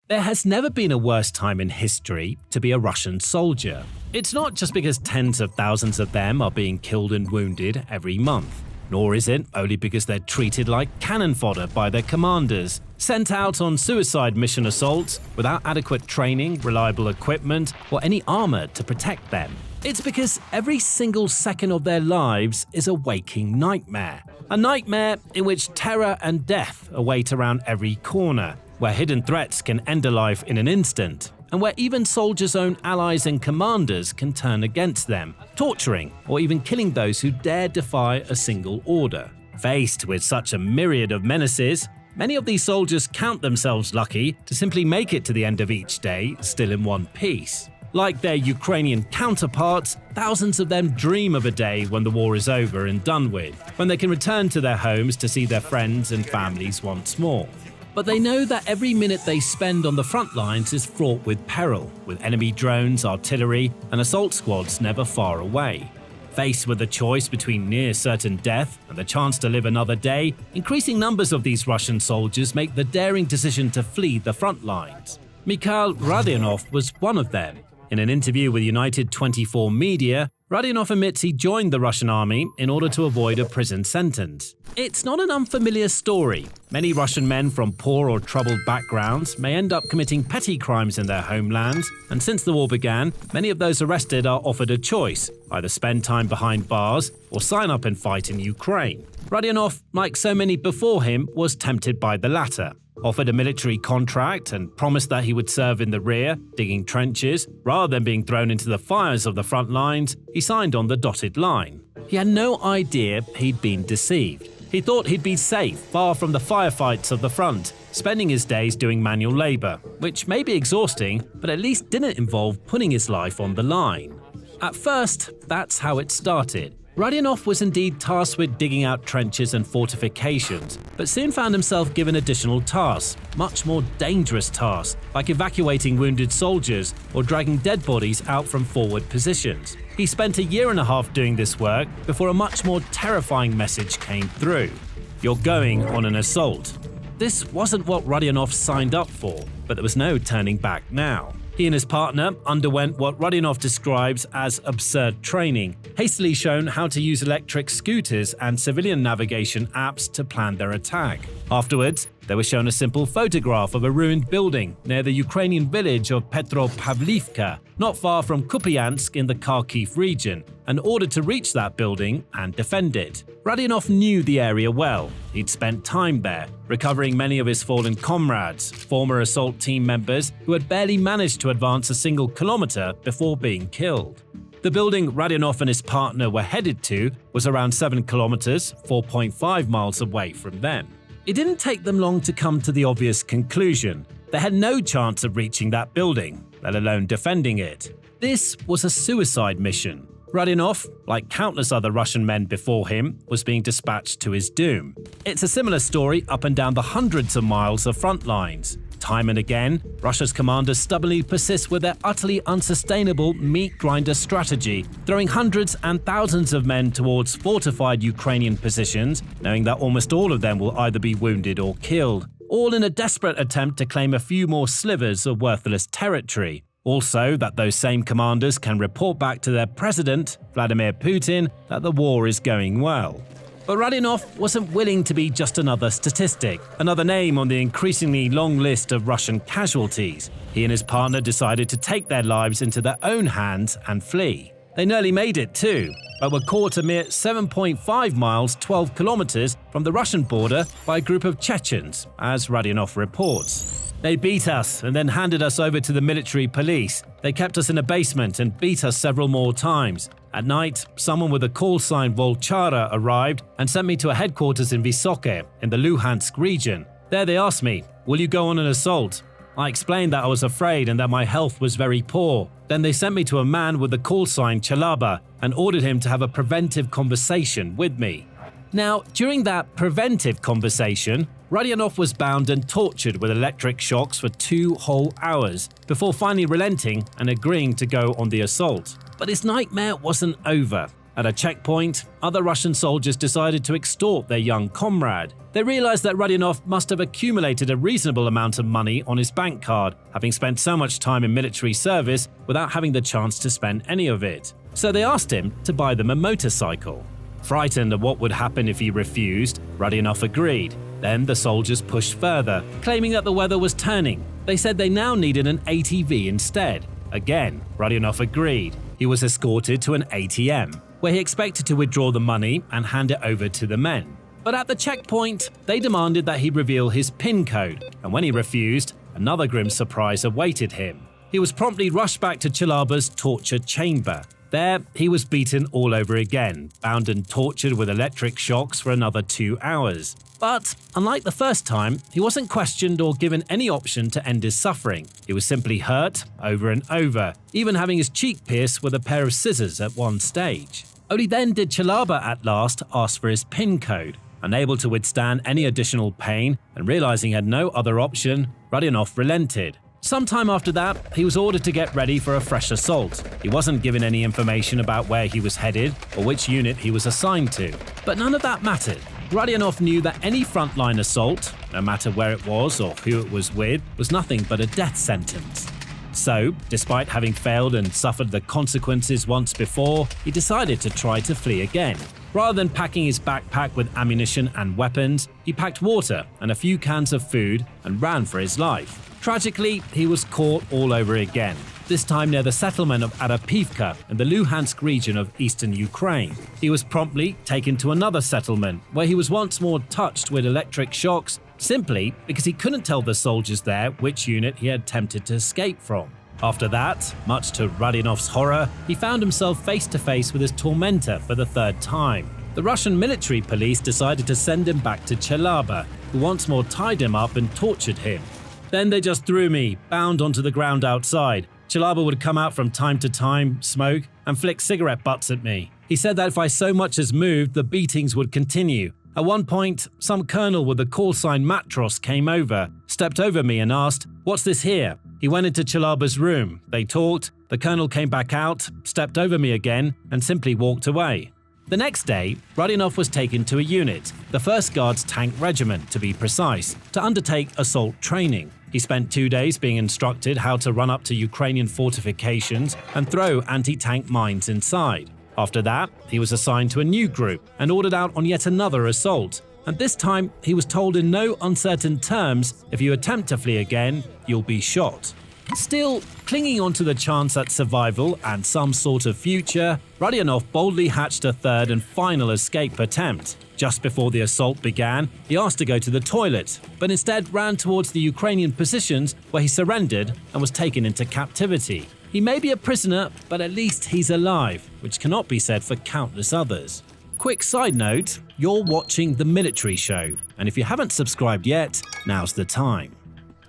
There has never been a worse time in history to be a Russian soldier. It's not just because tens of thousands of them are being killed and wounded every month, nor is it only because they're treated like cannon fodder by their commanders, sent out on suicide mission assaults without adequate training, reliable equipment, or any armor to protect them. It's because every single second of their lives is a waking nightmare. A nightmare in which terror and death await around every corner, where hidden threats can end a life in an instant, and where even soldiers' own allies and commanders can turn against them, torturing or even killing those who dare defy a single order. Faced with such a myriad of menaces, many of these soldiers count themselves lucky to simply make it to the end of each day still in one piece. Like their Ukrainian counterparts, thousands of them dream of a day when the war is over and done with, when they can return to their homes to see their friends and families once more. But they know that every minute they spend on the front lines is fraught with peril, with enemy drones, artillery, and assault squads never far away. Faced with the choice between near certain death and the chance to live another day, increasing numbers of these Russian soldiers make the daring decision to flee the front lines. Mikhail Radionov was one of them. In an interview with United 24 Media, Radionov admits he joined the Russian army in order to avoid a prison sentence. It's not an unfamiliar story. Many Russian men from poor or troubled backgrounds may end up committing petty crimes in their homelands, and since the war began, many of those arrested are offered a choice: either spend time behind bars or sign up and fight in Ukraine. Radionov, like so many before him, was tempted by the latter. Offered a military contract and promised that he would serve in the rear, digging trenches, rather than being thrown into the fires of the front lines, he signed on the dotted line. He had no idea he'd been deceived. He thought he'd be safe, far from the firefights of the front, spending his days doing manual labor, which may be exhausting, but at least didn't involve putting his life on the line. At first, that's how it started. Radionov was indeed tasked with digging out trenches and fortifications, but soon found himself given additional tasks, much more dangerous tasks, like evacuating wounded soldiers or dragging dead bodies out from forward positions. He spent a year and a half doing this work before a much more terrifying message came through: "You're going on an assault." This wasn't what Radionov signed up for, but there was no turning back now. He and his partner underwent what Radionov describes as absurd training, hastily shown how to use electric scooters and civilian navigation apps to plan their attack. Afterwards, they were shown a simple photograph of a ruined building near the Ukrainian village of Petropavlivka, not far from Kupiansk in the Kharkiv region, and ordered to reach that building and defend it. Radionov knew the area well. He'd spent time there, recovering many of his fallen comrades, former assault team members who had barely managed to advance a single kilometer before being killed. The building Radionov and his partner were headed to was around 7 kilometers, 4.5 miles away from them. It didn't take them long to come to the obvious conclusion. They had no chance of reaching that building, let alone defending it. This was a suicide mission. Radionov, like countless other Russian men before him, was being dispatched to his doom. It's a similar story up and down the hundreds of miles of front lines. Time and again, Russia's commanders stubbornly persist with their utterly unsustainable meat grinder strategy, throwing hundreds and thousands of men towards fortified Ukrainian positions, knowing that almost all of them will either be wounded or killed, all in a desperate attempt to claim a few more slivers of worthless territory. Also, that those same commanders can report back to their president, Vladimir Putin, that the war is going well. But Radionov wasn't willing to be just another statistic, another name on the increasingly long list of Russian casualties. He and his partner decided to take their lives into their own hands and flee. They nearly made it too, but were caught a mere 7.5 miles, 12 kilometers from the Russian border by a group of Chechens, as Radionov reports. They beat us and then handed us over to the military police. They kept us in a basement and beat us several more times. At night, someone with a call sign Volchara arrived and sent me to a headquarters in Vysoke, in the Luhansk region. There they asked me, "Will you go on an assault?" I explained that I was afraid and that my health was very poor. Then they sent me to a man with the call sign Chalaba and ordered him to have a preventive conversation with me. Now, during that preventive conversation, Radionov was bound and tortured with electric shocks for 2 whole hours, before finally relenting and agreeing to go on the assault. But his nightmare wasn't over. At a checkpoint, other Russian soldiers decided to extort their young comrade. They realized that Rodionov must have accumulated a reasonable amount of money on his bank card, having spent so much time in military service without having the chance to spend any of it. So they asked him to buy them a motorcycle. Frightened of what would happen if he refused, Rodionov agreed. Then the soldiers pushed further, claiming that the weather was turning. They said they now needed an ATV instead. Again, Rodionov agreed. He was escorted to an ATM, where he expected to withdraw the money and hand it over to the men. But at the checkpoint, they demanded that he reveal his PIN code, and when he refused, another grim surprise awaited him. He was promptly rushed back to Chalaba's torture chamber. There, he was beaten all over again, bound and tortured with electric shocks for another 2 hours. But, unlike the first time, he wasn't questioned or given any option to end his suffering. He was simply hurt over and over, even having his cheek pierced with a pair of scissors at one stage. Only then did Chalaba at last ask for his PIN code. Unable to withstand any additional pain and realizing he had no other option, Rodionov relented. Sometime after that, he was ordered to get ready for a fresh assault. He wasn't given any information about where he was headed or which unit he was assigned to. But none of that mattered. Rodionov knew that any frontline assault, no matter where it was or who it was with, was nothing but a death sentence. So, despite having failed and suffered the consequences once before, he decided to try to flee again. Rather than packing his backpack with ammunition and weapons, he packed water and a few cans of food and ran for his life. Tragically, he was caught all over again, this time near the settlement of Arapivka in the Luhansk region of eastern Ukraine. He was promptly taken to another settlement, where he was once more touched with electric shocks, simply because he couldn't tell the soldiers there which unit he had attempted to escape from. After that, much to Rodionov's horror, he found himself face to face with his tormentor for the third time. The Russian military police decided to send him back to Chalaba, who once more tied him up and tortured him. Then they just threw me, bound onto the ground outside. Chalaba would come out from time to time, smoke, and flick cigarette butts at me. He said that if I so much as moved, the beatings would continue. At one point, some colonel with the call sign Matros came over, stepped over me and asked, "What's this here?" He went into Chalaba's room. They talked. The colonel came back out, stepped over me again, and simply walked away. The next day, Rodionov was taken to a unit, the 1st Guards Tank Regiment to be precise, to undertake assault training. He spent 2 days being instructed how to run up to Ukrainian fortifications and throw anti-tank mines inside. After that, he was assigned to a new group and ordered out on yet another assault. And this time, he was told in no uncertain terms, if you attempt to flee again, you'll be shot. Still, clinging on to the chance at survival and some sort of future, Rodionov boldly hatched a third and final escape attempt. Just before the assault began, he asked to go to the toilet, but instead ran towards the Ukrainian positions where he surrendered and was taken into captivity. He may be a prisoner, but at least he's alive, which cannot be said for countless others. Quick side note, you're watching The Military Show, and if you haven't subscribed yet, now's the time.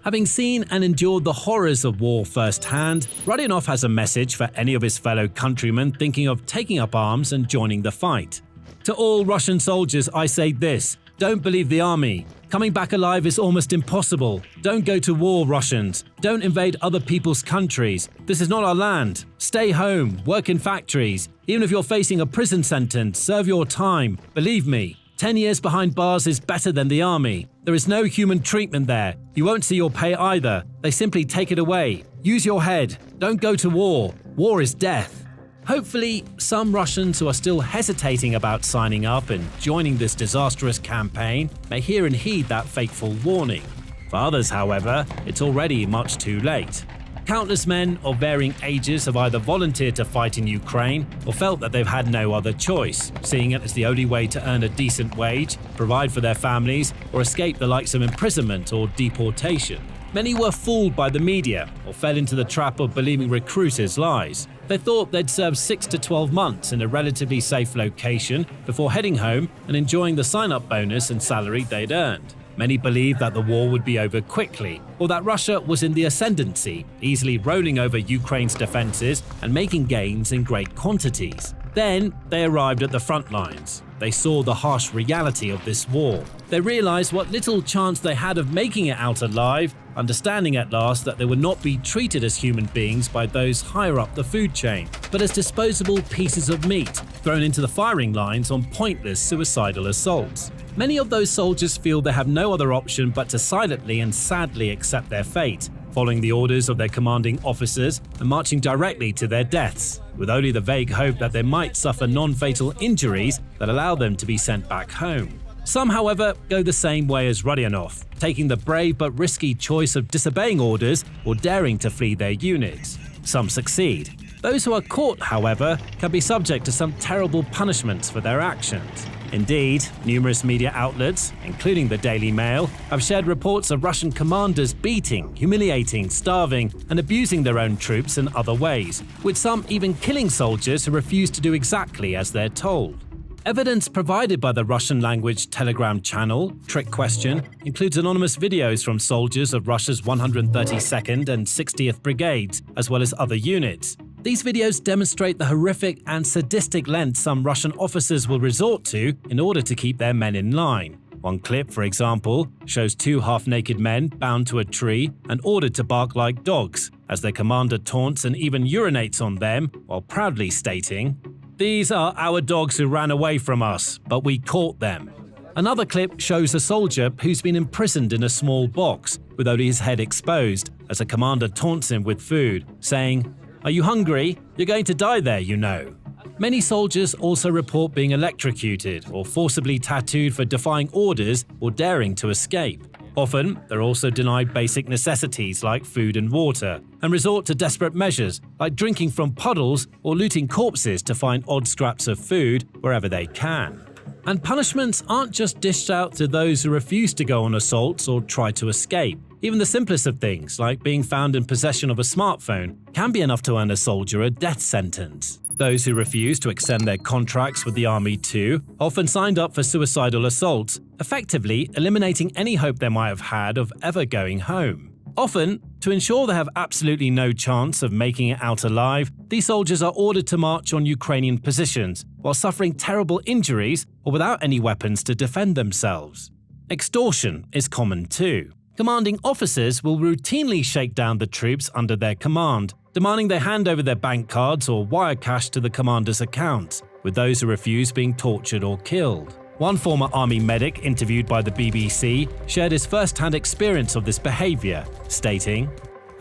Having seen and endured the horrors of war firsthand, Rodionov has a message for any of his fellow countrymen thinking of taking up arms and joining the fight. To all Russian soldiers, I say this: don't believe the army. Coming back alive is almost impossible. Don't go to war, Russians. Don't invade other people's countries. This is not our land. Stay home, work in factories. Even if you're facing a prison sentence, serve your time. Believe me, 10 years behind bars is better than the army. There is no human treatment there. You won't see your pay either. They simply take it away. Use your head. Don't go to war. War is death. Hopefully, some Russians who are still hesitating about signing up and joining this disastrous campaign may hear and heed that fateful warning. For others, however, it's already much too late. Countless men of varying ages have either volunteered to fight in Ukraine or felt that they've had no other choice, seeing it as the only way to earn a decent wage, provide for their families, or escape the likes of imprisonment or deportation. Many were fooled by the media or fell into the trap of believing recruiters' lies. They thought they'd serve 6 to 12 months in a relatively safe location before heading home and enjoying the sign-up bonus and salary they'd earned. Many believed that the war would be over quickly, or that Russia was in the ascendancy, easily rolling over Ukraine's defenses and making gains in great quantities. Then they arrived at the front lines. They saw the harsh reality of this war. They realized what little chance they had of making it out alive understanding at last that they would not be treated as human beings by those higher up the food chain, but as disposable pieces of meat thrown into the firing lines on pointless suicidal assaults. Many of those soldiers feel they have no other option but to silently and sadly accept their fate, following the orders of their commanding officers and marching directly to their deaths, with only the vague hope that they might suffer non-fatal injuries that allow them to be sent back home. Some, however, go the same way as Rodionov, taking the brave but risky choice of disobeying orders or daring to flee their units. Some succeed. Those who are caught, however, can be subject to some terrible punishments for their actions. Indeed, numerous media outlets, including the Daily Mail, have shared reports of Russian commanders beating, humiliating, starving, and abusing their own troops in other ways, with some even killing soldiers who refuse to do exactly as they're told. Evidence provided by the Russian-language Telegram channel, Trick Question, includes anonymous videos from soldiers of Russia's 132nd and 60th Brigades, as well as other units. These videos demonstrate the horrific and sadistic lengths some Russian officers will resort to in order to keep their men in line. One clip, for example, shows two half-naked men bound to a tree and ordered to bark like dogs, as their commander taunts and even urinates on them while proudly stating, "These are our dogs who ran away from us, but we caught them." Another clip shows a soldier who's been imprisoned in a small box, with only his head exposed, as a commander taunts him with food, saying, "Are you hungry? You're going to die there, you know." Many soldiers also report being electrocuted or forcibly tattooed for defying orders or daring to escape. Often, they're also denied basic necessities like food and water, and resort to desperate measures like drinking from puddles or looting corpses to find odd scraps of food wherever they can. And punishments aren't just dished out to those who refuse to go on assaults or try to escape. Even the simplest of things, like being found in possession of a smartphone, can be enough to earn a soldier a death sentence. Those who refuse to extend their contracts with the army too often signed up for suicidal assaults, effectively eliminating any hope they might have had of ever going home. Often, to ensure they have absolutely no chance of making it out alive, these soldiers are ordered to march on Ukrainian positions while suffering terrible injuries or without any weapons to defend themselves. Extortion is common too. Commanding officers will routinely shake down the troops under their command, demanding they hand over their bank cards or wire cash to the commander's account, with those who refuse being tortured or killed. One former army medic interviewed by the BBC shared his first-hand experience of this behavior, stating,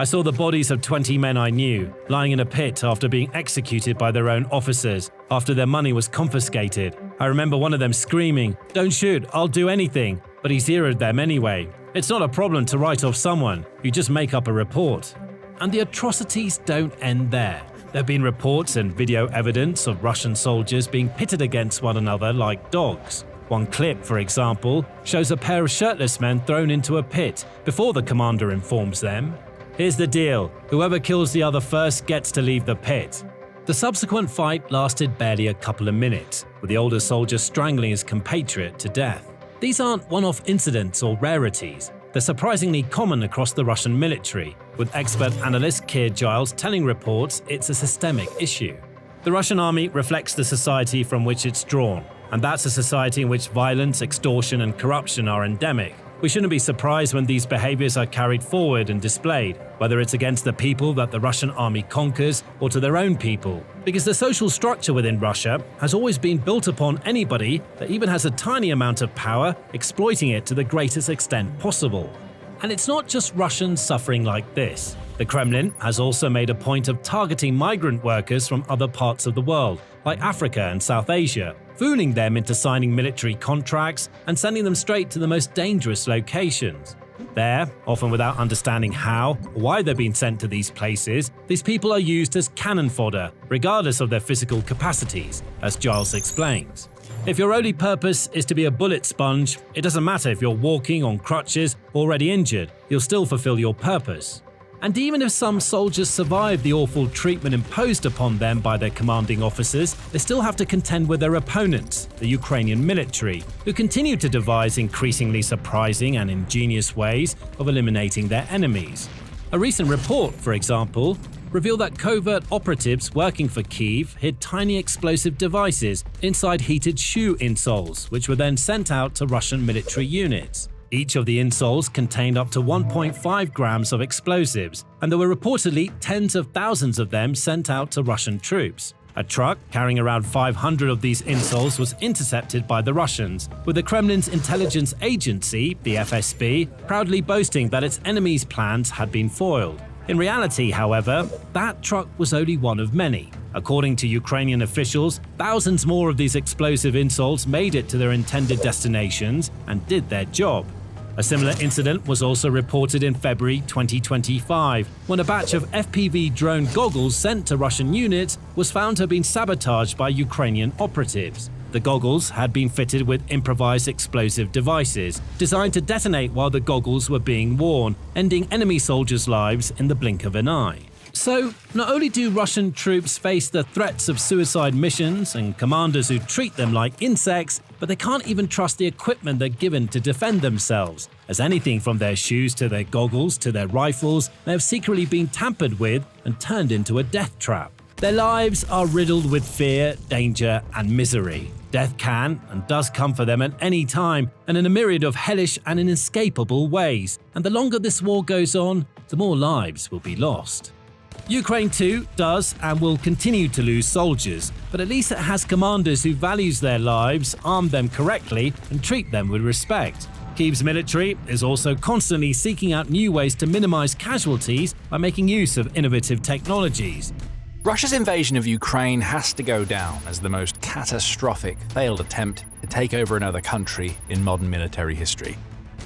"I saw the bodies of 20 men I knew, lying in a pit after being executed by their own officers, after their money was confiscated. I remember one of them screaming, 'Don't shoot, I'll do anything,' but he zeroed them anyway. It's not a problem to write off someone, you just make up a report." And the atrocities don't end there. There have been reports and video evidence of Russian soldiers being pitted against one another like dogs. One clip, for example, shows a pair of shirtless men thrown into a pit before the commander informs them, "Here's the deal, whoever kills the other first gets to leave the pit." The subsequent fight lasted barely a couple of minutes, with the older soldier strangling his compatriot to death. These aren't one-off incidents or rarities. They're surprisingly common across the Russian military, with expert analyst Keir Giles telling reports it's a systemic issue. The Russian army reflects the society from which it's drawn, and that's a society in which violence, extortion, and corruption are endemic. We shouldn't be surprised when these behaviors are carried forward and displayed, whether it's against the people that the Russian army conquers or to their own people, because the social structure within Russia has always been built upon anybody that even has a tiny amount of power exploiting it to the greatest extent possible. And it's not just Russians suffering like this. The Kremlin has also made a point of targeting migrant workers from other parts of the world, like Africa and South Asia, fooling them into signing military contracts and sending them straight to the most dangerous locations. There, often without understanding how or why they're being sent to these places, these people are used as cannon fodder, regardless of their physical capacities, as Giles explains. If your only purpose is to be a bullet sponge, it doesn't matter if you're walking on crutches or already injured, you'll still fulfill your purpose. And even if some soldiers survive the awful treatment imposed upon them by their commanding officers, they still have to contend with their opponents, the Ukrainian military, who continue to devise increasingly surprising and ingenious ways of eliminating their enemies. A recent report, for example, revealed that covert operatives working for Kyiv hid tiny explosive devices inside heated shoe insoles, which were then sent out to Russian military units. Each of the insoles contained up to 1.5 grams of explosives, and there were reportedly tens of thousands of them sent out to Russian troops. A truck carrying around 500 of these insoles was intercepted by the Russians, with the Kremlin's intelligence agency, the FSB, proudly boasting that its enemies' plans had been foiled. In reality, however, that truck was only one of many. According to Ukrainian officials, thousands more of these explosive insoles made it to their intended destinations and did their job. A similar incident was also reported in February 2025, when a batch of FPV drone goggles sent to Russian units was found to have been sabotaged by Ukrainian operatives. The goggles had been fitted with improvised explosive devices, designed to detonate while the goggles were being worn, ending enemy soldiers' lives in the blink of an eye. So, not only do Russian troops face the threats of suicide missions and commanders who treat them like insects, but they can't even trust the equipment they're given to defend themselves, as anything from their shoes to their goggles to their rifles may have secretly been tampered with and turned into a death trap. Their lives are riddled with fear, danger, and misery. Death can and does come for them at any time, and in a myriad of hellish and inescapable ways. And the longer this war goes on, the more lives will be lost. Ukraine too does and will continue to lose soldiers, but at least it has commanders who value their lives, arm them correctly, and treat them with respect. Kyiv's military is also constantly seeking out new ways to minimize casualties by making use of innovative technologies. Russia's invasion of Ukraine has to go down as the most catastrophic failed attempt to take over another country in modern military history.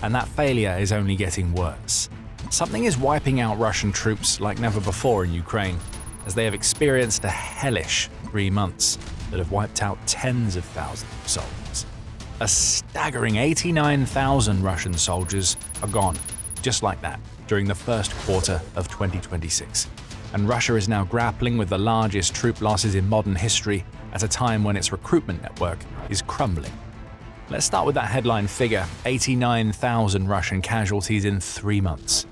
And that failure is only getting worse. Something is wiping out Russian troops like never before in Ukraine, as they have experienced a hellish 3 months that have wiped out tens of thousands of soldiers. A staggering 89,000 Russian soldiers are gone, just like that, during the first quarter of 2026. And Russia is now grappling with the largest troop losses in modern history at a time when its recruitment network is crumbling. Let's start with that headline figure: 89,000 Russian casualties in 3 months.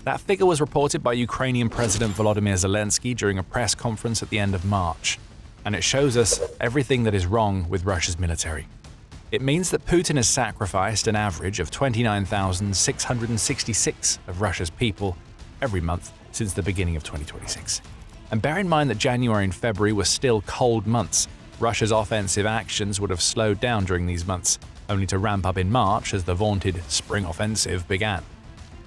That figure was reported by Ukrainian President Volodymyr Zelensky during a press conference at the end of March, and it shows us everything that is wrong with Russia's military. It means that Putin has sacrificed an average of 29,666 of Russia's people every month since the beginning of 2026. And bear in mind that January and February were still cold months. Russia's offensive actions would have slowed down during these months, only to ramp up in March as the vaunted spring offensive began.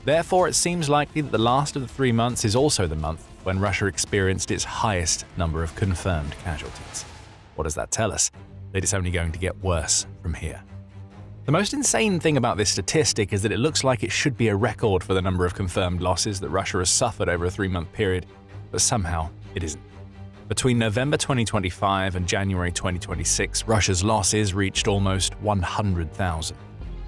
Therefore, it seems likely that the last of the 3 months is also the month when Russia experienced its highest number of confirmed casualties. What does that tell us? That it's only going to get worse from here. The most insane thing about this statistic is that it looks like it should be a record for the number of confirmed losses that Russia has suffered over a 3-month period, but somehow it isn't. Between November 2025 and January 2026, Russia's losses reached almost 100,000.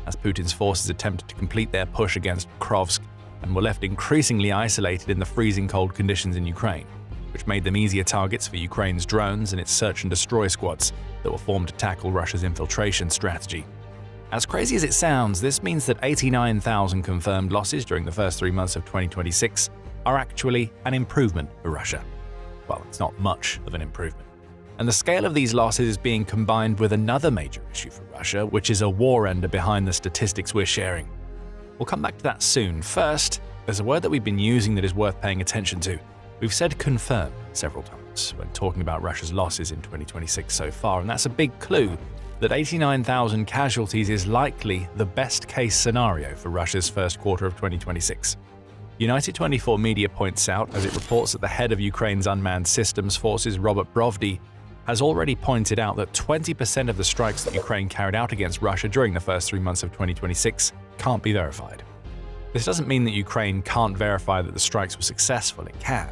As Putin's forces attempted to complete their push against Krovsk and were left increasingly isolated in the freezing cold conditions in Ukraine, which made them easier targets for Ukraine's drones and its search and destroy squads that were formed to tackle Russia's infiltration strategy. As crazy as it sounds, this means that 89,000 confirmed losses during the first 3 months of 2026 are actually an improvement for Russia. Well, it's not much of an improvement. And the scale of these losses is being combined with another major issue for Russia, which is a war ender behind the statistics we're sharing. We'll come back to that soon. First, there's a word that we've been using that is worth paying attention to. We've said confirmed several times when talking about Russia's losses in 2026 so far, and that's a big clue that 89,000 casualties is likely the best-case scenario for Russia's first quarter of 2026. United 24 Media points out, as it reports that the head of Ukraine's unmanned systems forces, Robert Brovdy, has already pointed out that 20% of the strikes that Ukraine carried out against Russia during the first 3 months of 2026 can't be verified. This doesn't mean that Ukraine can't verify that the strikes were successful. It can.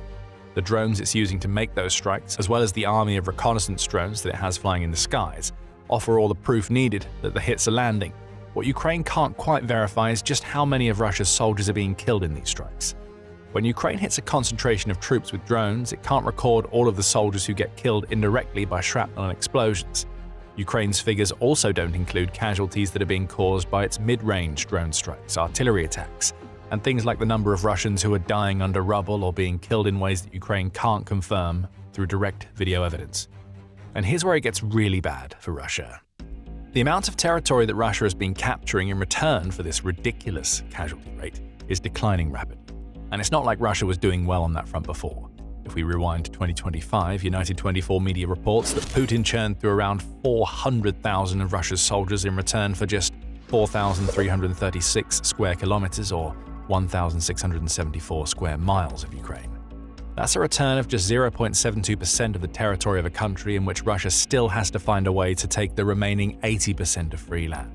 The drones it's using to make those strikes, as well as the army of reconnaissance drones that it has flying in the skies, offer all the proof needed that the hits are landing. What Ukraine can't quite verify is just how many of Russia's soldiers are being killed in these strikes. When Ukraine hits a concentration of troops with drones, it can't record all of the soldiers who get killed indirectly by shrapnel and explosions. Ukraine's figures also don't include casualties that are being caused by its mid-range drone strikes, artillery attacks, and things like the number of Russians who are dying under rubble or being killed in ways that Ukraine can't confirm through direct video evidence. And here's where it gets really bad for Russia. The amount of territory that Russia has been capturing in return for this ridiculous casualty rate is declining rapidly. And it's not like Russia was doing well on that front before. If we rewind to 2025, United 24 media reports that Putin churned through around 400,000 of Russia's soldiers in return for just 4,336 square kilometers or 1,674 square miles of Ukraine. That's a return of just 0.72% of the territory of a country in which Russia still has to find a way to take the remaining 80% of free land.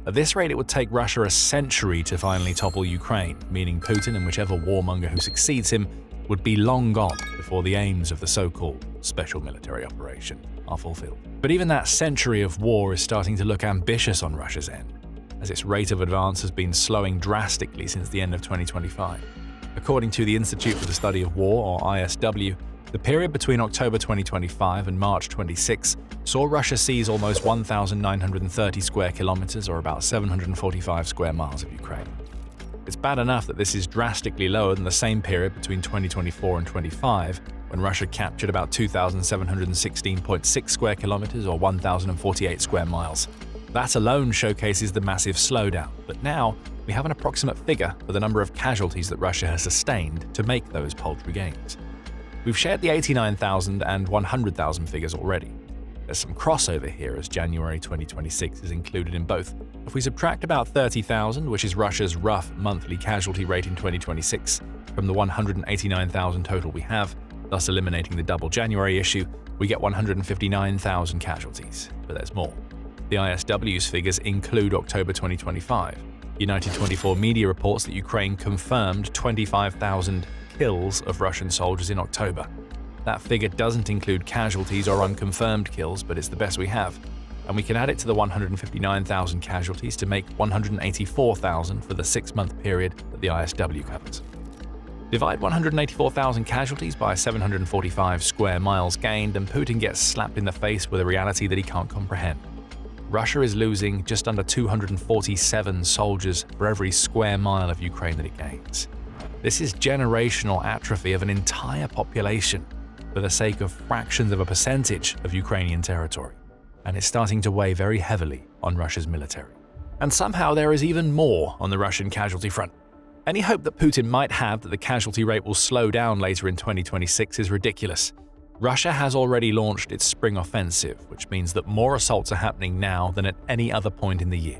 At this rate, it would take Russia a century to finally topple Ukraine, meaning Putin and whichever warmonger who succeeds him would be long gone before the aims of the so-called special military operation are fulfilled. But even that century of war is starting to look ambitious on Russia's end, as its rate of advance has been slowing drastically since the end of 2025. According to the Institute for the Study of War, or ISW, the period between October 2025 and March 26 saw Russia seize almost 1,930 square kilometers, or about 745 square miles of Ukraine. It's bad enough that this is drastically lower than the same period between 2024 and 25, when Russia captured about 2,716.6 square kilometers, or 1,048 square miles. That alone showcases the massive slowdown, but now we have an approximate figure for the number of casualties that Russia has sustained to make those paltry gains. We've shared the 89,000 and 100,000 figures already. There's some crossover here, as January 2026 is included in both. If we subtract about 30,000, which is Russia's rough monthly casualty rate in 2026, from the 189,000 total we have, thus eliminating the double January issue, we get 159,000 casualties. But there's more. The ISW's figures include October 2025. United 24 media reports that Ukraine confirmed 25,000 kills of Russian soldiers in October. That figure doesn't include casualties or unconfirmed kills, but it's the best we have. And we can add it to the 159,000 casualties to make 184,000 for the 6-month period that the ISW covers. Divide 184,000 casualties by 745 square miles gained, and Putin gets slapped in the face with a reality that he can't comprehend. Russia is losing just under 247 soldiers for every square mile of Ukraine that it gains. This is generational atrophy of an entire population for the sake of fractions of a percentage of Ukrainian territory, and it's starting to weigh very heavily on Russia's military. And somehow there is even more on the Russian casualty front. Any hope that Putin might have that the casualty rate will slow down later in 2026 is ridiculous. Russia has already launched its spring offensive, which means that more assaults are happening now than at any other point in the year.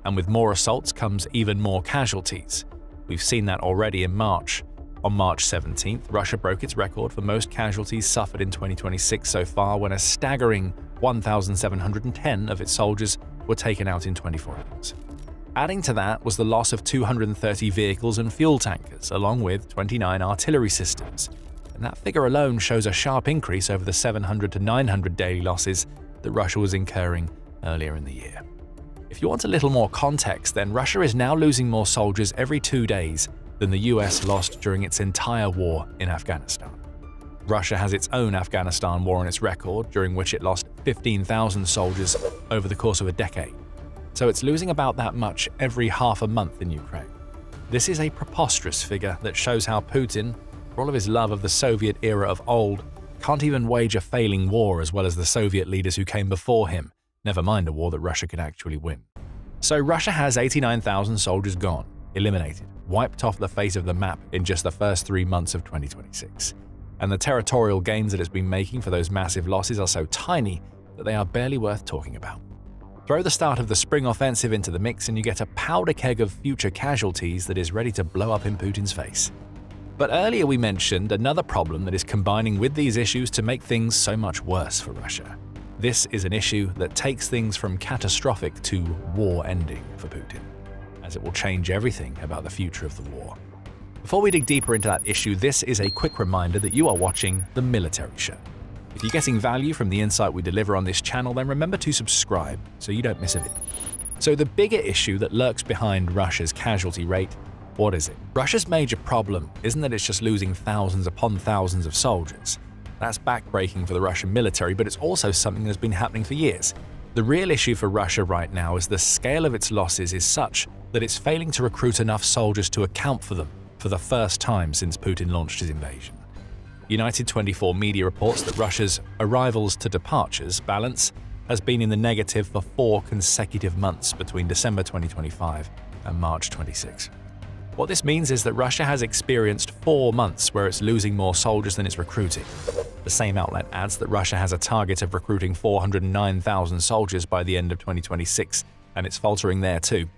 And with more assaults comes even more casualties. We've seen that already in March. On March 17th, Russia broke its record for most casualties suffered in 2026 so far, when a staggering 1,710 of its soldiers were taken out in 24 hours. Adding to that was the loss of 230 vehicles and fuel tankers, along with 29 artillery systems. And that figure alone shows a sharp increase over the 700 to 900 daily losses that Russia was incurring earlier in the year. If you want a little more context, then Russia is now losing more soldiers every 2 days than the US lost during its entire war in Afghanistan. Russia has its own Afghanistan war on its record, during which it lost 15,000 soldiers over the course of a decade. So it's losing about that much every half a month in Ukraine. This is a preposterous figure that shows how Putin, for all of his love of the Soviet era of old, can't even wage a failing war as well as the Soviet leaders who came before him, never mind a war that Russia could actually win. So Russia has 89,000 soldiers gone, eliminated, wiped off the face of the map in just the first 3 months of 2026. And the territorial gains that it's been making for those massive losses are so tiny that they are barely worth talking about. Throw the start of the spring offensive into the mix and you get a powder keg of future casualties that is ready to blow up in Putin's face. But earlier we mentioned another problem that is combining with these issues to make things so much worse for Russia. This is an issue that takes things from catastrophic to war ending for Putin, as it will change everything about the future of the war. Before we dig deeper into that issue, this is a quick reminder that you are watching The Military Show. If you're getting value from the insight we deliver on this channel, then remember to subscribe so you don't miss a video. So the bigger issue that lurks behind Russia's casualty rate, what is it? Russia's major problem isn't that it's just losing thousands upon thousands of soldiers. That's backbreaking for the Russian military, but it's also something that's been happening for years. The real issue for Russia right now is the scale of its losses is such that it's failing to recruit enough soldiers to account for them for the first time since Putin launched his invasion. United 24 media reports that Russia's arrivals to departures balance has been in the negative for 4 consecutive months between December 2025 and March 26. What this means is that Russia has experienced 4 months where it's losing more soldiers than it's recruiting. The same outlet adds that Russia has a target of recruiting 409,000 soldiers by the end of 2026, and it's faltering there too.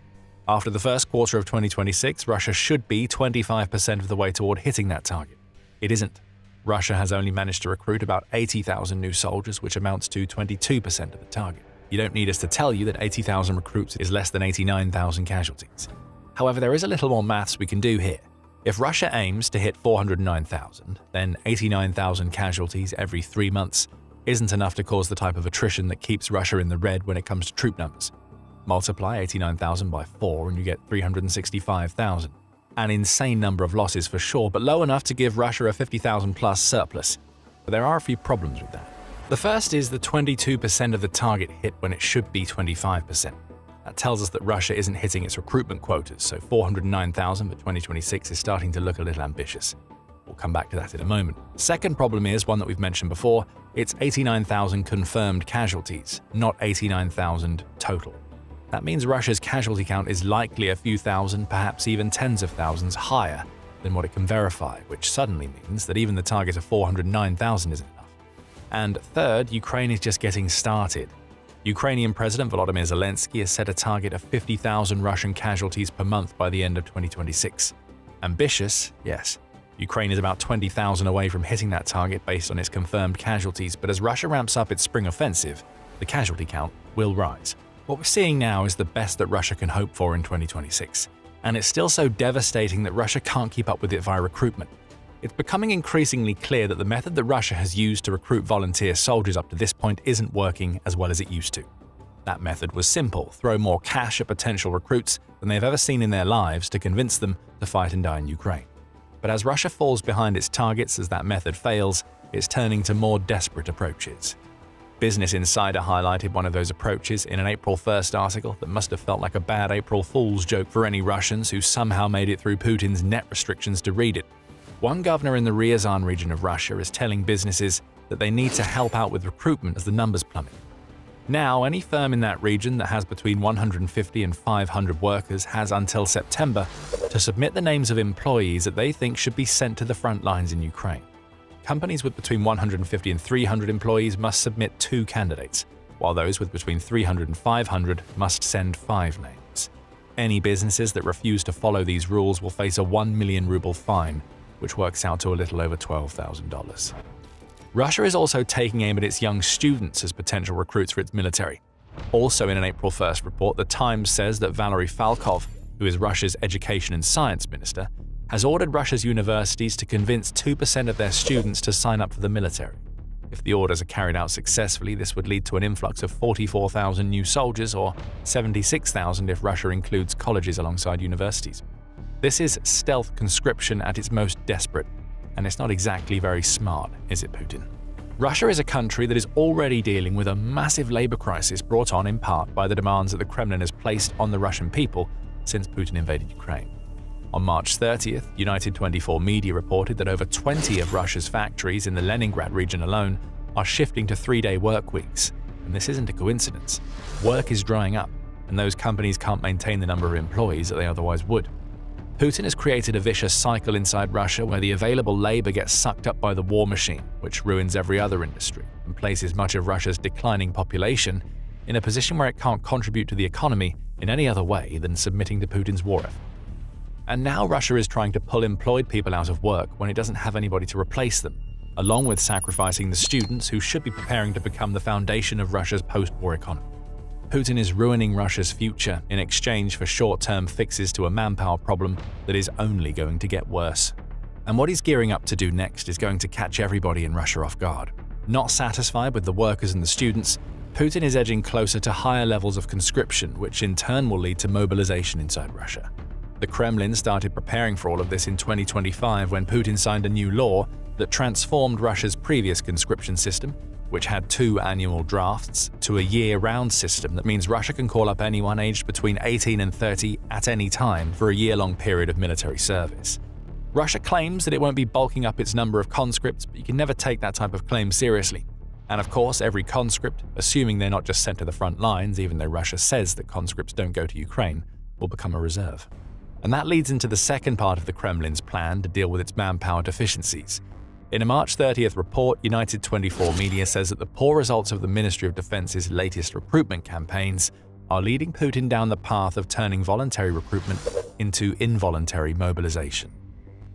After the first quarter of 2026, Russia should be 25% of the way toward hitting that target. It isn't. Russia has only managed to recruit about 80,000 new soldiers, which amounts to 22% of the target. You don't need us to tell you that 80,000 recruits is less than 89,000 casualties. However, there is a little more maths we can do here. If Russia aims to hit 409,000, then 89,000 casualties every 3 months isn't enough to cause the type of attrition that keeps Russia in the red when it comes to troop numbers. Multiply 89,000 by 4 and you get 365,000. An insane number of losses for sure, but low enough to give Russia a 50,000 plus surplus. But there are a few problems with that. The first is the 22% of the target hit when it should be 25%. That tells us that Russia isn't hitting its recruitment quotas, so 409,000 for 2026 is starting to look a little ambitious. We'll come back to that in a moment. Second problem is one that we've mentioned before. It's 89,000 confirmed casualties, not 89,000 total. That means Russia's casualty count is likely a few thousand, perhaps even tens of thousands higher than what it can verify, which suddenly means that even the target of 409,000 isn't enough. And third, Ukraine is just getting started. Ukrainian President Volodymyr Zelensky has set a target of 50,000 Russian casualties per month by the end of 2026. Ambitious, yes. Ukraine is about 20,000 away from hitting that target based on its confirmed casualties, but as Russia ramps up its spring offensive, the casualty count will rise. What we're seeing now is the best that Russia can hope for in 2026, and it's still so devastating that Russia can't keep up with it via recruitment. It's becoming increasingly clear that the method that Russia has used to recruit volunteer soldiers up to this point isn't working as well as it used to. That method was simple: throw more cash at potential recruits than they've ever seen in their lives to convince them to fight and die in Ukraine. But as Russia falls behind its targets as that method fails, it's turning to more desperate approaches. Business Insider highlighted one of those approaches in an April 1st article that must have felt like a bad April Fool's joke for any Russians who somehow made it through Putin's net restrictions to read it. One governor in the Ryazan region of Russia is telling businesses that they need to help out with recruitment as the numbers plummet. Now, any firm in that region that has between 150 and 500 workers has until September to submit the names of employees that they think should be sent to the front lines in Ukraine. Companies with between 150 and 300 employees must submit 2 candidates, while those with between 300 and 500 must send 5 names. Any businesses that refuse to follow these rules will face a 1 million ruble fine, which works out to a little over $12,000. Russia is also taking aim at its young students as potential recruits for its military. Also in an April 1st report, The Times says that Valery Falkov, who is Russia's education and science minister, has ordered Russia's universities to convince 2% of their students to sign up for the military. If the orders are carried out successfully, this would lead to an influx of 44,000 new soldiers, or 76,000 if Russia includes colleges alongside universities. This is stealth conscription at its most desperate, and it's not exactly very smart, is it, Putin? Russia is a country that is already dealing with a massive labor crisis brought on in part by the demands that the Kremlin has placed on the Russian people since Putin invaded Ukraine. On March 30th, United 24 Media reported that over 20 of Russia's factories in the Leningrad region alone are shifting to 3-day work weeks, and this isn't a coincidence. Work is drying up, and those companies can't maintain the number of employees that they otherwise would. Putin has created a vicious cycle inside Russia where the available labor gets sucked up by the war machine, which ruins every other industry and places much of Russia's declining population in a position where it can't contribute to the economy in any other way than submitting to Putin's war effort. And now Russia is trying to pull employed people out of work when it doesn't have anybody to replace them, along with sacrificing the students who should be preparing to become the foundation of Russia's post-war economy. Putin is ruining Russia's future in exchange for short-term fixes to a manpower problem that is only going to get worse. And what he's gearing up to do next is going to catch everybody in Russia off guard. Not satisfied with the workers and the students, Putin is edging closer to higher levels of conscription, which in turn will lead to mobilization inside Russia. The Kremlin started preparing for all of this in 2025 when Putin signed a new law that transformed Russia's previous conscription system, which had 2 annual drafts, to a year-round system that means Russia can call up anyone aged between 18 and 30 at any time for a year-long period of military service. Russia claims that it won't be bulking up its number of conscripts, but you can never take that type of claim seriously. And of course, every conscript, assuming they're not just sent to the front lines, even though Russia says that conscripts don't go to Ukraine, will become a reserve. And that leads into the second part of the Kremlin's plan to deal with its manpower deficiencies. In a March 30th report, United 24 Media says that the poor results of the Ministry of Defense's latest recruitment campaigns are leading Putin down the path of turning voluntary recruitment into involuntary mobilization.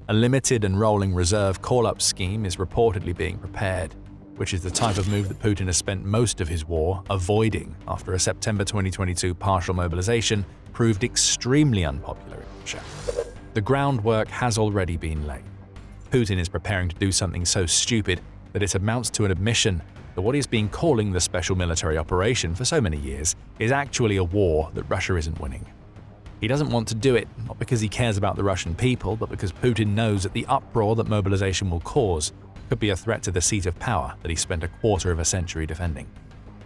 A limited and rolling reserve call-up scheme is reportedly being prepared, which is the type of move that Putin has spent most of his war avoiding after a September 2022 partial mobilization proved extremely unpopular in Russia. The groundwork has already been laid. Putin is preparing to do something so stupid that it amounts to an admission that what he's been calling the special military operation for so many years is actually a war that Russia isn't winning. He doesn't want to do it, not because he cares about the Russian people, but because Putin knows that the uproar that mobilization will cause could be a threat to the seat of power that he spent a quarter of a century defending.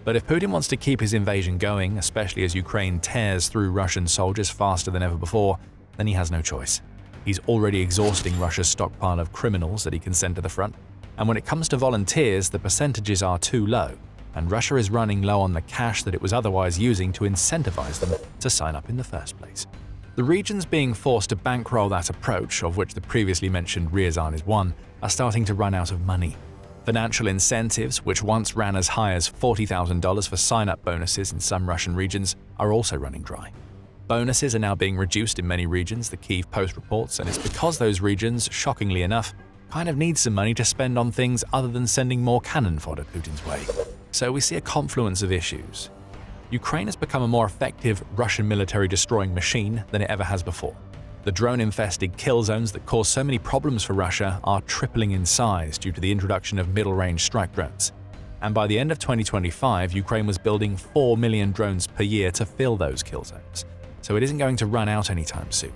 But if Putin wants to keep his invasion going, especially as Ukraine tears through Russian soldiers faster than ever before, then he has no choice. He's already exhausting Russia's stockpile of criminals that he can send to the front, and when it comes to volunteers, the percentages are too low, and Russia is running low on the cash that it was otherwise using to incentivize them to sign up in the first place. The regions being forced to bankroll that approach, of which the previously mentioned Ryazan is one, are starting to run out of money. Financial incentives, which once ran as high as $40,000 for sign-up bonuses in some Russian regions, are also running dry. Bonuses are now being reduced in many regions, the Kyiv Post reports, and it's because those regions, shockingly enough, kind of need some money to spend on things other than sending more cannon fodder Putin's way. So we see a confluence of issues. Ukraine has become a more effective Russian military destroying machine than it ever has before. The drone-infested kill zones that cause so many problems for Russia are tripling in size due to the introduction of middle-range strike drones. And by the end of 2025, Ukraine was building 4 million drones per year to fill those kill zones. So it isn't going to run out anytime soon.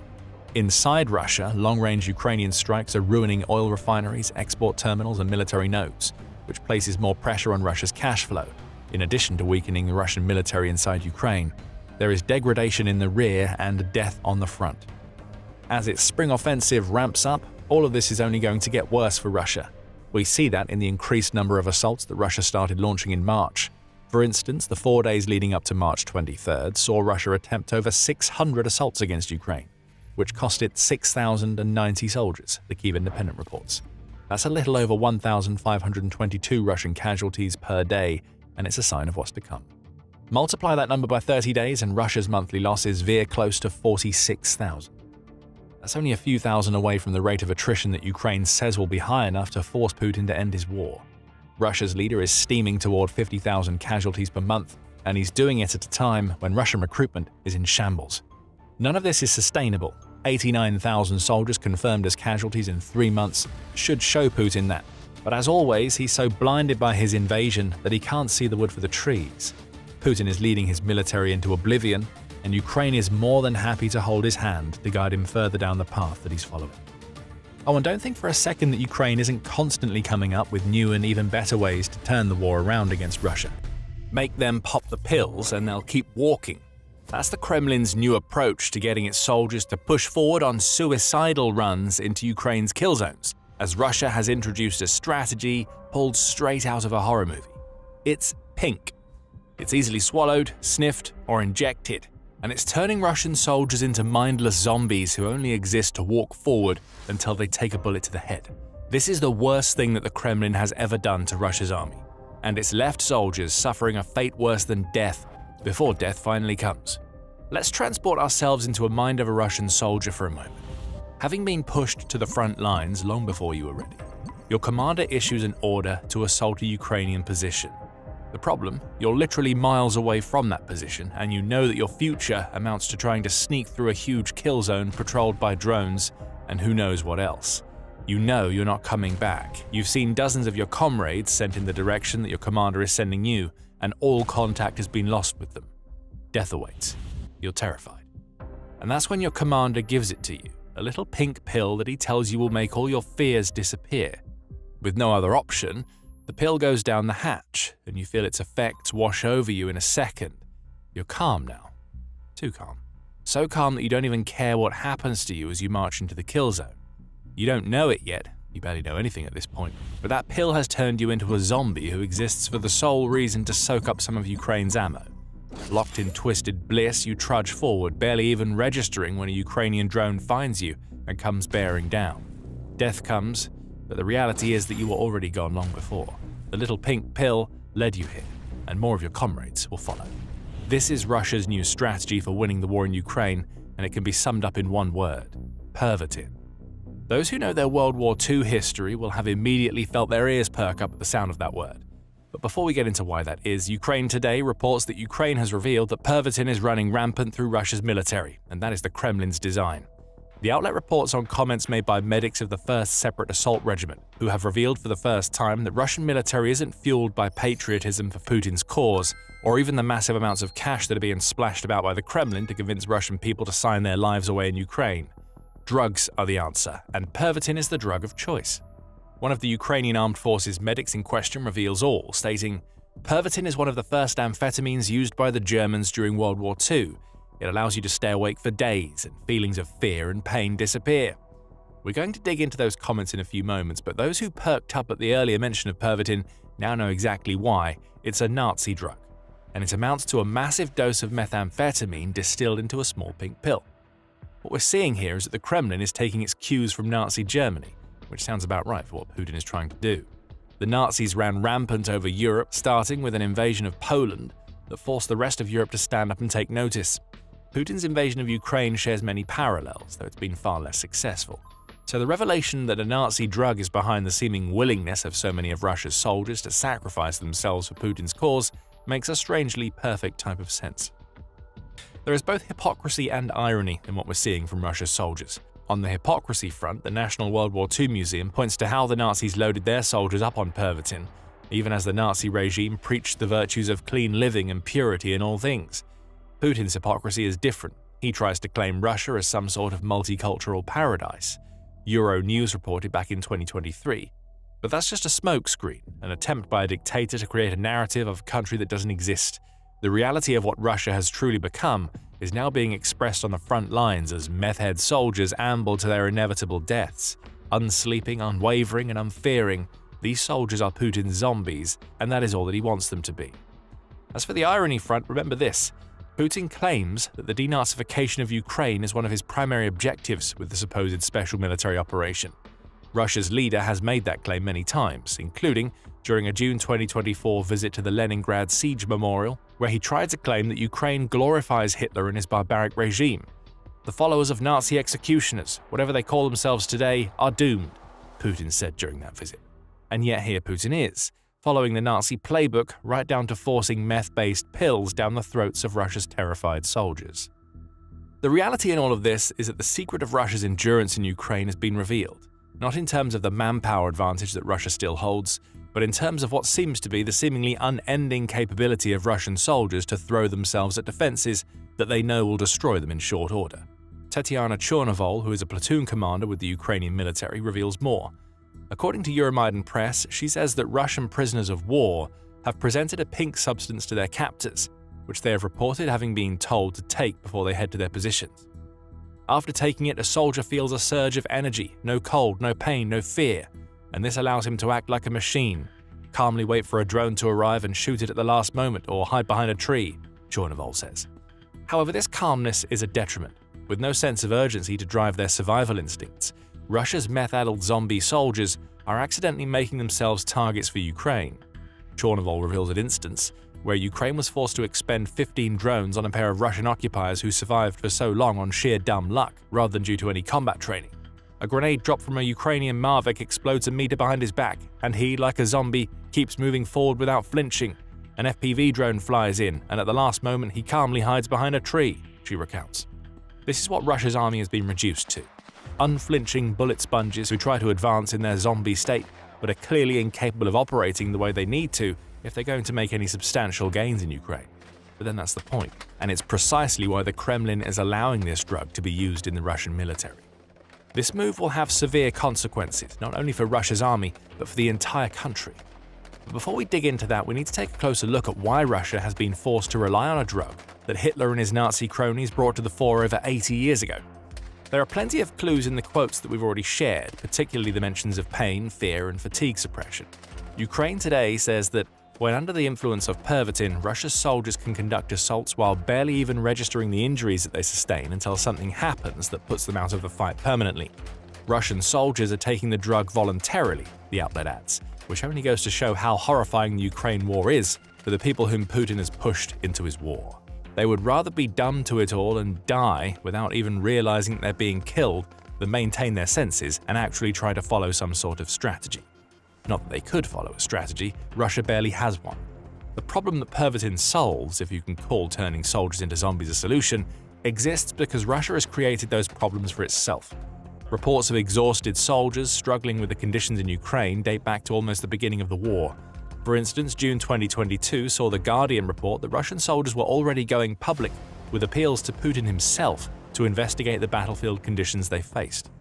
Inside Russia, long-range Ukrainian strikes are ruining oil refineries, export terminals, and military nodes, which places more pressure on Russia's cash flow. In addition to weakening the Russian military inside Ukraine, there is degradation in the rear and death on the front. As its spring offensive ramps up, all of this is only going to get worse for Russia. We see that in the increased number of assaults that Russia started launching in March. For instance, the 4 days leading up to March 23rd saw Russia attempt over 600 assaults against Ukraine, which cost it 6,090 soldiers, the Kyiv Independent reports. That's a little over 1,522 Russian casualties per day, and it's a sign of what's to come. Multiply that number by 30 days and Russia's monthly losses veer close to 46,000. That's only a few thousand away from the rate of attrition that Ukraine says will be high enough to force Putin to end his war. Russia's leader is steaming toward 50,000 casualties per month, and he's doing it at a time when Russian recruitment is in shambles. None of this is sustainable. 89,000 soldiers confirmed as casualties in 3 months should show Putin that. But as always, he's so blinded by his invasion that he can't see the wood for the trees. Putin is leading his military into oblivion, and Ukraine is more than happy to hold his hand to guide him further down the path that he's following. Oh, and don't think for a second that Ukraine isn't constantly coming up with new and even better ways to turn the war around against Russia. Make them pop the pills and they'll keep walking. That's the Kremlin's new approach to getting its soldiers to push forward on suicidal runs into Ukraine's kill zones, as Russia has introduced a strategy pulled straight out of a horror movie. It's pink. It's easily swallowed, sniffed, or injected, and it's turning Russian soldiers into mindless zombies who only exist to walk forward until they take a bullet to the head. This is the worst thing that the Kremlin has ever done to Russia's army, and it's left soldiers suffering a fate worse than death before death finally comes. Let's transport ourselves into a mind of a Russian soldier for a moment. Having been pushed to the front lines long before you were ready, your commander issues an order to assault a Ukrainian position. The problem, you're literally miles away from that position, and you know that your future amounts to trying to sneak through a huge kill zone patrolled by drones and who knows what else. You know you're not coming back. You've seen dozens of your comrades sent in the direction that your commander is sending you, and all contact has been lost with them. Death awaits. You're terrified. And that's when your commander gives it to you, a little pink pill that he tells you will make all your fears disappear. With no other option, the pill goes down the hatch, and you feel its effects wash over you in a second. You're calm now. Too calm. So calm that you don't even care what happens to you as you march into the kill zone. You don't know it yet, You barely know anything at this point, but that pill has turned you into a zombie who exists for the sole reason to soak up some of Ukraine's ammo. Locked in twisted bliss, you trudge forward, barely even registering when a Ukrainian drone finds you and comes bearing down. Death comes, but the reality is that you were already gone long before. The little pink pill led you here, and more of your comrades will follow. This is Russia's new strategy for winning the war in Ukraine, and it can be summed up in one word: pervertin. Those who know their World War II history will have immediately felt their ears perk up at the sound of that word. But before we get into why that is, Ukraine Today reports that Ukraine has revealed that pervertin is running rampant through Russia's military, and that is the Kremlin's design. The outlet reports on comments made by medics of the 1st Separate Assault Regiment, who have revealed for the first time that Russian military isn't fueled by patriotism for Putin's cause, or even the massive amounts of cash that are being splashed about by the Kremlin to convince Russian people to sign their lives away in Ukraine. Drugs are the answer, and pervertin is the drug of choice. One of the Ukrainian Armed Forces medics in question reveals all, stating, "Pervertin is one of the first amphetamines used by the Germans during World War II. It allows you to stay awake for days, and feelings of fear and pain disappear." We're going to dig into those comments in a few moments, but those who perked up at the earlier mention of pervertin now know exactly why. It's a Nazi drug, and it amounts to a massive dose of methamphetamine distilled into a small pink pill. What we're seeing here is that the Kremlin is taking its cues from Nazi Germany, which sounds about right for what Putin is trying to do. The Nazis ran rampant over Europe, starting with an invasion of Poland that forced the rest of Europe to stand up and take notice. Putin's invasion of Ukraine shares many parallels, though it's been far less successful. So the revelation that a Nazi drug is behind the seeming willingness of so many of Russia's soldiers to sacrifice themselves for Putin's cause makes a strangely perfect type of sense. There is both hypocrisy and irony in what we're seeing from Russia's soldiers. On the hypocrisy front, the National World War II Museum points to how the Nazis loaded their soldiers up on pervertin, even as the Nazi regime preached the virtues of clean living and purity in all things. Putin's hypocrisy is different. He tries to claim Russia as some sort of multicultural paradise. Euronews reported back in 2023. But that's just a smokescreen, an attempt by a dictator to create a narrative of a country that doesn't exist. The reality of what Russia has truly become is now being expressed on the front lines as meth-head soldiers amble to their inevitable deaths. Unsleeping, unwavering, and unfearing, these soldiers are Putin's zombies, and that is all that he wants them to be. As for the irony front, remember this: Putin claims that the denazification of Ukraine is one of his primary objectives with the supposed special military operation. Russia's leader has made that claim many times, including during a June 2024 visit to the Leningrad Siege Memorial, where he tried to claim that Ukraine glorifies Hitler and his barbaric regime. "The followers of Nazi executioners, whatever they call themselves today, are doomed," Putin said during that visit. And yet here Putin is, following the Nazi playbook right down to forcing meth-based pills down the throats of Russia's terrified soldiers. The reality in all of this is that the secret of Russia's endurance in Ukraine has been revealed, not in terms of the manpower advantage that Russia still holds, but in terms of what seems to be the seemingly unending capability of Russian soldiers to throw themselves at defenses that they know will destroy them in short order. Tetiana Chornovol, who is a platoon commander with the Ukrainian military, reveals more. According to Euromaidan Press, she says that Russian prisoners of war have presented a pink substance to their captors, which they have reported having been told to take before they head to their positions. After taking it, a soldier feels a surge of energy, no cold, no pain, no fear, and this allows him to act like a machine, calmly wait for a drone to arrive and shoot it at the last moment or hide behind a tree, Chornovol says. However, this calmness is a detriment. With no sense of urgency to drive their survival instincts, Russia's meth-addled zombie soldiers are accidentally making themselves targets for Ukraine. Chornovol reveals an instance where Ukraine was forced to expend 15 drones on a pair of Russian occupiers who survived for so long on sheer dumb luck, rather than due to any combat training. A grenade dropped from a Ukrainian Mavic explodes a meter behind his back, and he, like a zombie, keeps moving forward without flinching. An FPV drone flies in, and at the last moment he calmly hides behind a tree, she recounts. This is what Russia's army has been reduced to. Unflinching bullet sponges who try to advance in their zombie state, but are clearly incapable of operating the way they need to if they're going to make any substantial gains in Ukraine. But then that's the point, and it's precisely why the Kremlin is allowing this drug to be used in the Russian military. This move will have severe consequences, not only for Russia's army, but for the entire country. But before we dig into that, we need to take a closer look at why Russia has been forced to rely on a drug that Hitler and his Nazi cronies brought to the fore over 80 years ago. There are plenty of clues in the quotes that we've already shared, particularly the mentions of pain, fear, and fatigue suppression. Ukraine Today says that when under the influence of Putin, Russia's soldiers can conduct assaults while barely even registering the injuries that they sustain until something happens that puts them out of the fight permanently. Russian soldiers are taking the drug voluntarily, the outlet adds, which only goes to show how horrifying the Ukraine war is for the people whom Putin has pushed into his war. They would rather be dumb to it all and die without even realizing they're being killed than maintain their senses and actually try to follow some sort of strategy. Not that they could follow a strategy, Russia barely has one. The problem that Putin solves, if you can call turning soldiers into zombies a solution, exists because Russia has created those problems for itself. Reports of exhausted soldiers struggling with the conditions in Ukraine date back to almost the beginning of the war. For instance, June 2022 saw The Guardian report that Russian soldiers were already going public with appeals to Putin himself to investigate the battlefield conditions they faced.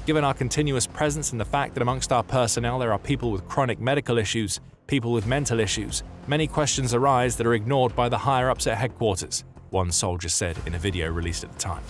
Given our continuous presence and the fact that amongst our personnel there are people with chronic medical issues, people with mental issues, many questions arise that are ignored by the higher-ups at headquarters, one soldier said in a video released at the time.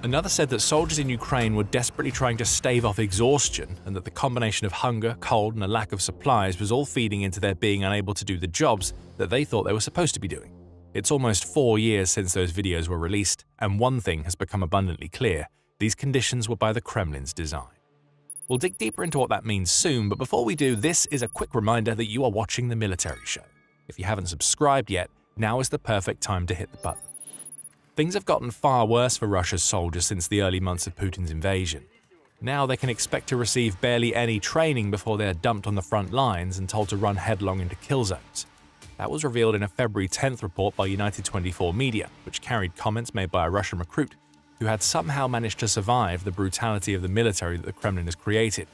Another said that soldiers in Ukraine were desperately trying to stave off exhaustion and that the combination of hunger, cold, and a lack of supplies was all feeding into their being unable to do the jobs that they thought they were supposed to be doing. It's almost 4 years since those videos were released, and one thing has become abundantly clear: these conditions were by the Kremlin's design. We'll dig deeper into what that means soon, but before we do, this is a quick reminder that you are watching The Military Show. If you haven't subscribed yet, now is the perfect time to hit the button. Things have gotten far worse for Russia's soldiers since the early months of Putin's invasion. Now they can expect to receive barely any training before they are dumped on the front lines and told to run headlong into kill zones. That was revealed in a February 10th report by United 24 Media, which carried comments made by a Russian recruit who had somehow managed to survive the brutality of the military that the Kremlin has created.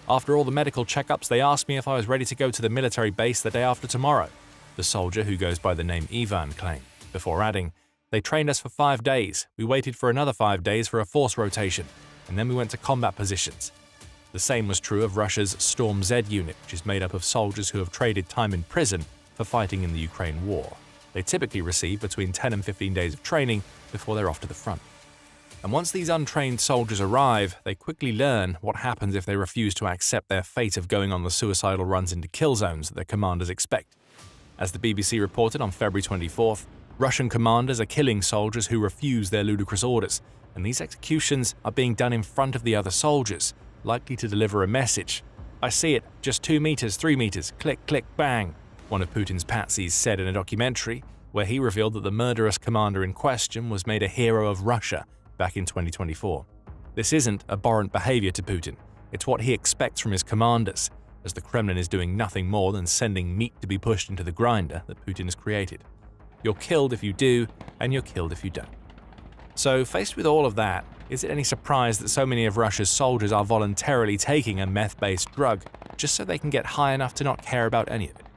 After all the medical checkups, they asked me if I was ready to go to the military base the day after tomorrow, the soldier, who goes by the name Ivan, claimed, before adding, "They trained us for 5 days, we waited for another 5 days for a force rotation, and then we went to combat positions." The same was true of Russia's Storm Z unit, which is made up of soldiers who have traded time in prison for fighting in the Ukraine war. They typically receive between 10 and 15 days of training before they're off to the front. And once these untrained soldiers arrive, they quickly learn what happens if they refuse to accept their fate of going on the suicidal runs into kill zones that their commanders expect. As the BBC reported on February 24th, Russian commanders are killing soldiers who refuse their ludicrous orders, and these executions are being done in front of the other soldiers, likely to deliver a message. "I see it, just 2 meters, 3 meters, click, click, bang," one of Putin's patsies said in a documentary, where he revealed that the murderous commander in question was made a hero of Russia back in 2024. This isn't abhorrent behavior to Putin, it's what he expects from his commanders, as the Kremlin is doing nothing more than sending meat to be pushed into the grinder that Putin has created. You're killed if you do, and you're killed if you don't. So, faced with all of that, is it any surprise that so many of Russia's soldiers are voluntarily taking a meth-based drug just so they can get high enough to not care about any of it?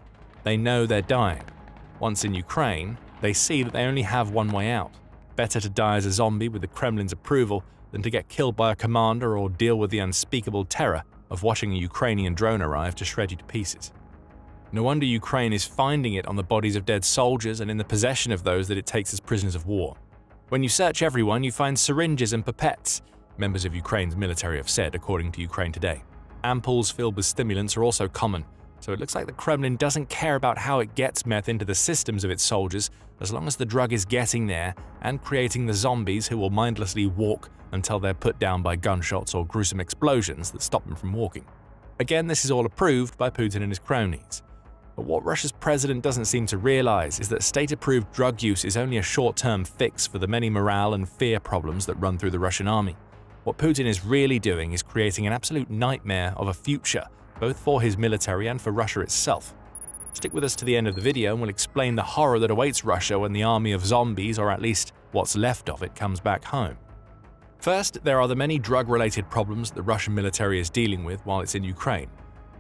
They know they're dying. Once in Ukraine, they see that they only have one way out. Better to die as a zombie with the Kremlin's approval than to get killed by a commander or deal with the unspeakable terror of watching a Ukrainian drone arrive to shred you to pieces. No wonder Ukraine is finding it on the bodies of dead soldiers and in the possession of those that it takes as prisoners of war. When you search everyone, you find syringes and pipettes, members of Ukraine's military have said, according to Ukraine Today. Ampoules filled with stimulants are also common, so it looks like the Kremlin doesn't care about how it gets meth into the systems of its soldiers as long as the drug is getting there and creating the zombies who will mindlessly walk until they're put down by gunshots or gruesome explosions that stop them from walking. Again, this is all approved by Putin and his cronies. But what Russia's president doesn't seem to realize is that state-approved drug use is only a short-term fix for the many morale and fear problems that run through the Russian army. What Putin is really doing is creating an absolute nightmare of a future, both for his military and for Russia itself. Stick with us to the end of the video and we'll explain the horror that awaits Russia when the army of zombies, or at least what's left of it, comes back home. First, there are the many drug-related problems that the Russian military is dealing with while it's in Ukraine.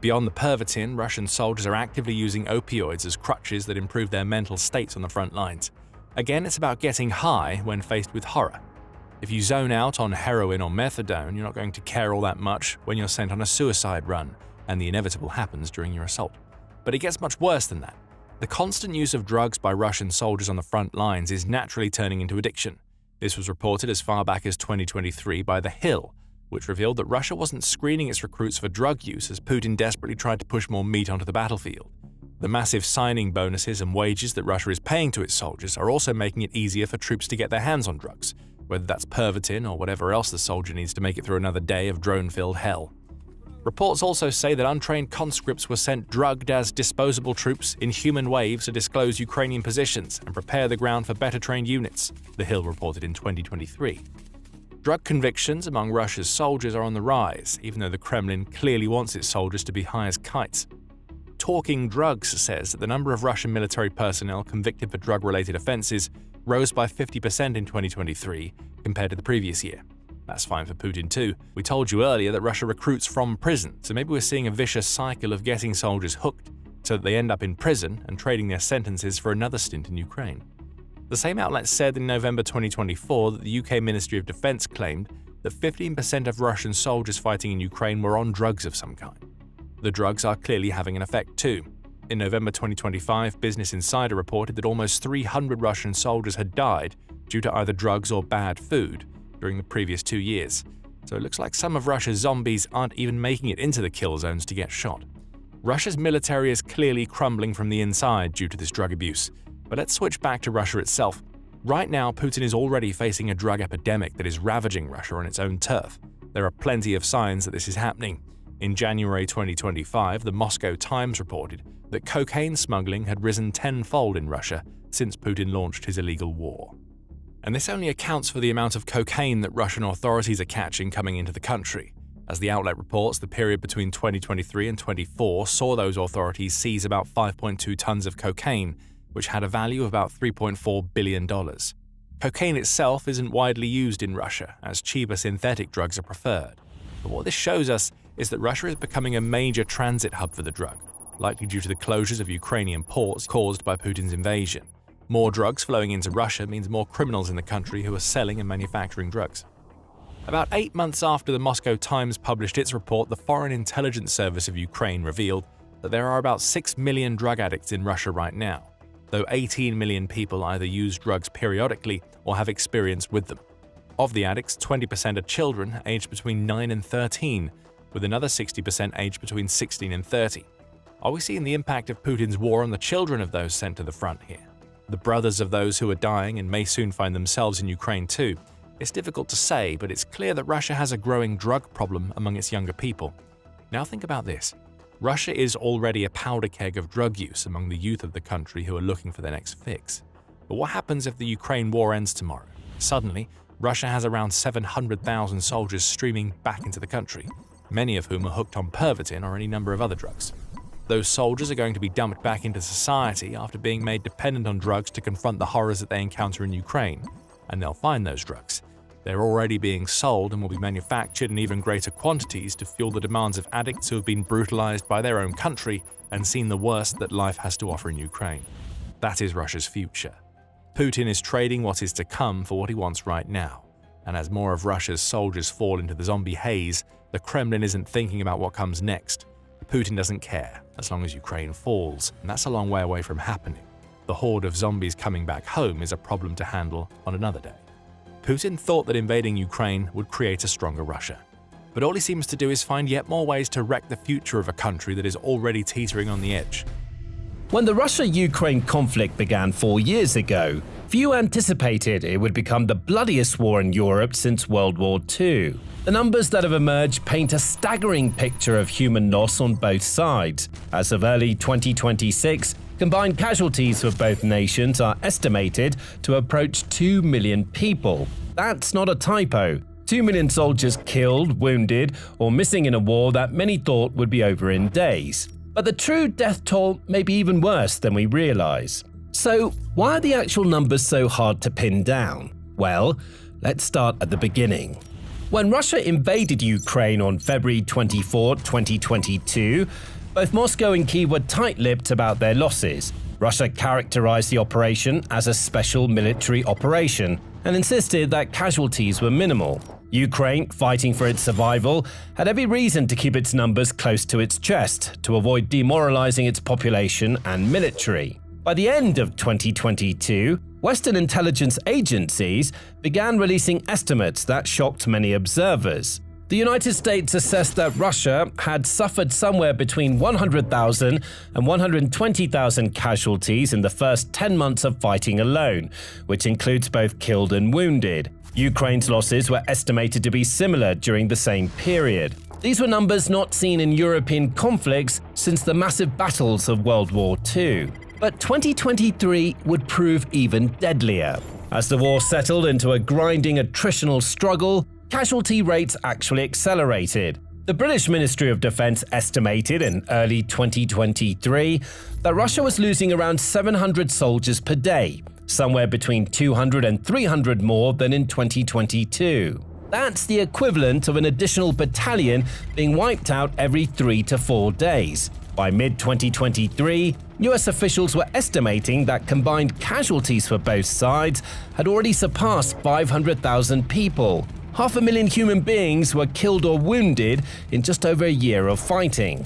Beyond the Putin, Russian soldiers are actively using opioids as crutches that improve their mental states on the front lines. Again, it's about getting high when faced with horror. If you zone out on heroin or methadone, you're not going to care all that much when you're sent on a suicide run, and the inevitable happens during your assault. But it gets much worse than that. The constant use of drugs by Russian soldiers on the front lines is naturally turning into addiction. This was reported as far back as 2023 by The Hill, which revealed that Russia wasn't screening its recruits for drug use as Putin desperately tried to push more meat onto the battlefield. The massive signing bonuses and wages that Russia is paying to its soldiers are also making it easier for troops to get their hands on drugs, whether that's Pervitin or whatever else the soldier needs to make it through another day of drone-filled hell. Reports also say that untrained conscripts were sent drugged as disposable troops in human waves to disclose Ukrainian positions and prepare the ground for better trained units, The Hill reported in 2023. Drug convictions among Russia's soldiers are on the rise, even though the Kremlin clearly wants its soldiers to be high as kites. Talking Drugs says that the number of Russian military personnel convicted for drug-related offenses rose by 50% in 2023 compared to the previous year. That's fine for Putin too. We told you earlier that Russia recruits from prison, so maybe we're seeing a vicious cycle of getting soldiers hooked so that they end up in prison and trading their sentences for another stint in Ukraine. The same outlet said in November 2024 that the UK Ministry of Defence claimed that 15% of Russian soldiers fighting in Ukraine were on drugs of some kind. The drugs are clearly having an effect too. In November 2025, Business Insider reported that almost 300 Russian soldiers had died due to either drugs or bad food during the previous 2 years. So it looks like some of Russia's zombies aren't even making it into the kill zones to get shot. Russia's military is clearly crumbling from the inside due to this drug abuse. But let's switch back to Russia itself. Right now, Putin is already facing a drug epidemic that is ravaging Russia on its own turf. There are plenty of signs that this is happening. In January 2025, the Moscow Times reported that cocaine smuggling had risen tenfold in Russia since Putin launched his illegal war. And this only accounts for the amount of cocaine that Russian authorities are catching coming into the country. As the outlet reports, the period between 2023 and 24 saw those authorities seize about 5.2 tons of cocaine, which had a value of about $3.4 billion. Cocaine itself isn't widely used in Russia, as cheaper synthetic drugs are preferred. But what this shows us is that Russia is becoming a major transit hub for the drug, likely due to the closures of Ukrainian ports caused by Putin's invasion. More drugs flowing into Russia means more criminals in the country who are selling and manufacturing drugs. About 8 months after the Moscow Times published its report, the Foreign Intelligence Service of Ukraine revealed that there are about 6 million drug addicts in Russia right now, though 18 million people either use drugs periodically or have experience with them. Of the addicts, 20% are children aged between 9 and 13, with another 60% aged between 16 and 30. Are we seeing the impact of Putin's war on the children of those sent to the front here? The brothers of those who are dying and may soon find themselves in Ukraine too. It's difficult to say, but it's clear that Russia has a growing drug problem among its younger people. Now think about this. Russia is already a powder keg of drug use among the youth of the country who are looking for their next fix. But what happens if the Ukraine war ends tomorrow? Suddenly, Russia has around 700,000 soldiers streaming back into the country, many of whom are hooked on Pervitin or any number of other drugs. Those soldiers are going to be dumped back into society after being made dependent on drugs to confront the horrors that they encounter in Ukraine, and they'll find those drugs. They're already being sold and will be manufactured in even greater quantities to fuel the demands of addicts who have been brutalized by their own country and seen the worst that life has to offer in Ukraine. That is Russia's future. Putin is trading what is to come for what he wants right now, and as more of Russia's soldiers fall into the zombie haze, the Kremlin isn't thinking about what comes next. Putin doesn't care, as long as Ukraine falls, and that's a long way away from happening. The horde of zombies coming back home is a problem to handle on another day. Putin thought that invading Ukraine would create a stronger Russia. But all he seems to do is find yet more ways to wreck the future of a country that is already teetering on the edge. When the Russia-Ukraine conflict began 4 years ago, few anticipated it would become the bloodiest war in Europe since World War II. The numbers that have emerged paint a staggering picture of human loss on both sides. As of early 2026, combined casualties for both nations are estimated to approach 2 million people. That's not a typo. 2 million soldiers killed, wounded, or missing in a war that many thought would be over in days. But the true death toll may be even worse than we realize. So, why are the actual numbers so hard to pin down? Well, let's start at the beginning. When Russia invaded Ukraine on February 24, 2022, both Moscow and Kyiv were tight-lipped about their losses. Russia characterized the operation as a special military operation and insisted that casualties were minimal. Ukraine, fighting for its survival, had every reason to keep its numbers close to its chest to avoid demoralizing its population and military. By the end of 2022, Western intelligence agencies began releasing estimates that shocked many observers. The United States assessed that Russia had suffered somewhere between 100,000 and 120,000 casualties in the first 10 months of fighting alone, which includes both killed and wounded. Ukraine's losses were estimated to be similar during the same period. These were numbers not seen in European conflicts since the massive battles of World War II. But 2023 would prove even deadlier. As the war settled into a grinding attritional struggle, casualty rates actually accelerated. The British Ministry of Defence estimated in early 2023 that Russia was losing around 700 soldiers per day, somewhere between 200 and 300 more than in 2022. That's the equivalent of an additional battalion being wiped out every 3 to 4 days. By mid-2023, US officials were estimating that combined casualties for both sides had already surpassed 500,000 people. 500,000 human beings were killed or wounded in just over a year of fighting.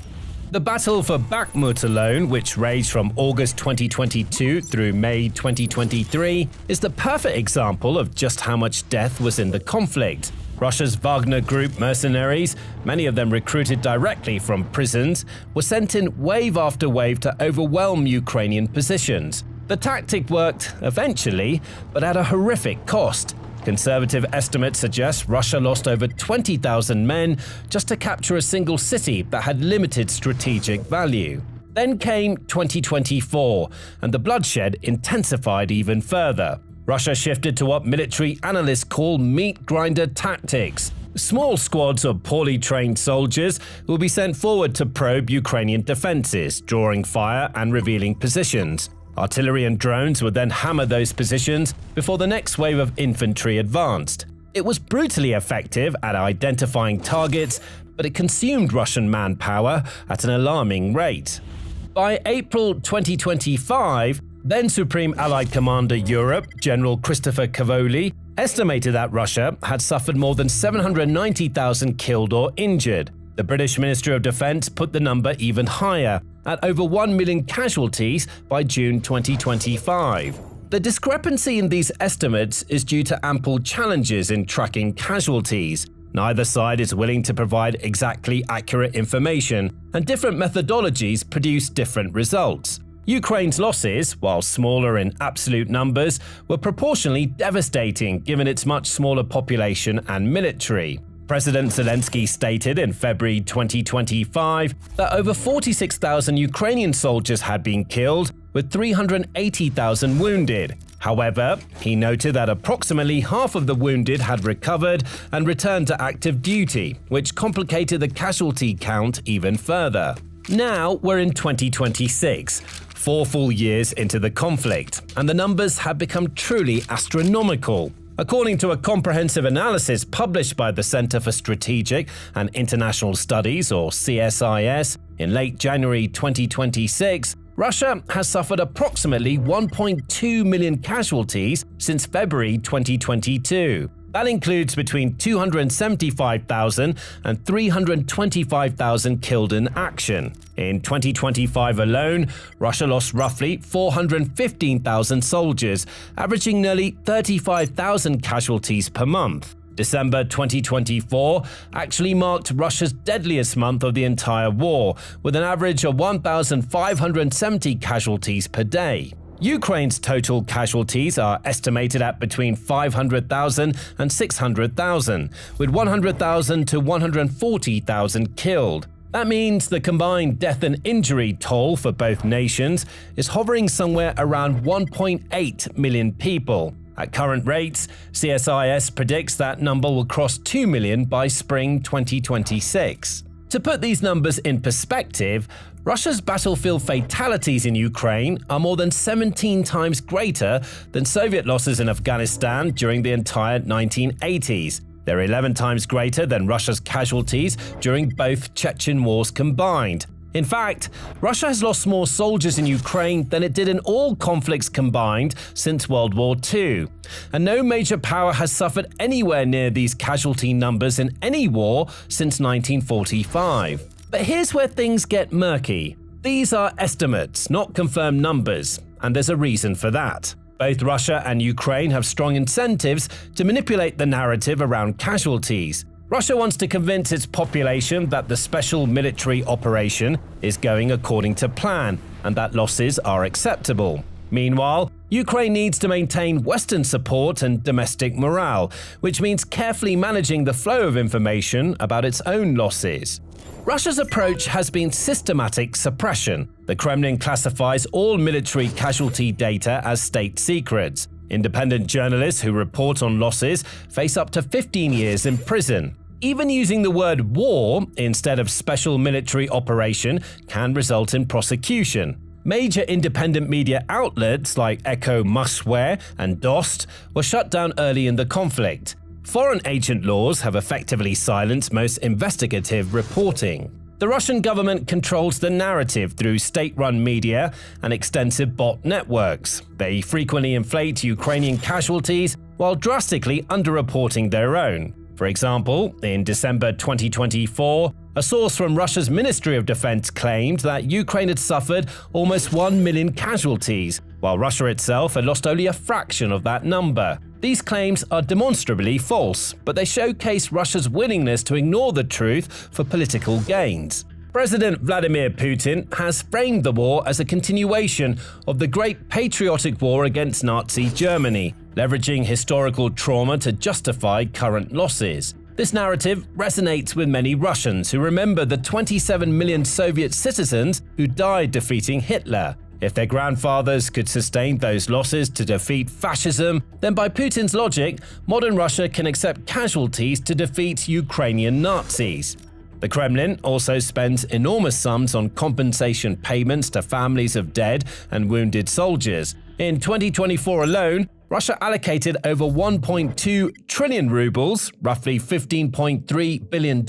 The battle for Bakhmut alone, which raged from August 2022 through May 2023, is the perfect example of just how much death was in the conflict. Russia's Wagner Group mercenaries, many of them recruited directly from prisons, were sent in wave after wave to overwhelm Ukrainian positions. The tactic worked eventually, but at a horrific cost. Conservative estimates suggest Russia lost over 20,000 men just to capture a single city that had limited strategic value. Then came 2024, and the bloodshed intensified even further. Russia shifted to what military analysts call meat grinder tactics. Small squads of poorly trained soldiers will be sent forward to probe Ukrainian defenses, drawing fire and revealing positions. Artillery and drones would then hammer those positions before the next wave of infantry advanced. It was brutally effective at identifying targets, but it consumed Russian manpower at an alarming rate. By April 2025, then Supreme Allied Commander Europe, General Christopher Cavoli, estimated that Russia had suffered more than 790,000 killed or injured. The British Ministry of Defence put the number even higher, at over 1 million casualties by June 2025. The discrepancy in these estimates is due to ample challenges in tracking casualties. Neither side is willing to provide exactly accurate information, and different methodologies produce different results. Ukraine's losses, while smaller in absolute numbers, were proportionally devastating given its much smaller population and military. President Zelensky stated in February 2025 that over 46,000 Ukrainian soldiers had been killed, with 380,000 wounded. However, he noted that approximately half of the wounded had recovered and returned to active duty, which complicated the casualty count even further. Now we're in 2026, 4 full years into the conflict, and the numbers have become truly astronomical. According to a comprehensive analysis published by the Center for Strategic and International Studies, or CSIS, in late January 2026, Russia has suffered approximately 1.2 million casualties since February 2022. That includes between 275,000 and 325,000 killed in action. In 2025 alone, Russia lost roughly 415,000 soldiers, averaging nearly 35,000 casualties per month. December 2024 actually marked Russia's deadliest month of the entire war, with an average of 1,570 casualties per day. Ukraine's total casualties are estimated at between 500,000 and 600,000, with 100,000 to 140,000 killed. That means the combined death and injury toll for both nations is hovering somewhere around 1.8 million people. At current rates, CSIS predicts that number will cross 2 million by spring 2026. To put these numbers in perspective, Russia's battlefield fatalities in Ukraine are more than 17 times greater than Soviet losses in Afghanistan during the entire 1980s. They're 11 times greater than Russia's casualties during both Chechen wars combined. In fact, Russia has lost more soldiers in Ukraine than it did in all conflicts combined since World War II. And no major power has suffered anywhere near these casualty numbers in any war since 1945. But here's where things get murky. These are estimates, not confirmed numbers, and there's a reason for that. Both Russia and Ukraine have strong incentives to manipulate the narrative around casualties. Russia wants to convince its population that the special military operation is going according to plan and that losses are acceptable. Meanwhile, Ukraine needs to maintain Western support and domestic morale, which means carefully managing the flow of information about its own losses. Russia's approach has been systematic suppression. The Kremlin classifies all military casualty data as state secrets. Independent journalists who report on losses face up to 15 years in prison. Even using the word war instead of special military operation can result in prosecution. Major independent media outlets like Echo Moskwa and Dost were shut down early in the conflict. Foreign agent laws have effectively silenced most investigative reporting. The Russian government controls the narrative through state-run media and extensive bot networks. They frequently inflate Ukrainian casualties while drastically underreporting their own. For example, in December 2024, a source from Russia's Ministry of Defense claimed that Ukraine had suffered almost 1 million casualties, while Russia itself had lost only a fraction of that number. These claims are demonstrably false, but they showcase Russia's willingness to ignore the truth for political gains. President Vladimir Putin has framed the war as a continuation of the Great Patriotic War against Nazi Germany, leveraging historical trauma to justify current losses. This narrative resonates with many Russians who remember the 27 million Soviet citizens who died defeating Hitler. If their grandfathers could sustain those losses to defeat fascism, then by Putin's logic, modern Russia can accept casualties to defeat Ukrainian Nazis. The Kremlin also spends enormous sums on compensation payments to families of dead and wounded soldiers. In 2024 alone, Russia allocated over 1.2 trillion rubles, roughly $15.3 billion,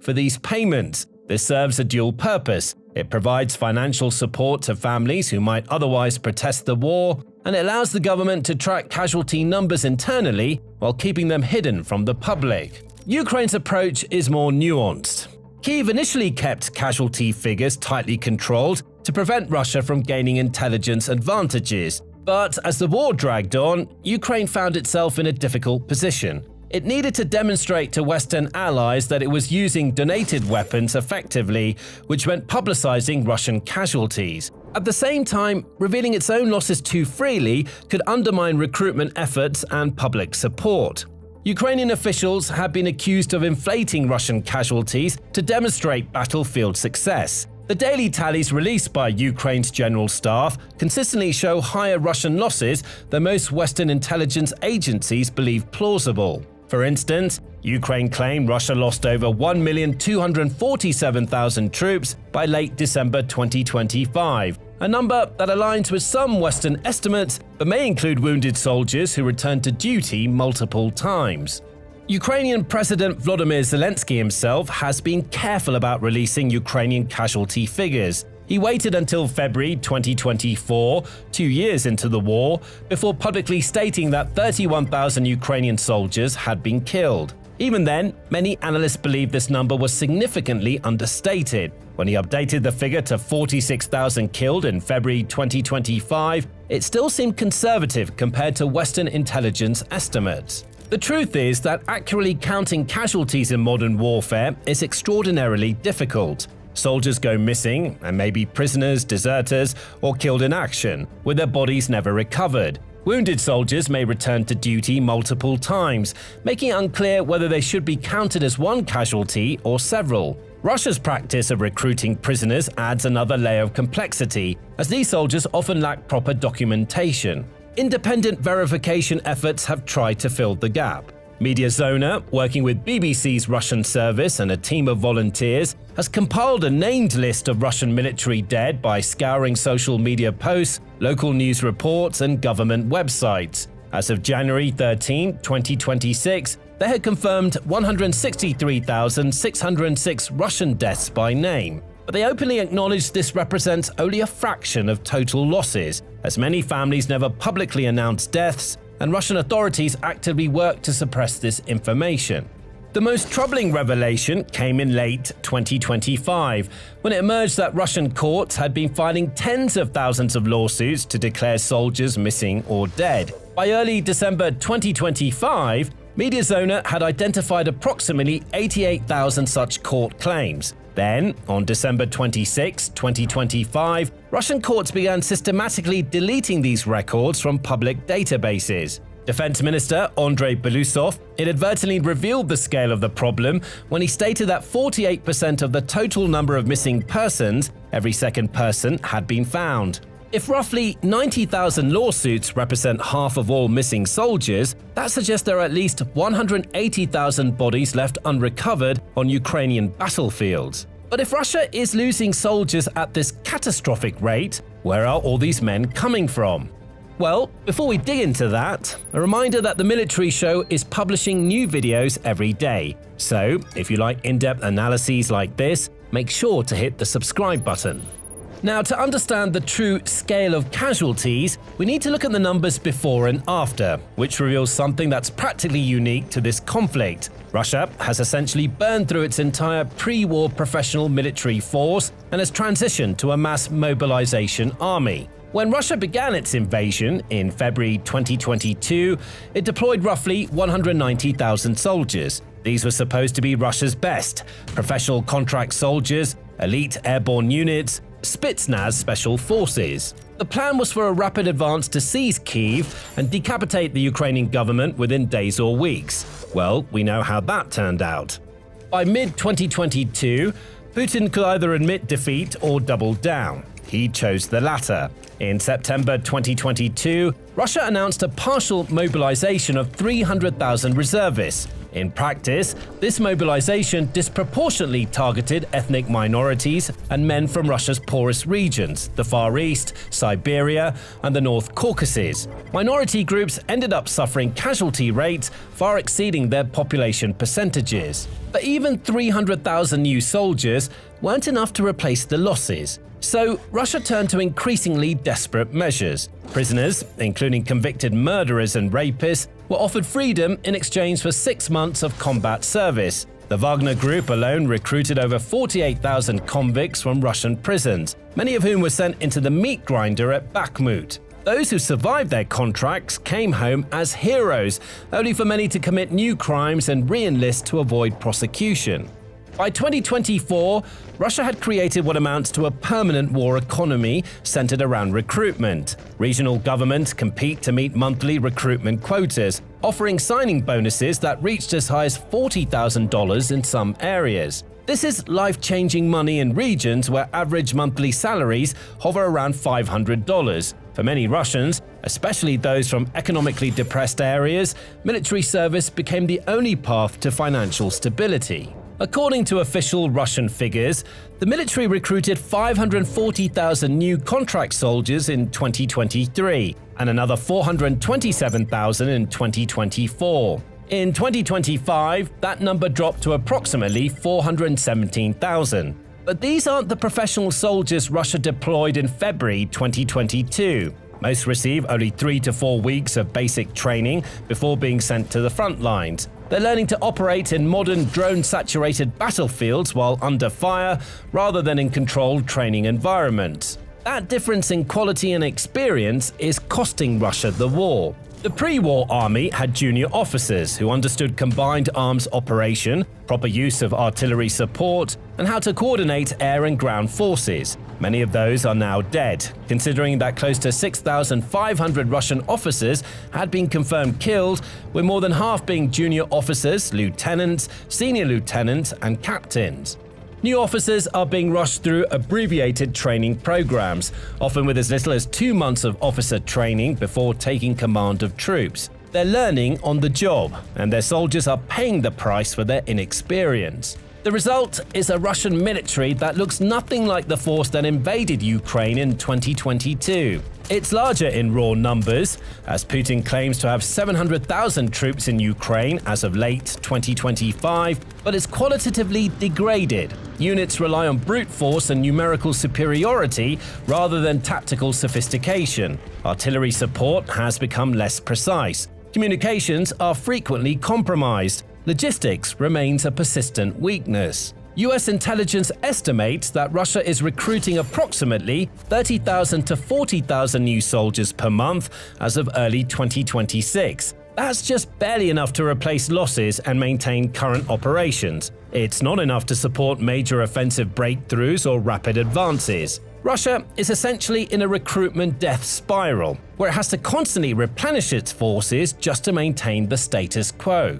for these payments. This serves a dual purpose. It provides financial support to families who might otherwise protest the war, and it allows the government to track casualty numbers internally while keeping them hidden from the public. Ukraine's approach is more nuanced. Kyiv initially kept casualty figures tightly controlled to prevent Russia from gaining intelligence advantages. But as the war dragged on, Ukraine found itself in a difficult position. It needed to demonstrate to Western allies that it was using donated weapons effectively, which meant publicizing Russian casualties. At the same time, revealing its own losses too freely could undermine recruitment efforts and public support. Ukrainian officials have been accused of inflating Russian casualties to demonstrate battlefield success. The daily tallies released by Ukraine's general staff consistently show higher Russian losses than most Western intelligence agencies believe plausible. For instance, Ukraine claimed Russia lost over 1,247,000 troops by late December 2025, a number that aligns with some Western estimates but may include wounded soldiers who returned to duty multiple times. Ukrainian President Volodymyr Zelensky himself has been careful about releasing Ukrainian casualty figures. He waited until February 2024, 2 years into the war, before publicly stating that 31,000 Ukrainian soldiers had been killed. Even then, many analysts believe this number was significantly understated. When he updated the figure to 46,000 killed in February 2025, it still seemed conservative compared to Western intelligence estimates. The truth is that accurately counting casualties in modern warfare is extraordinarily difficult. Soldiers go missing and may be prisoners, deserters, or killed in action, with their bodies never recovered. Wounded soldiers may return to duty multiple times, making it unclear whether they should be counted as one casualty or several. Russia's practice of recruiting prisoners adds another layer of complexity, as these soldiers often lack proper documentation. Independent verification efforts have tried to fill the gap. Mediazona, working with BBC's Russian service and a team of volunteers, has compiled a named list of Russian military dead by scouring social media posts, local news reports, and government websites. As of January 13, 2026, they had confirmed 163,606 Russian deaths by name. But they openly acknowledge this represents only a fraction of total losses, as many families never publicly announce deaths, and Russian authorities actively work to suppress this information. The most troubling revelation came in late 2025, when it emerged that Russian courts had been filing tens of thousands of lawsuits to declare soldiers missing or dead. By early December 2025, Mediazona had identified approximately 88,000 such court claims. Then, on December 26, 2025, Russian courts began systematically deleting these records from public databases. Defense Minister Andrei Belousov inadvertently revealed the scale of the problem when he stated that 48% of the total number of missing persons, every second person, had been found. If roughly 90,000 lawsuits represent half of all missing soldiers, that suggests there are at least 180,000 bodies left unrecovered on Ukrainian battlefields. But if Russia is losing soldiers at this catastrophic rate, where are all these men coming from? Well, before we dig into that, a reminder that the Military Show is publishing new videos every day. So, if you like in-depth analyses like this, make sure to hit the subscribe button. Now, to understand the true scale of casualties, we need to look at the numbers before and after, which reveals something that's practically unique to this conflict. Russia has essentially burned through its entire pre-war professional military force and has transitioned to a mass mobilization army. When Russia began its invasion in February 2022, it deployed roughly 190,000 soldiers. These were supposed to be Russia's best: professional contract soldiers, elite airborne units, Spetsnaz special forces. The plan was for a rapid advance to seize Kyiv and decapitate the Ukrainian government within days or weeks. Well, we know how that turned out. By mid-2022, Putin could either admit defeat or double down. He chose the latter. In September 2022, Russia announced a partial mobilization of 300,000 reservists. In practice, this mobilization disproportionately targeted ethnic minorities and men from Russia's poorest regions, the Far East, Siberia, and the North Caucasus. Minority groups ended up suffering casualty rates far exceeding their population percentages. But even 300,000 new soldiers weren't enough to replace the losses. So, Russia turned to increasingly desperate measures. Prisoners, including convicted murderers and rapists, were offered freedom in exchange for 6 months of combat service. The Wagner Group alone recruited over 48,000 convicts from Russian prisons, many of whom were sent into the meat grinder at Bakhmut. Those who survived their contracts came home as heroes, only for many to commit new crimes and re-enlist to avoid prosecution. By 2024, Russia had created what amounts to a permanent war economy centered around recruitment. Regional governments compete to meet monthly recruitment quotas, offering signing bonuses that reached as high as $40,000 in some areas. This is life-changing money in regions where average monthly salaries hover around $500. For many Russians, especially those from economically depressed areas, military service became the only path to financial stability. According to official Russian figures, the military recruited 540,000 new contract soldiers in 2023 and another 427,000 in 2024. In 2025, that number dropped to approximately 417,000. But these aren't the professional soldiers Russia deployed in February 2022. Most receive only 3 to 4 weeks of basic training before being sent to the front lines. They're learning to operate in modern drone-saturated battlefields while under fire, rather than in controlled training environments. That difference in quality and experience is costing Russia the war. The pre-war army had junior officers who understood combined arms operation, proper use of artillery support, and how to coordinate air and ground forces. Many of those are now dead, considering that close to 6,500 Russian officers had been confirmed killed, with more than half being junior officers, lieutenants, senior lieutenants, and captains. New officers are being rushed through abbreviated training programs, often with as little as 2 months of officer training before taking command of troops. They're learning on the job, and their soldiers are paying the price for their inexperience. The result is a Russian military that looks nothing like the force that invaded Ukraine in 2022. It's larger in raw numbers, as Putin claims to have 700,000 troops in Ukraine as of late 2025, but it's qualitatively degraded. Units rely on brute force and numerical superiority rather than tactical sophistication. Artillery support has become less precise. Communications are frequently compromised. logistics remains a persistent weakness. US intelligence estimates that Russia is recruiting approximately 30,000 to 40,000 new soldiers per month as of early 2026. That's just barely enough to replace losses and maintain current operations. It's not enough to support major offensive breakthroughs or rapid advances. Russia is essentially in a recruitment death spiral, where it has to constantly replenish its forces just to maintain the status quo.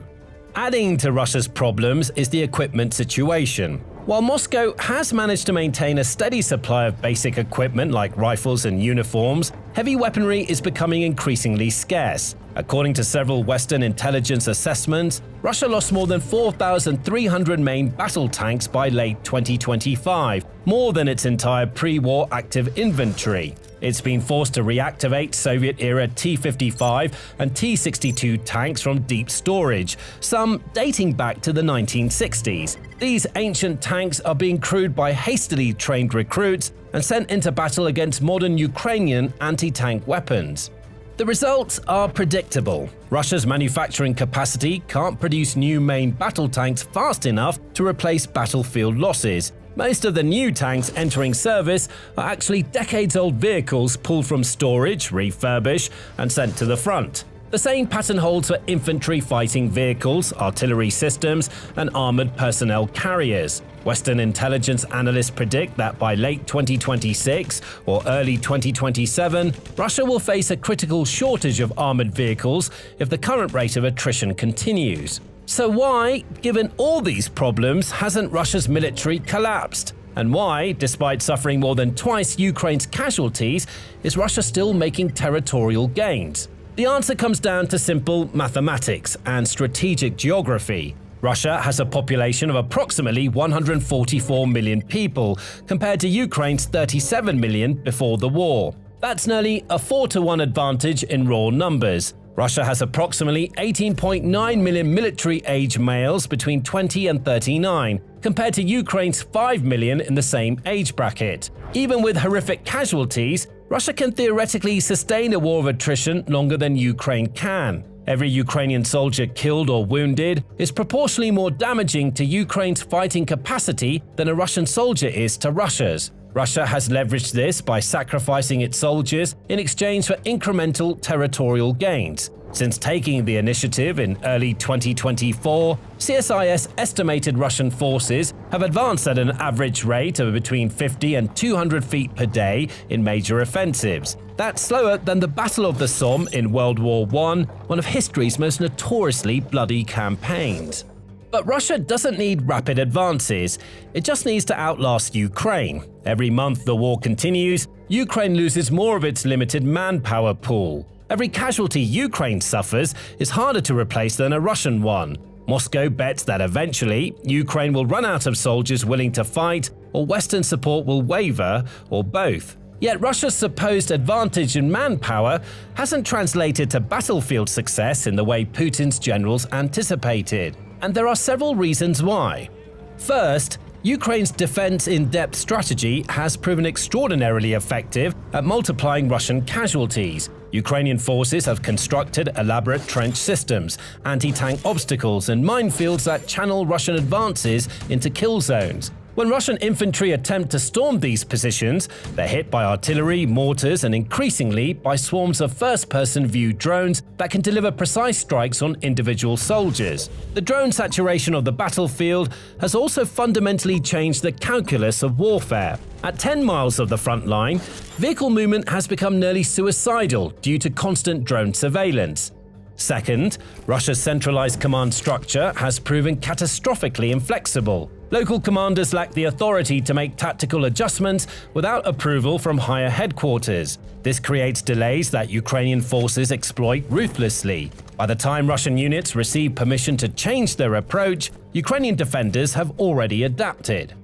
Adding to Russia's problems is the equipment situation. While Moscow has managed to maintain a steady supply of basic equipment like rifles and uniforms, heavy weaponry is becoming increasingly scarce. According to several Western intelligence assessments, Russia lost more than 4,300 main battle tanks by late 2025, more than its entire pre-war active inventory. It's been forced to reactivate Soviet-era T-55 and T-62 tanks from deep storage, some dating back to the 1960s. These ancient tanks are being crewed by hastily trained recruits and sent into battle against modern Ukrainian anti-tank weapons. The results are predictable. Russia's manufacturing capacity can't produce new main battle tanks fast enough to replace battlefield losses. Most of the new tanks entering service are actually decades-old vehicles pulled from storage, refurbished, and sent to the front. The same pattern holds for infantry fighting vehicles, artillery systems, and armored personnel carriers. Western intelligence analysts predict that by late 2026 or early 2027, Russia will face a critical shortage of armored vehicles if the current rate of attrition continues. So why, given all these problems, hasn't Russia's military collapsed? And why, despite suffering more than twice Ukraine's casualties, is Russia still making territorial gains? The answer comes down to simple mathematics and strategic geography. Russia has a population of approximately 144 million people, compared to Ukraine's 37 million before the war. That's nearly a 4-to-1 advantage in raw numbers. Russia has approximately 18.9 million military-age males between 20 and 39, compared to Ukraine's 5 million in the same age bracket. Even with horrific casualties, Russia can theoretically sustain a war of attrition longer than Ukraine can. Every Ukrainian soldier killed or wounded is proportionally more damaging to Ukraine's fighting capacity than a Russian soldier is to Russia's. Russia has leveraged this by sacrificing its soldiers in exchange for incremental territorial gains. Since taking the initiative in early 2024, CSIS estimated Russian forces have advanced at an average rate of between 50 and 200 feet per day in major offensives. That's slower than the Battle of the Somme in World War I, one of history's most notoriously bloody campaigns. But Russia doesn't need rapid advances, it just needs to outlast Ukraine. Every month the war continues, Ukraine loses more of its limited manpower pool. Every casualty Ukraine suffers is harder to replace than a Russian one. Moscow bets that eventually, Ukraine will run out of soldiers willing to fight, or Western support will waver, or both. Yet Russia's supposed advantage in manpower hasn't translated to battlefield success in the way Putin's generals anticipated. And there are several reasons why. First, Ukraine's defense-in-depth strategy has proven extraordinarily effective at multiplying Russian casualties. Ukrainian forces have constructed elaborate trench systems, anti-tank obstacles, and minefields that channel Russian advances into kill zones. When Russian infantry attempt to storm these positions, they're hit by artillery, mortars, and increasingly by swarms of first-person view drones that can deliver precise strikes on individual soldiers. The drone saturation of the battlefield has also fundamentally changed the calculus of warfare. At 10 miles of the front line, vehicle movement has become nearly suicidal due to constant drone surveillance. Second, Russia's centralized command structure has proven catastrophically inflexible. Local commanders lack the authority to make tactical adjustments without approval from higher headquarters. This creates delays that Ukrainian forces exploit ruthlessly. By the time Russian units receive permission to change their approach, Ukrainian defenders have already adapted.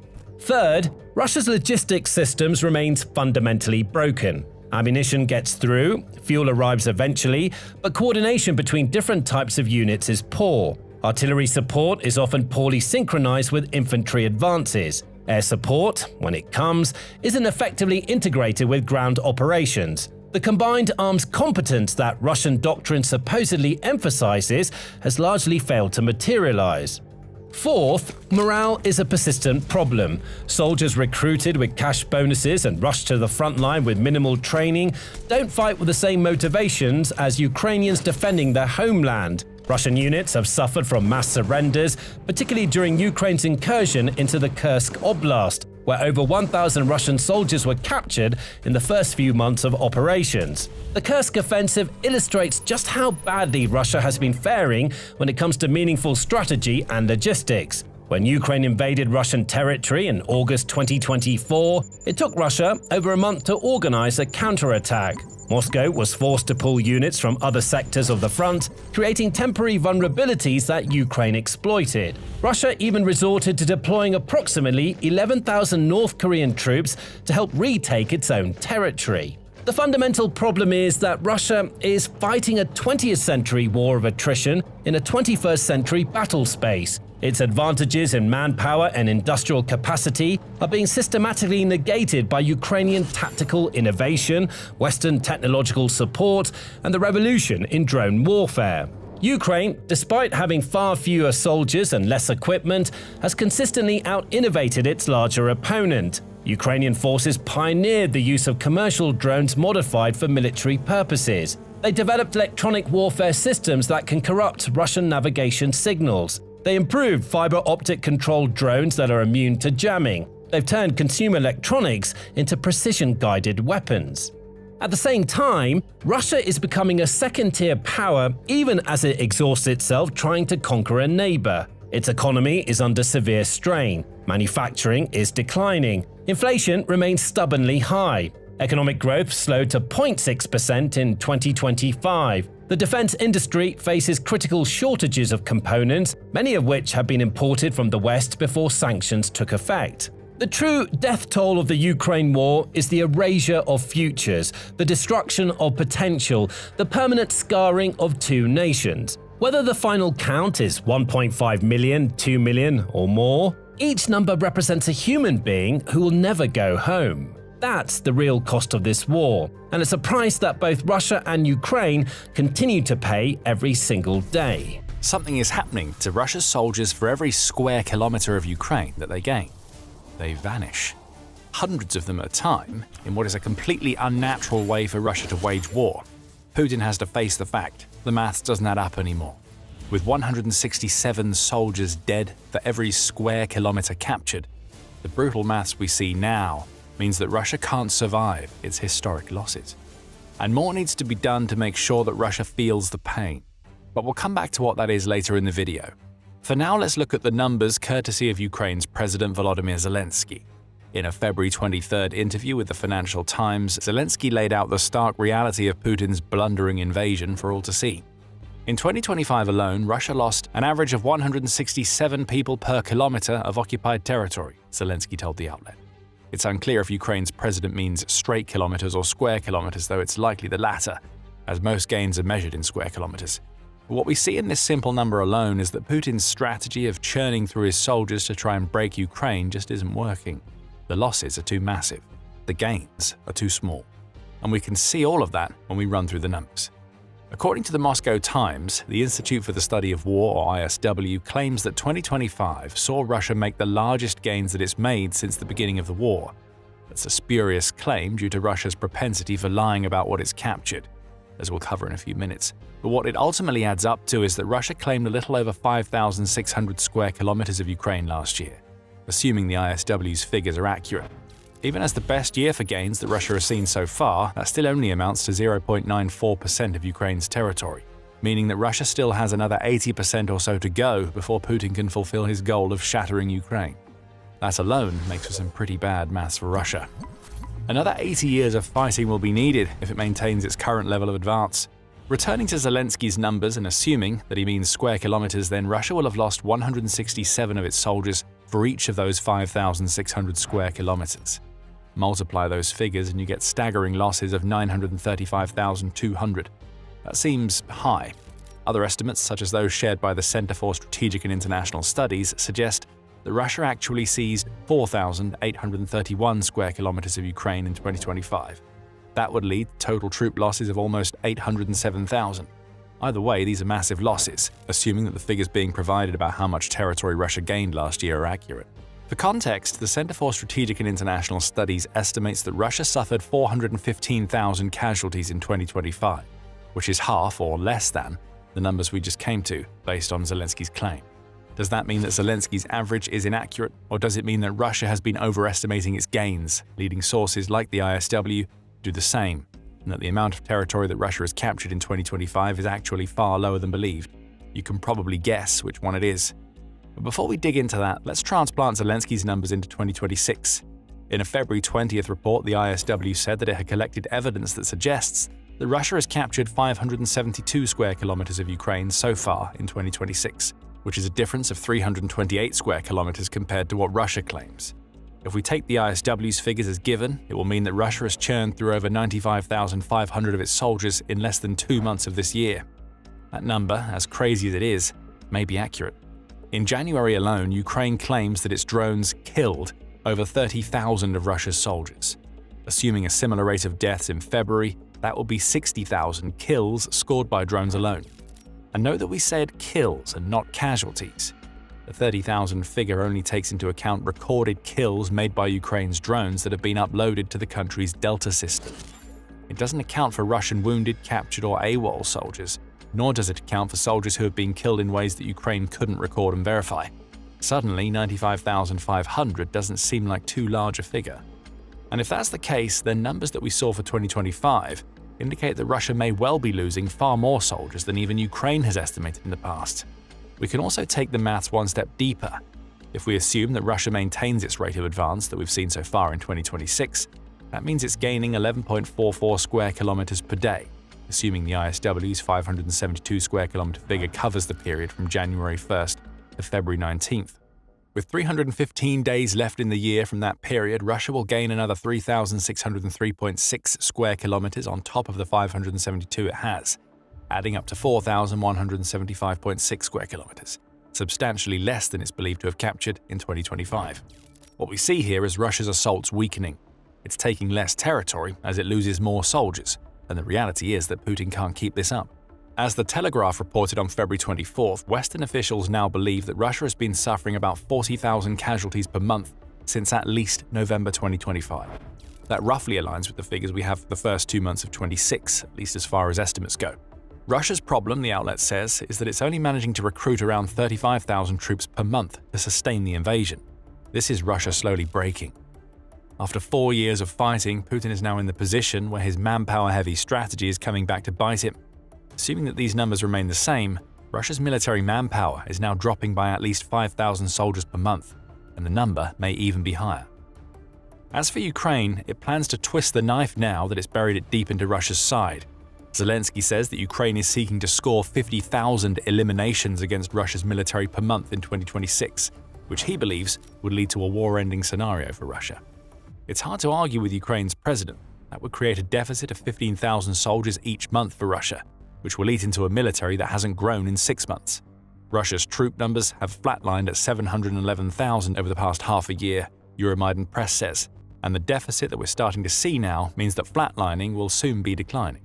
Third, Russia's logistics systems remains fundamentally broken. Ammunition gets through, fuel arrives eventually, but coordination between different types of units is poor. Artillery support is often poorly synchronized with infantry advances. Air support, when it comes, isn't effectively integrated with ground operations. The combined arms competence that Russian doctrine supposedly emphasizes has largely failed to materialize. Fourth, morale is a persistent problem. Soldiers recruited with cash bonuses and rushed to the front line with minimal training don't fight with the same motivations as Ukrainians defending their homeland. Russian units have suffered from mass surrenders, particularly during Ukraine's incursion into the Kursk Oblast, where over 1,000 Russian soldiers were captured in the first few months of operations. The Kursk offensive illustrates just how badly Russia has been faring when it comes to meaningful strategy and logistics. When Ukraine invaded Russian territory in August 2024, it took Russia over a month to organize a counterattack. Moscow was forced to pull units from other sectors of the front, creating temporary vulnerabilities that Ukraine exploited. Russia even resorted to deploying approximately 11,000 North Korean troops to help retake its own territory. The fundamental problem is that Russia is fighting a 20th century war of attrition in a 21st century battle space. Its advantages in manpower and industrial capacity are being systematically negated by Ukrainian tactical innovation, Western technological support, and the revolution in drone warfare. Ukraine, despite having far fewer soldiers and less equipment, has consistently out-innovated its larger opponent. Ukrainian forces pioneered the use of commercial drones modified for military purposes. They developed electronic warfare systems that can corrupt Russian navigation signals. They improved fiber optic controlled drones that are immune to jamming. They've turned consumer electronics into precision-guided weapons. At the same time, Russia is becoming a second-tier power even as it exhausts itself trying to conquer a neighbor. Its economy is under severe strain. Manufacturing is declining. Inflation remains stubbornly high. Economic growth slowed to 0.6% in 2025. The defense industry faces critical shortages of components, many of which have been imported from the West before sanctions took effect. The true death toll of the Ukraine war is the erasure of futures, the destruction of potential, the permanent scarring of two nations. Whether the final count is 1.5 million, 2 million, or more, each number represents a human being who will never go home. That's the real cost of this war, and it's a price that both Russia and Ukraine continue to pay every single day. Something is happening to Russia's soldiers for every square kilometer of Ukraine that they gain. They vanish. Hundreds of them at a time, in what is a completely unnatural way for Russia to wage war. Putin has to face the fact the maths doesn't add up anymore. With 167 soldiers dead for every square kilometer captured, the brutal maths we see now means that Russia can't survive its historic losses. And more needs to be done to make sure that Russia feels the pain. But we'll come back to what that is later in the video. For now, let's look at the numbers courtesy of Ukraine's President Volodymyr Zelensky. In a February 23rd interview with the Financial Times, Zelensky laid out the stark reality of Putin's blundering invasion for all to see. In 2025 alone, Russia lost an average of 167 people per kilometer of occupied territory, Zelensky told the outlet. It's unclear if Ukraine's president means straight kilometers or square kilometers, though it's likely the latter, as most gains are measured in square kilometers. But what we see in this simple number alone is that Putin's strategy of churning through his soldiers to try and break Ukraine just isn't working. The losses are too massive. The gains are too small. And we can see all of that when we run through the numbers. According to the Moscow Times, the Institute for the Study of War, or ISW, claims that 2025 saw Russia make the largest gains that it's made since the beginning of the war. That's a spurious claim due to Russia's propensity for lying about what it's captured, as we'll cover in a few minutes. But what it ultimately adds up to is that Russia claimed a little over 5,600 square kilometers of Ukraine last year, assuming the ISW's figures are accurate. Even as the best year for gains that Russia has seen so far, that still only amounts to 0.94% of Ukraine's territory, meaning that Russia still has another 80% or so to go before Putin can fulfill his goal of shattering Ukraine. That alone makes for some pretty bad maths for Russia. Another 80 years of fighting will be needed if it maintains its current level of advance. Returning to Zelensky's numbers and assuming that he means square kilometers, then Russia will have lost 167 of its soldiers for each of those 5,600 square kilometers. Multiply those figures and you get staggering losses of 935,200. That seems high. Other estimates, such as those shared by the Center for Strategic and International Studies, suggest that Russia actually seized 4,831 square kilometers of Ukraine in 2025. That would lead to total troop losses of almost 807,000. Either way, these are massive losses, assuming that the figures being provided about how much territory Russia gained last year are accurate. For context, the Center for Strategic and International Studies estimates that Russia suffered 415,000 casualties in 2025, which is half or less than the numbers we just came to, based on Zelensky's claim. Does that mean that Zelensky's average is inaccurate, or does it mean that Russia has been overestimating its gains, leading sources like the ISW to do the same, and that the amount of territory that Russia has captured in 2025 is actually far lower than believed? You can probably guess which one it is. But before we dig into that, let's transplant Zelensky's numbers into 2026. In a February 20th report, the ISW said that it had collected evidence that suggests that Russia has captured 572 square kilometers of Ukraine so far in 2026, which is a difference of 328 square kilometers compared to what Russia claims. If we take the ISW's figures as given, it will mean that Russia has churned through over 95,500 of its soldiers in less than 2 months of this year. That number, as crazy as it is, may be accurate. In January alone, Ukraine claims that its drones killed over 30,000 of Russia's soldiers. Assuming a similar rate of deaths in February, that will be 60,000 kills scored by drones alone. And note that we said kills and not casualties. The 30,000 figure only takes into account recorded kills made by Ukraine's drones that have been uploaded to the country's Delta system. It doesn't account for Russian wounded, captured, or AWOL soldiers, nor does it account for soldiers who have been killed in ways that Ukraine couldn't record and verify. Suddenly, 95,500 doesn't seem like too large a figure. And if that's the case, then numbers that we saw for 2025 indicate that Russia may well be losing far more soldiers than even Ukraine has estimated in the past. We can also take the maths one step deeper. If we assume that Russia maintains its rate of advance that we've seen so far in 2026, that means it's gaining 11.44 square kilometers per day, assuming the ISW's 572 square kilometer figure covers the period from January 1st to February 19th. With 315 days left in the year from that period, Russia will gain another 3,603.6 square kilometers on top of the 572 it has, adding up to 4,175.6 square kilometers, substantially less than it's believed to have captured in 2025. What we see here is Russia's assaults weakening. It's taking less territory as it loses more soldiers, and the reality is that Putin can't keep this up. As The Telegraph reported on February 24th, Western officials now believe that Russia has been suffering about 40,000 casualties per month since at least November 2025. That roughly aligns with the figures we have for the first 2 months of 26, at least as far as estimates go. Russia's problem, the outlet says, is that it's only managing to recruit around 35,000 troops per month to sustain the invasion. This is Russia slowly breaking. After 4 years of fighting, Putin is now in the position where his manpower-heavy strategy is coming back to bite him. Assuming that these numbers remain the same, Russia's military manpower is now dropping by at least 5,000 soldiers per month, and the number may even be higher. As for Ukraine, it plans to twist the knife now that it's buried it deep into Russia's side. Zelensky says that Ukraine is seeking to score 50,000 eliminations against Russia's military per month in 2026, which he believes would lead to a war-ending scenario for Russia. It's hard to argue with Ukraine's president. That would create a deficit of 15,000 soldiers each month for Russia, which will eat into a military that hasn't grown in 6 months. Russia's troop numbers have flatlined at 711,000 over the past half a year, Euromaidan Press says, and the deficit that we're starting to see now means that flatlining will soon be declining.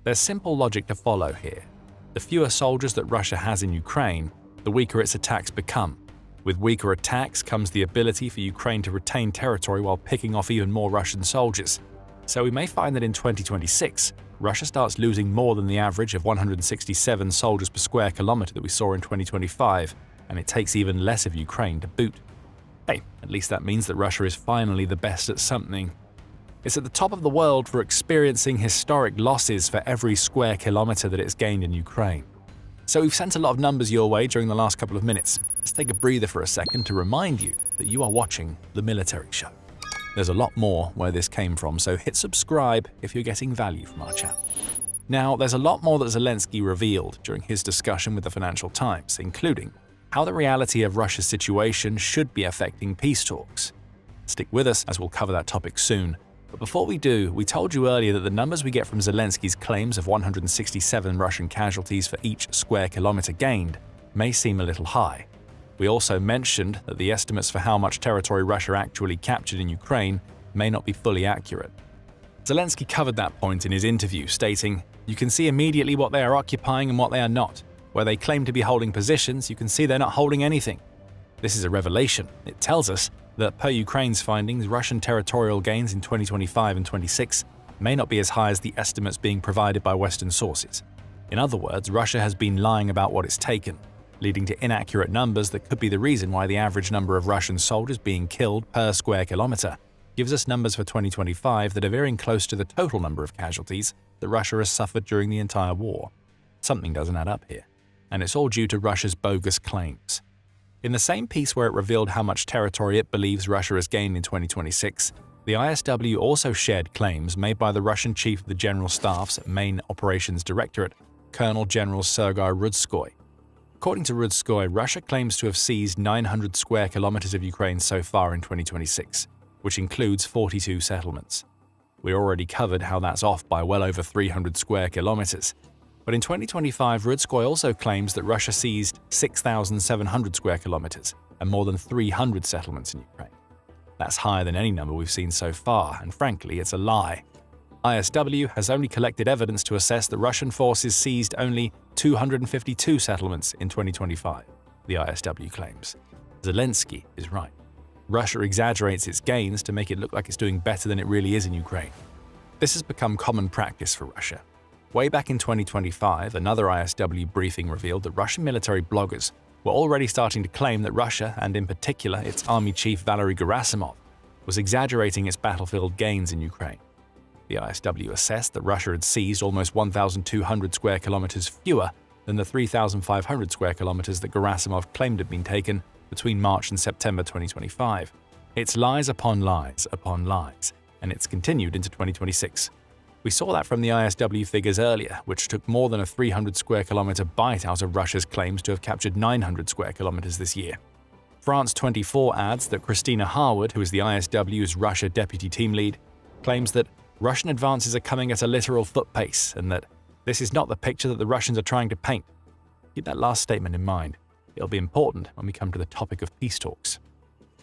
There's simple logic to follow here. The fewer soldiers that Russia has in Ukraine, the weaker its attacks become. With weaker attacks comes the ability for Ukraine to retain territory while picking off even more Russian soldiers. So we may find that in 2026, Russia starts losing more than the average of 167 soldiers per square kilometer that we saw in 2025, and it takes even less of Ukraine to boot. Hey, at least that means that Russia is finally the best at something. It's at the top of the world for experiencing historic losses for every square kilometer that it's gained in Ukraine. So we've sent a lot of numbers your way during the last couple of minutes. Let's take a breather for a second to remind you that you are watching The Military Show. There's a lot more where this came from, so hit subscribe if you're getting value from our channel. Now, there's a lot more that Zelensky revealed during his discussion with the Financial Times, including how the reality of Russia's situation should be affecting peace talks. Stick with us as we'll cover that topic soon. But before we do, we told you earlier that the numbers we get from Zelensky's claims of 167 Russian casualties for each square kilometer gained may seem a little high. We also mentioned that the estimates for how much territory Russia actually captured in Ukraine may not be fully accurate. Zelensky covered that point in his interview, stating, "You can see immediately what they are occupying and what they are not. Where they claim to be holding positions, you can see they're not holding anything. This is a revelation. It tells us that, per Ukraine's findings, Russian territorial gains in 2025 and 26 may not be as high as the estimates being provided by Western sources. In other words, Russia has been lying about what it's taken, leading to inaccurate numbers that could be the reason why the average number of Russian soldiers being killed per square kilometer gives us numbers for 2025 that are veering close to the total number of casualties that Russia has suffered during the entire war. Something doesn't add up here, and it's all due to Russia's bogus claims." In the same piece where it revealed how much territory it believes Russia has gained in 2026, the ISW also shared claims made by the Russian chief of the General Staff's main operations directorate, Colonel General Sergei Rudskoy. According to Rudskoy, Russia claims to have seized 900 square kilometers of Ukraine so far in 2026, which includes 42 settlements. We already covered how that's off by well over 300 square kilometers. But in 2025, Rudskoy also claims that Russia seized 6,700 square kilometers and more than 300 settlements in Ukraine. That's higher than any number we've seen so far, and frankly, it's a lie. ISW has only collected evidence to assess that Russian forces seized only 252 settlements in 2025, the ISW claims. Zelensky is right. Russia exaggerates its gains to make it look like it's doing better than it really is in Ukraine. This has become common practice for Russia. Way back in 2025, another ISW briefing revealed that Russian military bloggers were already starting to claim that Russia, and in particular its army chief Valery Gerasimov, was exaggerating its battlefield gains in Ukraine. The ISW assessed that Russia had seized almost 1,200 square kilometers fewer than the 3,500 square kilometers that Gerasimov claimed had been taken between March and September 2025. It's lies upon lies upon lies, and it's continued into 2026. We saw that from the ISW figures earlier, which took more than a 300 square kilometer bite out of Russia's claims to have captured 900 square kilometers this year. France 24 adds that Christina Harwood, who is the ISW's Russia deputy team lead, claims that Russian advances are coming at a literal foot pace and that this is not the picture that the Russians are trying to paint. Keep that last statement in mind. It'll be important when we come to the topic of peace talks.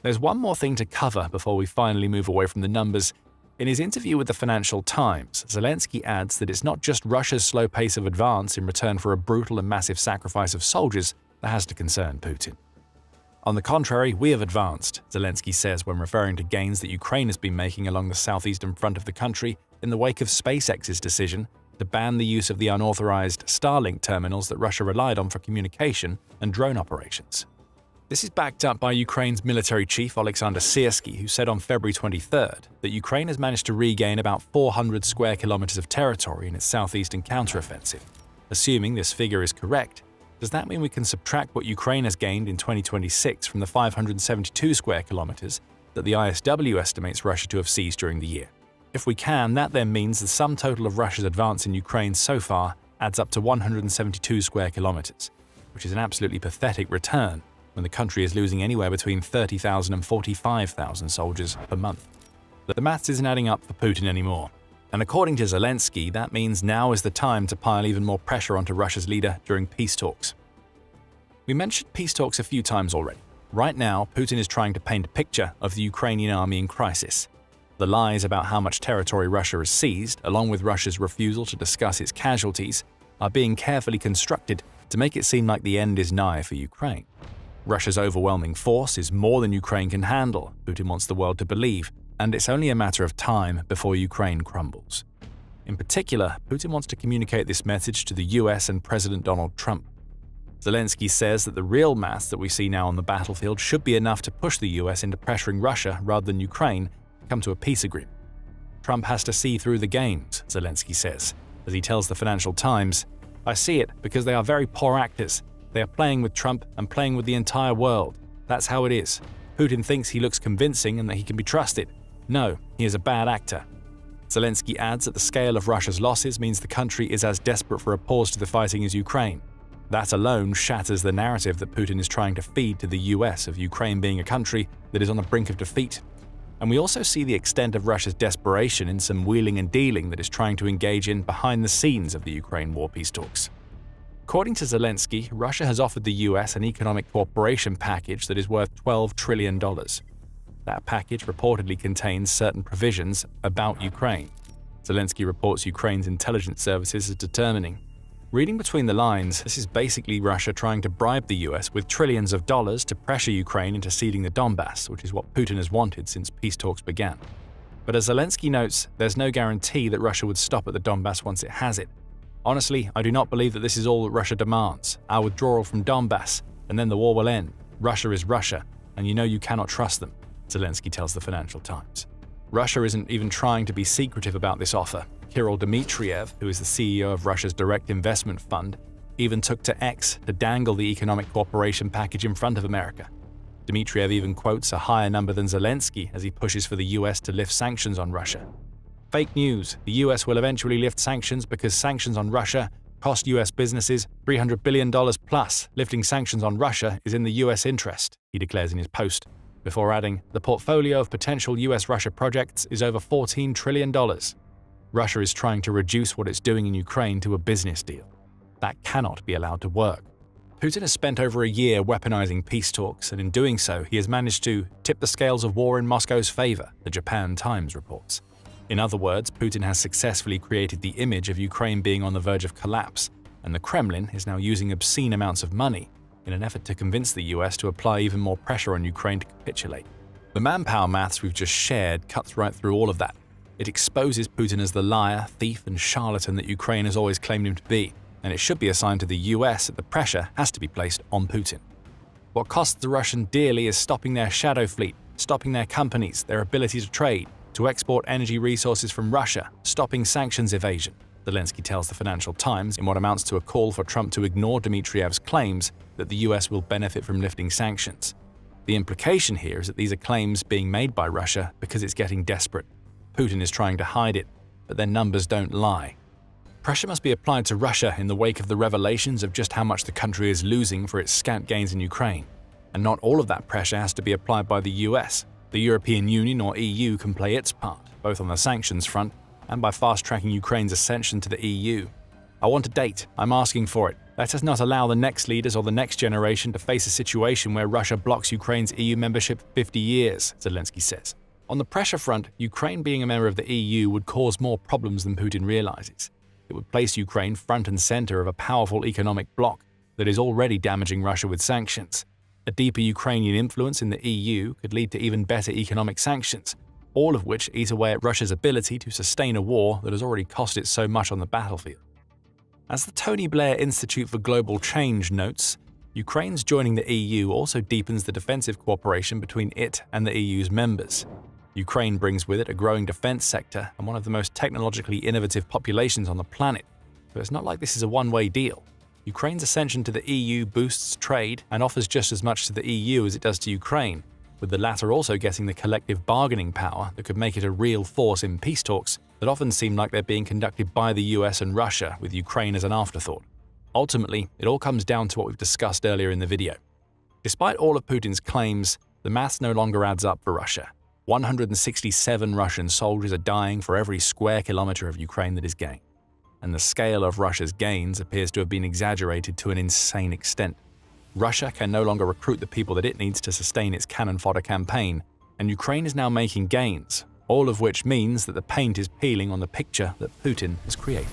There's one more thing to cover before we finally move away from the numbers. In his interview with the Financial Times, Zelensky adds that it's not just Russia's slow pace of advance in return for a brutal and massive sacrifice of soldiers that has to concern Putin. On the contrary, we have advanced, Zelensky says when referring to gains that Ukraine has been making along the southeastern front of the country in the wake of SpaceX's decision to ban the use of the unauthorized Starlink terminals that Russia relied on for communication and drone operations. This is backed up by Ukraine's military chief Alexander Syrskyi, who said on February 23rd that Ukraine has managed to regain about 400 square kilometers of territory in its southeastern counteroffensive. Assuming this figure is correct, does that mean we can subtract what Ukraine has gained in 2026 from the 572 square kilometers that the ISW estimates Russia to have seized during the year? If we can, that then means the sum total of Russia's advance in Ukraine so far adds up to 172 square kilometers, which is an absolutely pathetic return when the country is losing anywhere between 30,000 and 45,000 soldiers per month. But the maths isn't adding up for Putin anymore. And according to Zelensky, that means now is the time to pile even more pressure onto Russia's leader during peace talks. We mentioned peace talks a few times already. Right now, Putin is trying to paint a picture of the Ukrainian army in crisis. The lies about how much territory Russia has seized, along with Russia's refusal to discuss its casualties, are being carefully constructed to make it seem like the end is nigh for Ukraine. Russia's overwhelming force is more than Ukraine can handle, Putin wants the world to believe, and it's only a matter of time before Ukraine crumbles. In particular, Putin wants to communicate this message to the US and President Donald Trump. Zelensky says that the real mass that we see now on the battlefield should be enough to push the US into pressuring Russia rather than Ukraine to come to a peace agreement. Trump has to see through the games, Zelensky says, as he tells the Financial Times, "I see it because they are very poor actors. They are playing with Trump and playing with the entire world. That's how it is. Putin thinks he looks convincing and that he can be trusted. No, he is a bad actor." Zelensky adds that the scale of Russia's losses means the country is as desperate for a pause to the fighting as Ukraine. That alone shatters the narrative that Putin is trying to feed to the US of Ukraine being a country that is on the brink of defeat. And we also see the extent of Russia's desperation in some wheeling and dealing that is trying to engage in behind the scenes of the Ukraine war peace talks. According to Zelensky, Russia has offered the US an economic cooperation package that is worth $12 trillion. That package reportedly contains certain provisions about Ukraine. Zelensky reports Ukraine's intelligence services as determining. Reading between the lines, this is basically Russia trying to bribe the US with trillions of dollars to pressure Ukraine into ceding the Donbass, which is what Putin has wanted since peace talks began. But as Zelensky notes, there's no guarantee that Russia would stop at the Donbass once it has it. Honestly, I do not believe that this is all that Russia demands. Our withdrawal from Donbass, and then the war will end. Russia is Russia, and you know you cannot trust them, Zelensky tells the Financial Times. Russia isn't even trying to be secretive about this offer. Kirill Dmitriev, who is the CEO of Russia's direct investment fund, even took to X to dangle the economic cooperation package in front of America. Dmitriev even quotes a higher number than Zelensky as he pushes for the US to lift sanctions on Russia. Fake news. The US will eventually lift sanctions because sanctions on Russia cost US businesses $300 billion plus. Lifting sanctions on Russia is in the US interest, he declares in his post, before adding, the portfolio of potential US-Russia projects is over $14 trillion. Russia is trying to reduce what it's doing in Ukraine to a business deal. That cannot be allowed to work. Putin has spent over a year weaponizing peace talks, and in doing so, he has managed to tip the scales of war in Moscow's favor, the Japan Times reports. In other words, Putin has successfully created the image of Ukraine being on the verge of collapse, and the Kremlin is now using obscene amounts of money in an effort to convince the US to apply even more pressure on Ukraine to capitulate. The manpower maths we've just shared cuts right through all of that. It exposes Putin as the liar, thief, and charlatan that Ukraine has always claimed him to be, and it should be a sign to the US that the pressure has to be placed on Putin. What costs the Russian dearly is stopping their shadow fleet, stopping their companies, their ability to trade, to export energy resources from Russia, stopping sanctions evasion, Zelensky tells the Financial Times in what amounts to a call for Trump to ignore Dmitriev's claims that the US will benefit from lifting sanctions. The implication here is that these are claims being made by Russia because it's getting desperate. Putin is trying to hide it, but their numbers don't lie. Pressure must be applied to Russia in the wake of the revelations of just how much the country is losing for its scant gains in Ukraine. And not all of that pressure has to be applied by the US. The European Union or EU can play its part, both on the sanctions front and by fast-tracking Ukraine's ascension to the EU. I want a date. I'm asking for it. Let us not allow the next leaders or the next generation to face a situation where Russia blocks Ukraine's EU membership for 50 years, Zelensky says. On the pressure front, Ukraine being a member of the EU would cause more problems than Putin realizes. It would place Ukraine front and center of a powerful economic bloc that is already damaging Russia with sanctions. A deeper Ukrainian influence in the EU could lead to even better economic sanctions, all of which eat away at Russia's ability to sustain a war that has already cost it so much on the battlefield. As the Tony Blair Institute for Global Change notes, Ukraine's joining the EU also deepens the defensive cooperation between it and the EU's members. Ukraine brings with it a growing defense sector and one of the most technologically innovative populations on the planet, but it's not like this is a one-way deal. Ukraine's ascension to the EU boosts trade and offers just as much to the EU as it does to Ukraine, with the latter also getting the collective bargaining power that could make it a real force in peace talks that often seem like they're being conducted by the US and Russia, with Ukraine as an afterthought. Ultimately, it all comes down to what we've discussed earlier in the video. Despite all of Putin's claims, the maths no longer adds up for Russia. 167 Russian soldiers are dying for every square kilometer of Ukraine that is gained. And the scale of Russia's gains appears to have been exaggerated to an insane extent. Russia can no longer recruit the people that it needs to sustain its cannon fodder campaign, and Ukraine is now making gains, all of which means that the paint is peeling on the picture that Putin has created.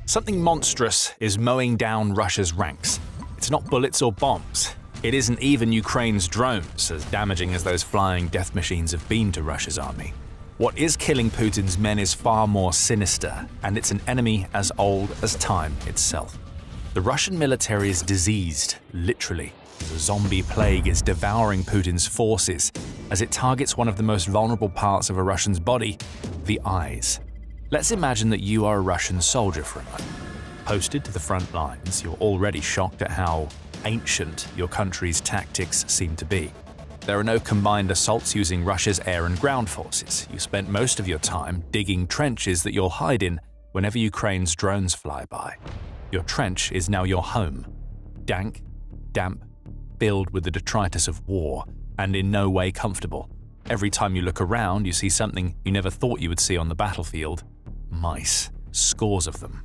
Something monstrous is mowing down Russia's ranks. It's not bullets or bombs. It isn't even Ukraine's drones, as damaging as those flying death machines have been to Russia's army. What is killing Putin's men is far more sinister, and it's an enemy as old as time itself. The Russian military is diseased, literally. The zombie plague is devouring Putin's forces as it targets one of the most vulnerable parts of a Russian's body, the eyes. Let's imagine that you are a Russian soldier for a moment. Posted to the front lines, you're already shocked at how ancient your country's tactics seem to be. There are no combined assaults using Russia's air and ground forces. You spent most of your time digging trenches that you'll hide in whenever Ukraine's drones fly by. Your trench is now your home. Dank, damp, filled with the detritus of war, and in no way comfortable. Every time you look around, you see something you never thought you would see on the battlefield. Mice. Scores of them.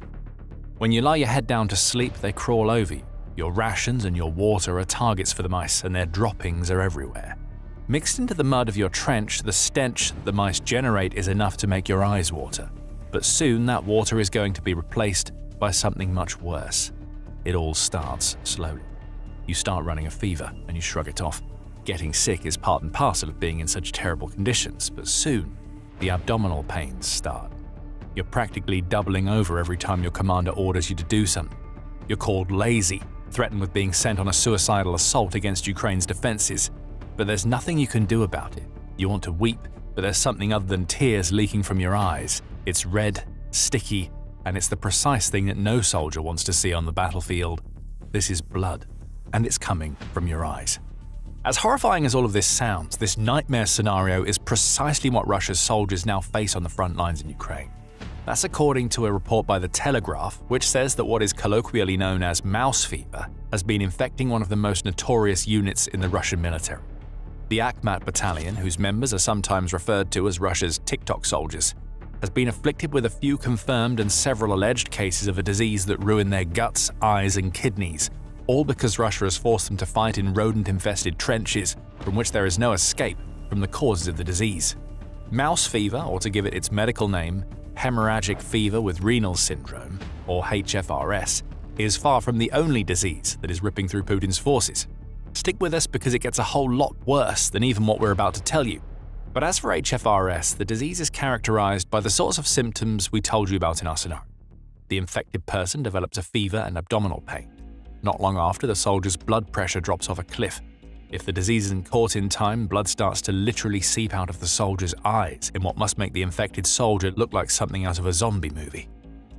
When you lie your head down to sleep, they crawl over you. Your rations and your water are targets for the mice, and their droppings are everywhere. Mixed into the mud of your trench, the stench that the mice generate is enough to make your eyes water. But soon that water is going to be replaced by something much worse. It all starts slowly. You start running a fever and you shrug it off. Getting sick is part and parcel of being in such terrible conditions, but soon the abdominal pains start. You're practically doubling over every time your commander orders you to do something. You're called lazy, threatened with being sent on a suicidal assault against Ukraine's defenses. But there's nothing you can do about it. You want to weep, but there's something other than tears leaking from your eyes. It's red, sticky, and it's the precise thing that no soldier wants to see on the battlefield. This is blood, and it's coming from your eyes. As horrifying as all of this sounds, this nightmare scenario is precisely what Russia's soldiers now face on the front lines in Ukraine. That's according to a report by The Telegraph, which says that what is colloquially known as mouse fever has been infecting one of the most notorious units in the Russian military. The Akhmat Battalion, whose members are sometimes referred to as Russia's TikTok soldiers, has been afflicted with a few confirmed and several alleged cases of a disease that ruin their guts, eyes, and kidneys, all because Russia has forced them to fight in rodent-infested trenches from which there is no escape from the causes of the disease. Mouse fever, or to give it its medical name, hemorrhagic fever with renal syndrome, or HFRS, is far from the only disease that is ripping through Putin's forces. Stick with us because it gets a whole lot worse than even what we're about to tell you. But as for HFRS, the disease is characterized by the sorts of symptoms we told you about in our scenario. The infected person develops a fever and abdominal pain. Not long after, the soldier's blood pressure drops off a cliff. If the disease isn't caught in time, blood starts to literally seep out of the soldier's eyes in what must make the infected soldier look like something out of a zombie movie.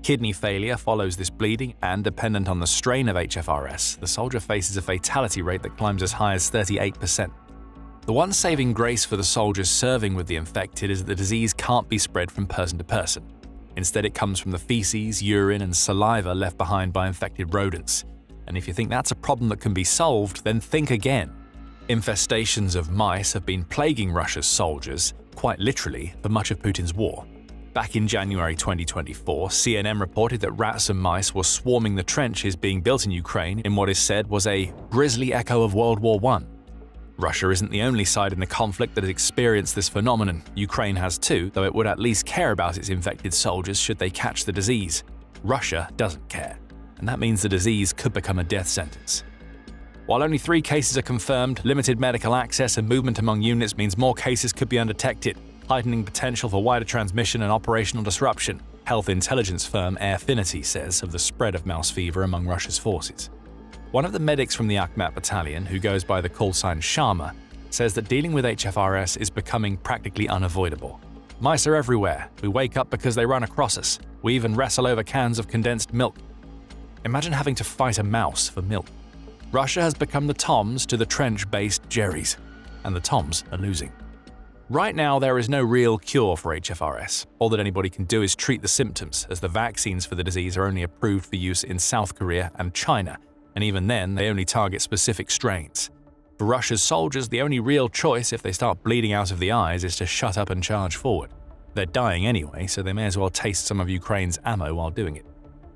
Kidney failure follows this bleeding, and dependent on the strain of HFRS, the soldier faces a fatality rate that climbs as high as 38%. The one saving grace for the soldiers serving with the infected is that the disease can't be spread from person to person. Instead, it comes from the feces, urine, and saliva left behind by infected rodents. And if you think that's a problem that can be solved, then think again. Infestations of mice have been plaguing Russia's soldiers, quite literally, for much of Putin's war. Back in January 2024, CNN reported that rats and mice were swarming the trenches being built in Ukraine in what is said was a grisly echo of World War I. Russia isn't the only side in the conflict that has experienced this phenomenon. Ukraine has too, though it would at least care about its infected soldiers should they catch the disease. Russia doesn't care, and that means the disease could become a death sentence. While only 3 cases are confirmed, limited medical access and movement among units means more cases could be undetected, heightening potential for wider transmission and operational disruption, health intelligence firm Airfinity says of the spread of mouse fever among Russia's forces. One of the medics from the Akhmat Battalion, who goes by the call sign Sharma, says that dealing with HFRS is becoming practically unavoidable. Mice are everywhere. We wake up because they run across us. We even wrestle over cans of condensed milk. Imagine having to fight a mouse for milk. Russia has become the Toms to the trench-based Jerrys, and the Toms are losing. Right now, there is no real cure for HFRS. All that anybody can do is treat the symptoms, as the vaccines for the disease are only approved for use in South Korea and China, and even then, they only target specific strains. For Russia's soldiers, the only real choice if they start bleeding out of the eyes is to shut up and charge forward. They're dying anyway, so they may as well taste some of Ukraine's ammo while doing it.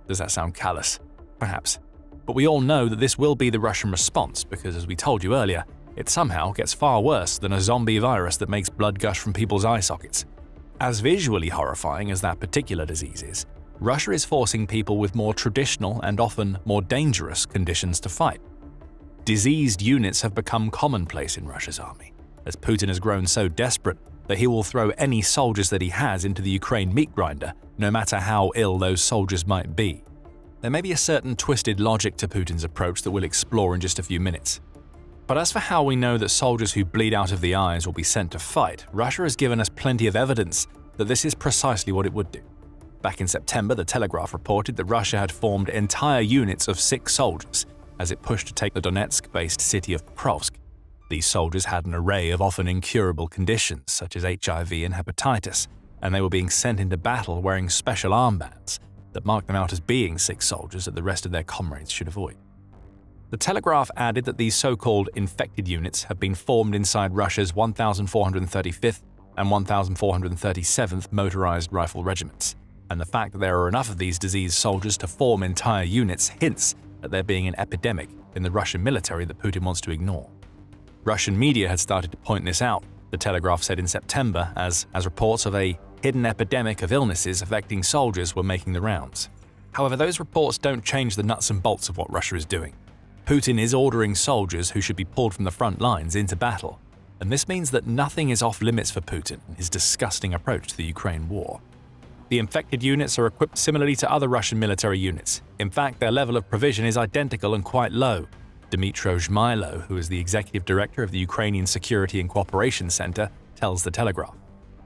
Does that sound callous? Perhaps. But we all know that this will be the Russian response because, as we told you earlier, it somehow gets far worse than a zombie virus that makes blood gush from people's eye sockets. As visually horrifying as that particular disease is, Russia is forcing people with more traditional and often more dangerous conditions to fight. Diseased units have become commonplace in Russia's army, as Putin has grown so desperate that he will throw any soldiers that he has into the Ukraine meat grinder, no matter how ill those soldiers might be. There may be a certain twisted logic to Putin's approach that we'll explore in just a few minutes. But as for how we know that soldiers who bleed out of the eyes will be sent to fight, Russia has given us plenty of evidence that this is precisely what it would do. Back in September, The Telegraph reported that Russia had formed entire units of sick soldiers as it pushed to take the Donetsk-based city of Pokrovsk. These soldiers had an array of often incurable conditions, such as HIV and hepatitis, and they were being sent into battle wearing special armbands that marked them out as being sick soldiers that the rest of their comrades should avoid. The Telegraph added that these so-called infected units have been formed inside Russia's 1,435th and 1,437th Motorized Rifle Regiments, and the fact that there are enough of these diseased soldiers to form entire units hints at there being an epidemic in the Russian military that Putin wants to ignore. Russian media had started to point this out, The Telegraph said in September, as reports of a hidden epidemic of illnesses affecting soldiers were making the rounds. However, those reports don't change the nuts and bolts of what Russia is doing. Putin is ordering soldiers who should be pulled from the front lines into battle, and this means that nothing is off limits for Putin in his disgusting approach to the Ukraine war. The infected units are equipped similarly to other Russian military units. In fact, their level of provision is identical and quite low. Dmytro Zhmylo, who is the executive director of the Ukrainian Security and Cooperation Center, tells The Telegraph.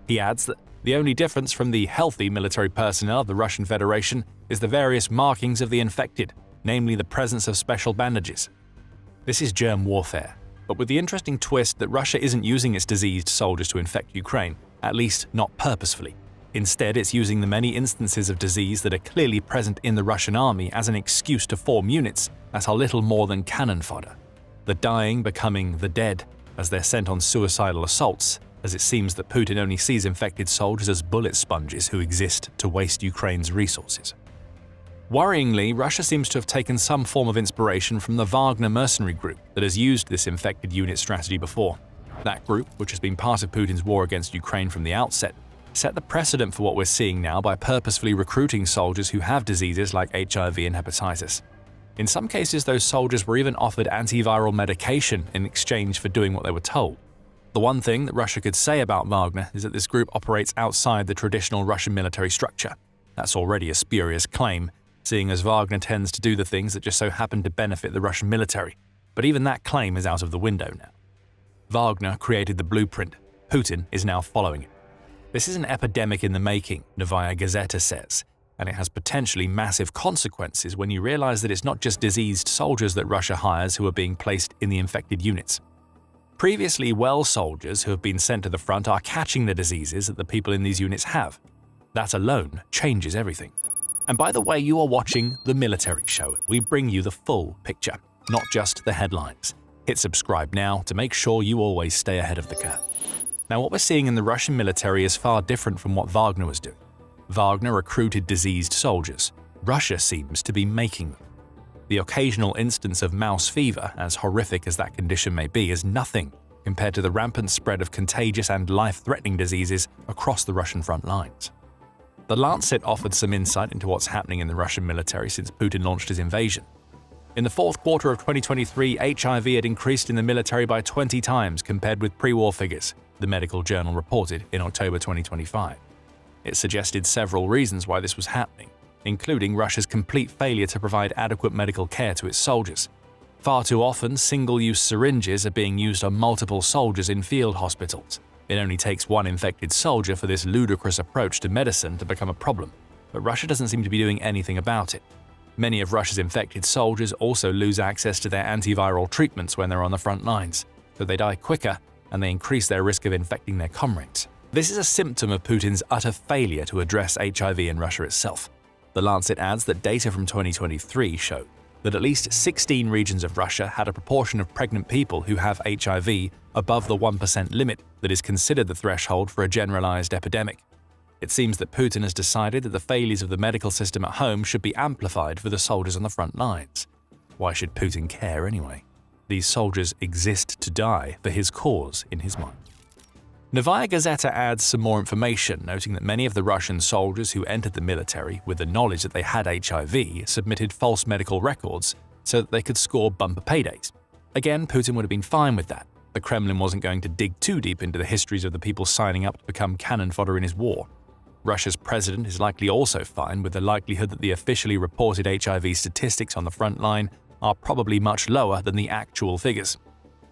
He adds that the only difference from the healthy military personnel of the Russian Federation is the various markings of the infected, namely the presence of special bandages. This is germ warfare, but with the interesting twist that Russia isn't using its diseased soldiers to infect Ukraine, at least not purposefully. Instead, it's using the many instances of disease that are clearly present in the Russian army as an excuse to form units that are little more than cannon fodder. The dying becoming the dead as they're sent on suicidal assaults, as it seems that Putin only sees infected soldiers as bullet sponges who exist to waste Ukraine's resources. Worryingly, Russia seems to have taken some form of inspiration from the Wagner mercenary group that has used this infected unit strategy before. That group, which has been part of Putin's war against Ukraine from the outset, set the precedent for what we're seeing now by purposefully recruiting soldiers who have diseases like HIV and hepatitis. In some cases, those soldiers were even offered antiviral medication in exchange for doing what they were told. The one thing that Russia could say about Wagner is that this group operates outside the traditional Russian military structure. That's already a spurious claim, seeing as Wagner tends to do the things that just so happen to benefit the Russian military. But even that claim is out of the window now. Wagner created the blueprint. Putin is now following it. This is an epidemic in the making, Novaya Gazeta says, and it has potentially massive consequences when you realize that it's not just diseased soldiers that Russia hires who are being placed in the infected units. Previously well soldiers who have been sent to the front are catching the diseases that the people in these units have. That alone changes everything. And by the way, you are watching The Military Show. We bring you the full picture, not just the headlines. Hit subscribe now to make sure you always stay ahead of the curve. Now, what we're seeing in the Russian military is far different from what Wagner was doing. Wagner recruited diseased soldiers. Russia seems to be making them. The occasional instance of mouse fever, as horrific as that condition may be, is nothing compared to the rampant spread of contagious and life-threatening diseases across the Russian front lines. The Lancet offered some insight into what's happening in the Russian military since Putin launched his invasion. In the fourth quarter of 2023, HIV had increased in the military by 20 times compared with pre-war figures, the medical journal reported in October 2025. It suggested several reasons why this was happening, including Russia's complete failure to provide adequate medical care to its soldiers. Far too often, single-use syringes are being used on multiple soldiers in field hospitals. It only takes one infected soldier for this ludicrous approach to medicine to become a problem, but Russia doesn't seem to be doing anything about it. Many of Russia's infected soldiers also lose access to their antiviral treatments when they're on the front lines, so they die quicker and they increase their risk of infecting their comrades. This is a symptom of Putin's utter failure to address HIV in Russia itself. The Lancet adds that data from 2023 showed that at least 16 regions of Russia had a proportion of pregnant people who have HIV above the 1% limit that is considered the threshold for a generalized epidemic. It seems that Putin has decided that the failures of the medical system at home should be amplified for the soldiers on the front lines. Why should Putin care anyway? These soldiers exist to die for his cause in his mind. Novaya Gazeta adds some more information, noting that many of the Russian soldiers who entered the military with the knowledge that they had HIV submitted false medical records so that they could score bumper paydays. Again, Putin would have been fine with that. The Kremlin wasn't going to dig too deep into the histories of the people signing up to become cannon fodder in his war. Russia's president is likely also fine with the likelihood that the officially reported HIV statistics on the front line are probably much lower than the actual figures.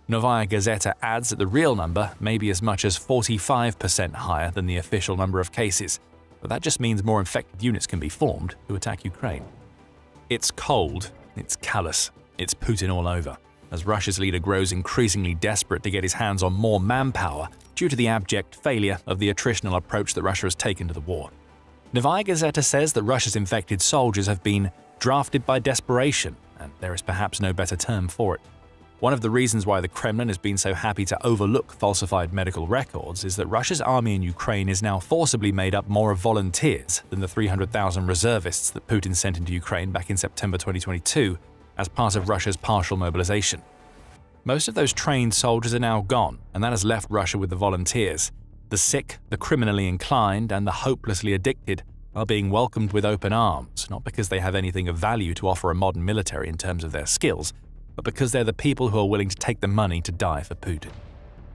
Novaya Gazeta adds that the real number may be as much as 45% higher than the official number of cases, but that just means more infected units can be formed to attack Ukraine. It's cold, it's callous, it's Putin all over, as Russia's leader grows increasingly desperate to get his hands on more manpower due to the abject failure of the attritional approach that Russia has taken to the war. Novaya Gazeta says that Russia's infected soldiers have been drafted by desperation, and there is perhaps no better term for it. One of the reasons why the Kremlin has been so happy to overlook falsified medical records is that Russia's army in Ukraine is now forcibly made up more of volunteers than the 300,000 reservists that Putin sent into Ukraine back in September 2022 as part of Russia's partial mobilization. Most of those trained soldiers are now gone, and that has left Russia with the volunteers. The sick, the criminally inclined, and the hopelessly addicted are being welcomed with open arms, not because they have anything of value to offer a modern military in terms of their skills, but because they're the people who are willing to take the money to die for Putin.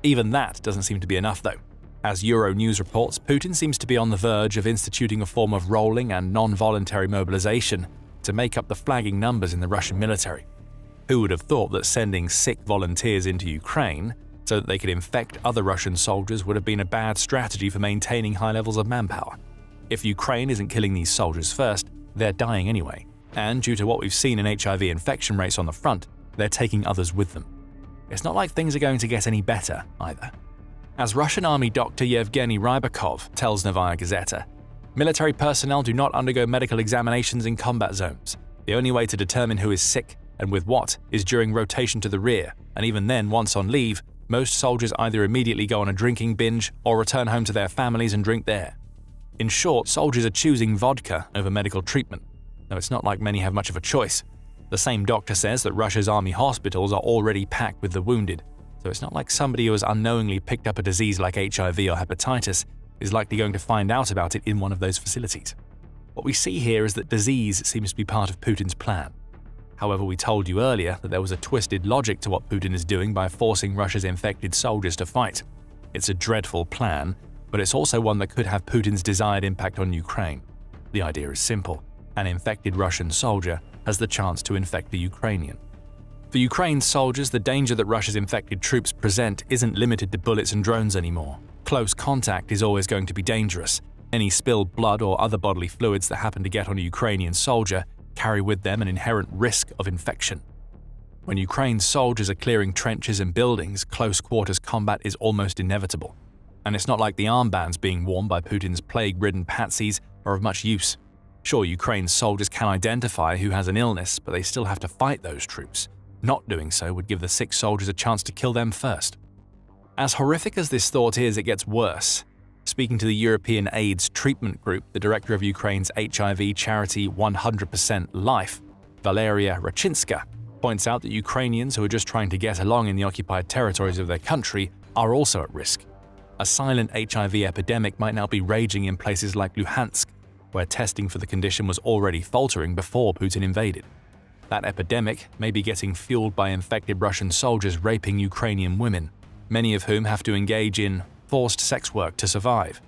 Even that doesn't seem to be enough, though. As Euronews reports, Putin seems to be on the verge of instituting a form of rolling and non-voluntary mobilization to make up the flagging numbers in the Russian military. Who would have thought that sending sick volunteers into Ukraine so that they could infect other Russian soldiers would have been a bad strategy for maintaining high levels of manpower? If Ukraine isn't killing these soldiers first, they're dying anyway, and due to what we've seen in HIV infection rates on the front, they're taking others with them. It's not like things are going to get any better, either. As Russian Army doctor Yevgeny Rybakov tells Novaya Gazeta, military personnel do not undergo medical examinations in combat zones. The only way to determine who is sick and with what is during rotation to the rear, and even then, once on leave, most soldiers either immediately go on a drinking binge or return home to their families and drink there. In short, soldiers are choosing vodka over medical treatment, though it's not like many have much of a choice. The same doctor says that Russia's army hospitals are already packed with the wounded, so it's not like somebody who has unknowingly picked up a disease like HIV or hepatitis is likely going to find out about it in one of those facilities. What we see here is that disease seems to be part of Putin's plan. However, we told you earlier that there was a twisted logic to what Putin is doing by forcing Russia's infected soldiers to fight. It's a dreadful plan, but it's also one that could have Putin's desired impact on Ukraine. The idea is simple. An infected Russian soldier has the chance to infect the Ukrainian. For Ukraine's soldiers, the danger that Russia's infected troops present isn't limited to bullets and drones anymore. Close contact is always going to be dangerous. Any spilled blood or other bodily fluids that happen to get on a Ukrainian soldier carry with them an inherent risk of infection. When Ukraine's soldiers are clearing trenches and buildings, close quarters combat is almost inevitable. And it's not like the armbands being worn by Putin's plague-ridden patsies are of much use. Sure, Ukraine's soldiers can identify who has an illness, but they still have to fight those troops. Not doing so would give the sick soldiers a chance to kill them first. As horrific as this thought is, it gets worse. Speaking to the European AIDS Treatment Group, the director of Ukraine's HIV charity 100% Life, Valeria Rachinska, points out that Ukrainians who are just trying to get along in the occupied territories of their country are also at risk. A silent HIV epidemic might now be raging in places like Luhansk, where testing for the condition was already faltering before Putin invaded. That epidemic may be getting fueled by infected Russian soldiers raping Ukrainian women, many of whom have to engage in forced sex work to survive.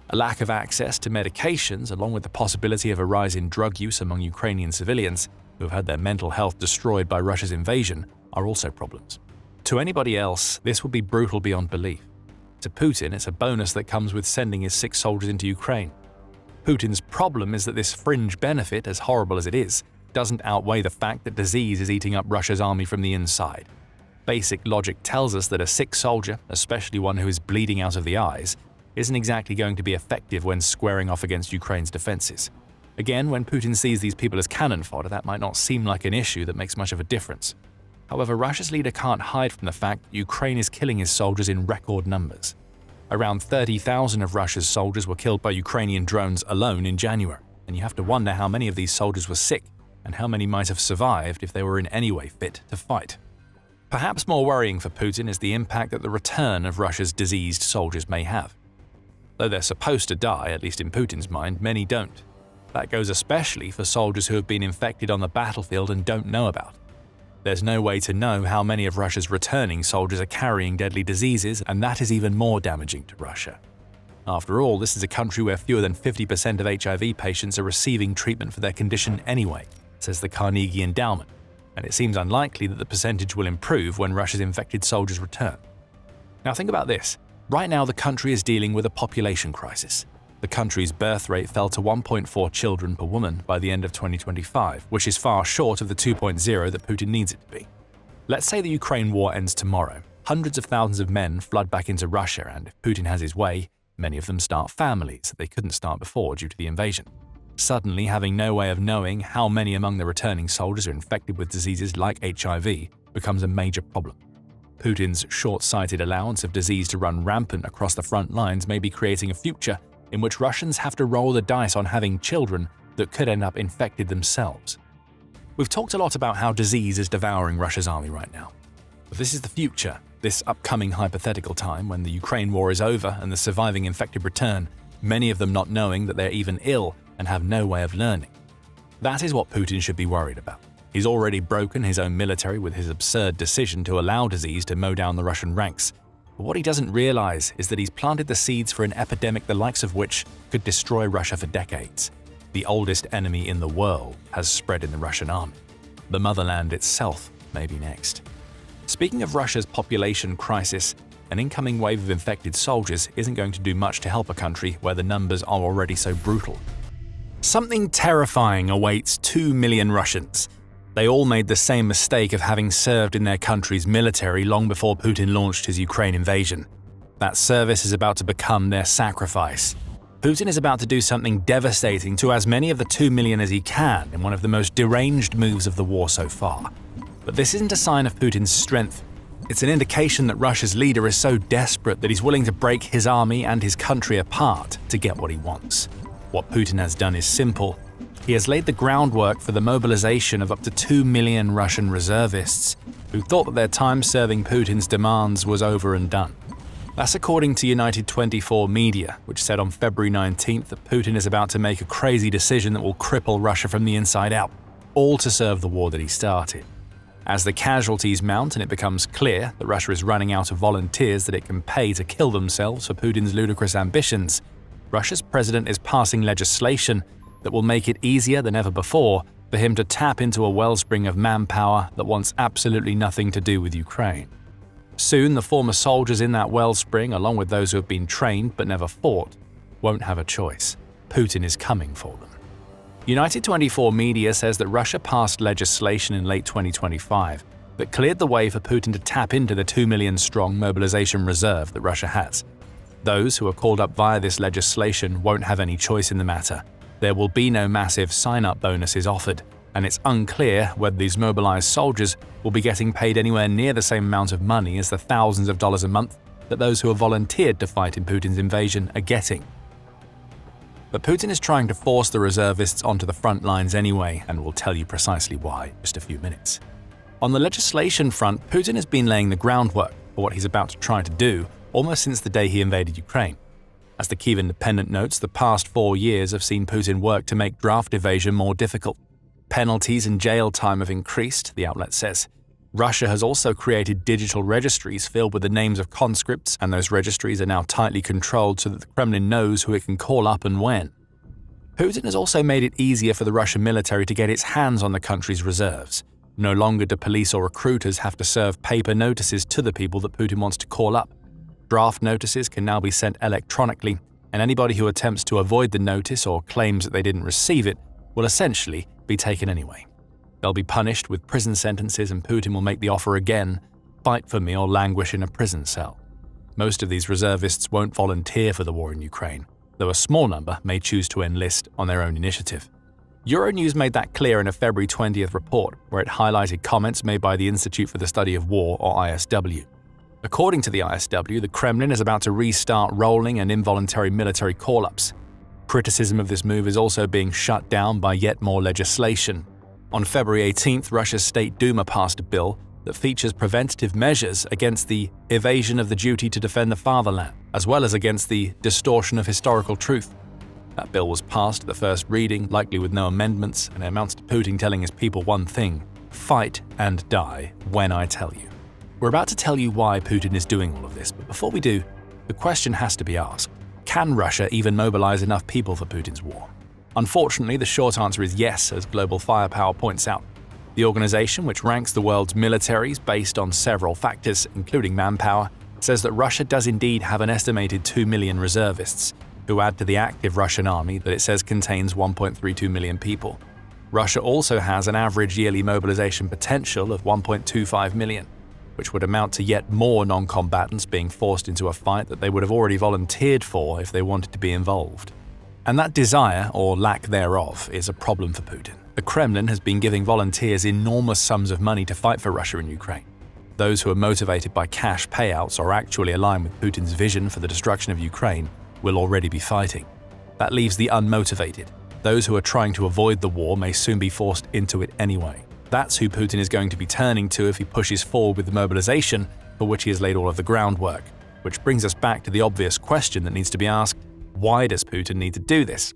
A lack of access to medications, along with the possibility of a rise in drug use among Ukrainian civilians who have had their mental health destroyed by Russia's invasion, are also problems. To anybody else, this would be brutal beyond belief. To Putin, it's a bonus that comes with sending his sick soldiers into Ukraine. Putin's problem is that this fringe benefit, as horrible as it is, doesn't outweigh the fact that disease is eating up Russia's army from the inside. Basic logic tells us that a sick soldier, especially one who is bleeding out of the eyes, isn't exactly going to be effective when squaring off against Ukraine's defenses. Again, when Putin sees these people as cannon fodder, that might not seem like an issue that makes much of a difference. However, Russia's leader can't hide from the fact that Ukraine is killing his soldiers in record numbers. Around 30,000 of Russia's soldiers were killed by Ukrainian drones alone in January, and you have to wonder how many of these soldiers were sick and how many might have survived if they were in any way fit to fight. Perhaps more worrying for Putin is the impact that the return of Russia's diseased soldiers may have. Though they're supposed to die, at least in Putin's mind, many don't. That goes especially for soldiers who have been infected on the battlefield and don't know about it. There's no way to know how many of Russia's returning soldiers are carrying deadly diseases, and that is even more damaging to Russia. After all, this is a country where fewer than 50% of HIV patients are receiving treatment for their condition anyway, says the Carnegie Endowment, and it seems unlikely that the percentage will improve when Russia's infected soldiers return. Now think about this. Right now the country is dealing with a population crisis. The country's birth rate fell to 1.4 children per woman by the end of 2025, which is far short of the 2.0 that Putin needs it to be. Let's say the Ukraine war ends tomorrow. Hundreds of thousands of men flood back into Russia, and if Putin has his way, many of them start families that they couldn't start before due to the invasion. Suddenly, having no way of knowing how many among the returning soldiers are infected with diseases like HIV becomes a major problem. Putin's short-sighted allowance of disease to run rampant across the front lines may be creating a future in which Russians have to roll the dice on having children that could end up infected themselves. We've talked a lot about how disease is devouring Russia's army right now. But this is the future This upcoming hypothetical time, when the Ukraine war is over and the surviving infected return, many of them not knowing that they're even ill and have no way of learning. That is what Putin should be worried about. He's already broken his own military with his absurd decision to allow disease to mow down the Russian ranks. But what he doesn't realize is that he's planted the seeds for an epidemic the likes of which could destroy Russia for decades. The oldest enemy in the world has spread in the Russian army. The motherland itself may be next. Speaking of Russia's population crisis, an incoming wave of infected soldiers isn't going to do much to help a country where the numbers are already so brutal. Something terrifying awaits 2 million Russians. They all made the same mistake of having served in their country's military long before Putin launched his Ukraine invasion. That service is about to become their sacrifice. Putin is about to do something devastating to as many of the 2 million as he can in one of the most deranged moves of the war so far. But this isn't a sign of Putin's strength. It's an indication that Russia's leader is so desperate that he's willing to break his army and his country apart to get what he wants. What Putin has done is simple. He has laid the groundwork for the mobilization of up to 2 million Russian reservists who thought that their time serving Putin's demands was over and done. That's according to United 24 media, which said on February 19th that Putin is about to make a crazy decision that will cripple Russia from the inside out, all to serve the war that he started. As the casualties mount and it becomes clear that Russia is running out of volunteers that it can pay to kill themselves for Putin's ludicrous ambitions, Russia's president is passing legislation that will make it easier than ever before for him to tap into a wellspring of manpower that wants absolutely nothing to do with Ukraine. Soon, the former soldiers in that wellspring, along with those who have been trained but never fought, won't have a choice. Putin is coming for them. United 24 media says that Russia passed legislation in late 2025 that cleared the way for Putin to tap into the 2 million-strong mobilization reserve that Russia has. Those who are called up via this legislation won't have any choice in the matter. There will be no massive sign-up bonuses offered, and it's unclear whether these mobilized soldiers will be getting paid anywhere near the same amount of money as the thousands of dollars a month that those who have volunteered to fight in Putin's invasion are getting. But Putin is trying to force the reservists onto the front lines anyway, and we'll tell you precisely why in just a few minutes. On the legislation front, Putin has been laying the groundwork for what he's about to try to do almost since the day he invaded Ukraine. As the Kyiv Independent notes, the past 4 years have seen Putin work to make draft evasion more difficult. Penalties and jail time have increased, the outlet says. Russia has also created digital registries filled with the names of conscripts, and those registries are now tightly controlled so that the Kremlin knows who it can call up and when. Putin has also made it easier for the Russian military to get its hands on the country's reserves. No longer do police or recruiters have to serve paper notices to the people that Putin wants to call up. Draft notices can now be sent electronically, and anybody who attempts to avoid the notice or claims that they didn't receive it will essentially be taken anyway. They'll be punished with prison sentences, and Putin will make the offer again: fight for me or languish in a prison cell. Most of these reservists won't volunteer for the war in Ukraine, though a small number may choose to enlist on their own initiative. Euronews made that clear in a February 20th report, where it highlighted comments made by the Institute for the Study of War, or ISW. According to the ISW, the Kremlin is about to restart rolling and involuntary military call-ups. Criticism of this move is also being shut down by yet more legislation. On February 18th, Russia's State Duma passed a bill that features preventative measures against the evasion of the duty to defend the fatherland, as well as against the distortion of historical truth. That bill was passed at the first reading, likely with no amendments, and it amounts to Putin telling his people one thing: fight and die when I tell you. We're about to tell you why Putin is doing all of this, but before we do, the question has to be asked: can Russia even mobilize enough people for Putin's war? Unfortunately, the short answer is yes, as Global Firepower points out. The organization, which ranks the world's militaries based on several factors, including manpower, says that Russia does indeed have an estimated 2 million reservists, who add to the active Russian army that it says contains 1.32 million people. Russia also has an average yearly mobilization potential of 1.25 million, which would amount to yet more non-combatants being forced into a fight that they would have already volunteered for if they wanted to be involved. And that desire, or lack thereof, is a problem for Putin. The Kremlin has been giving volunteers enormous sums of money to fight for Russia in Ukraine. Those who are motivated by cash payouts or actually aligned with Putin's vision for the destruction of Ukraine will already be fighting. That leaves the unmotivated. Those who are trying to avoid the war may soon be forced into it anyway. That's who Putin is going to be turning to if he pushes forward with the mobilization, for which he has laid all of the groundwork. Which brings us back to the obvious question that needs to be asked: why does Putin need to do this?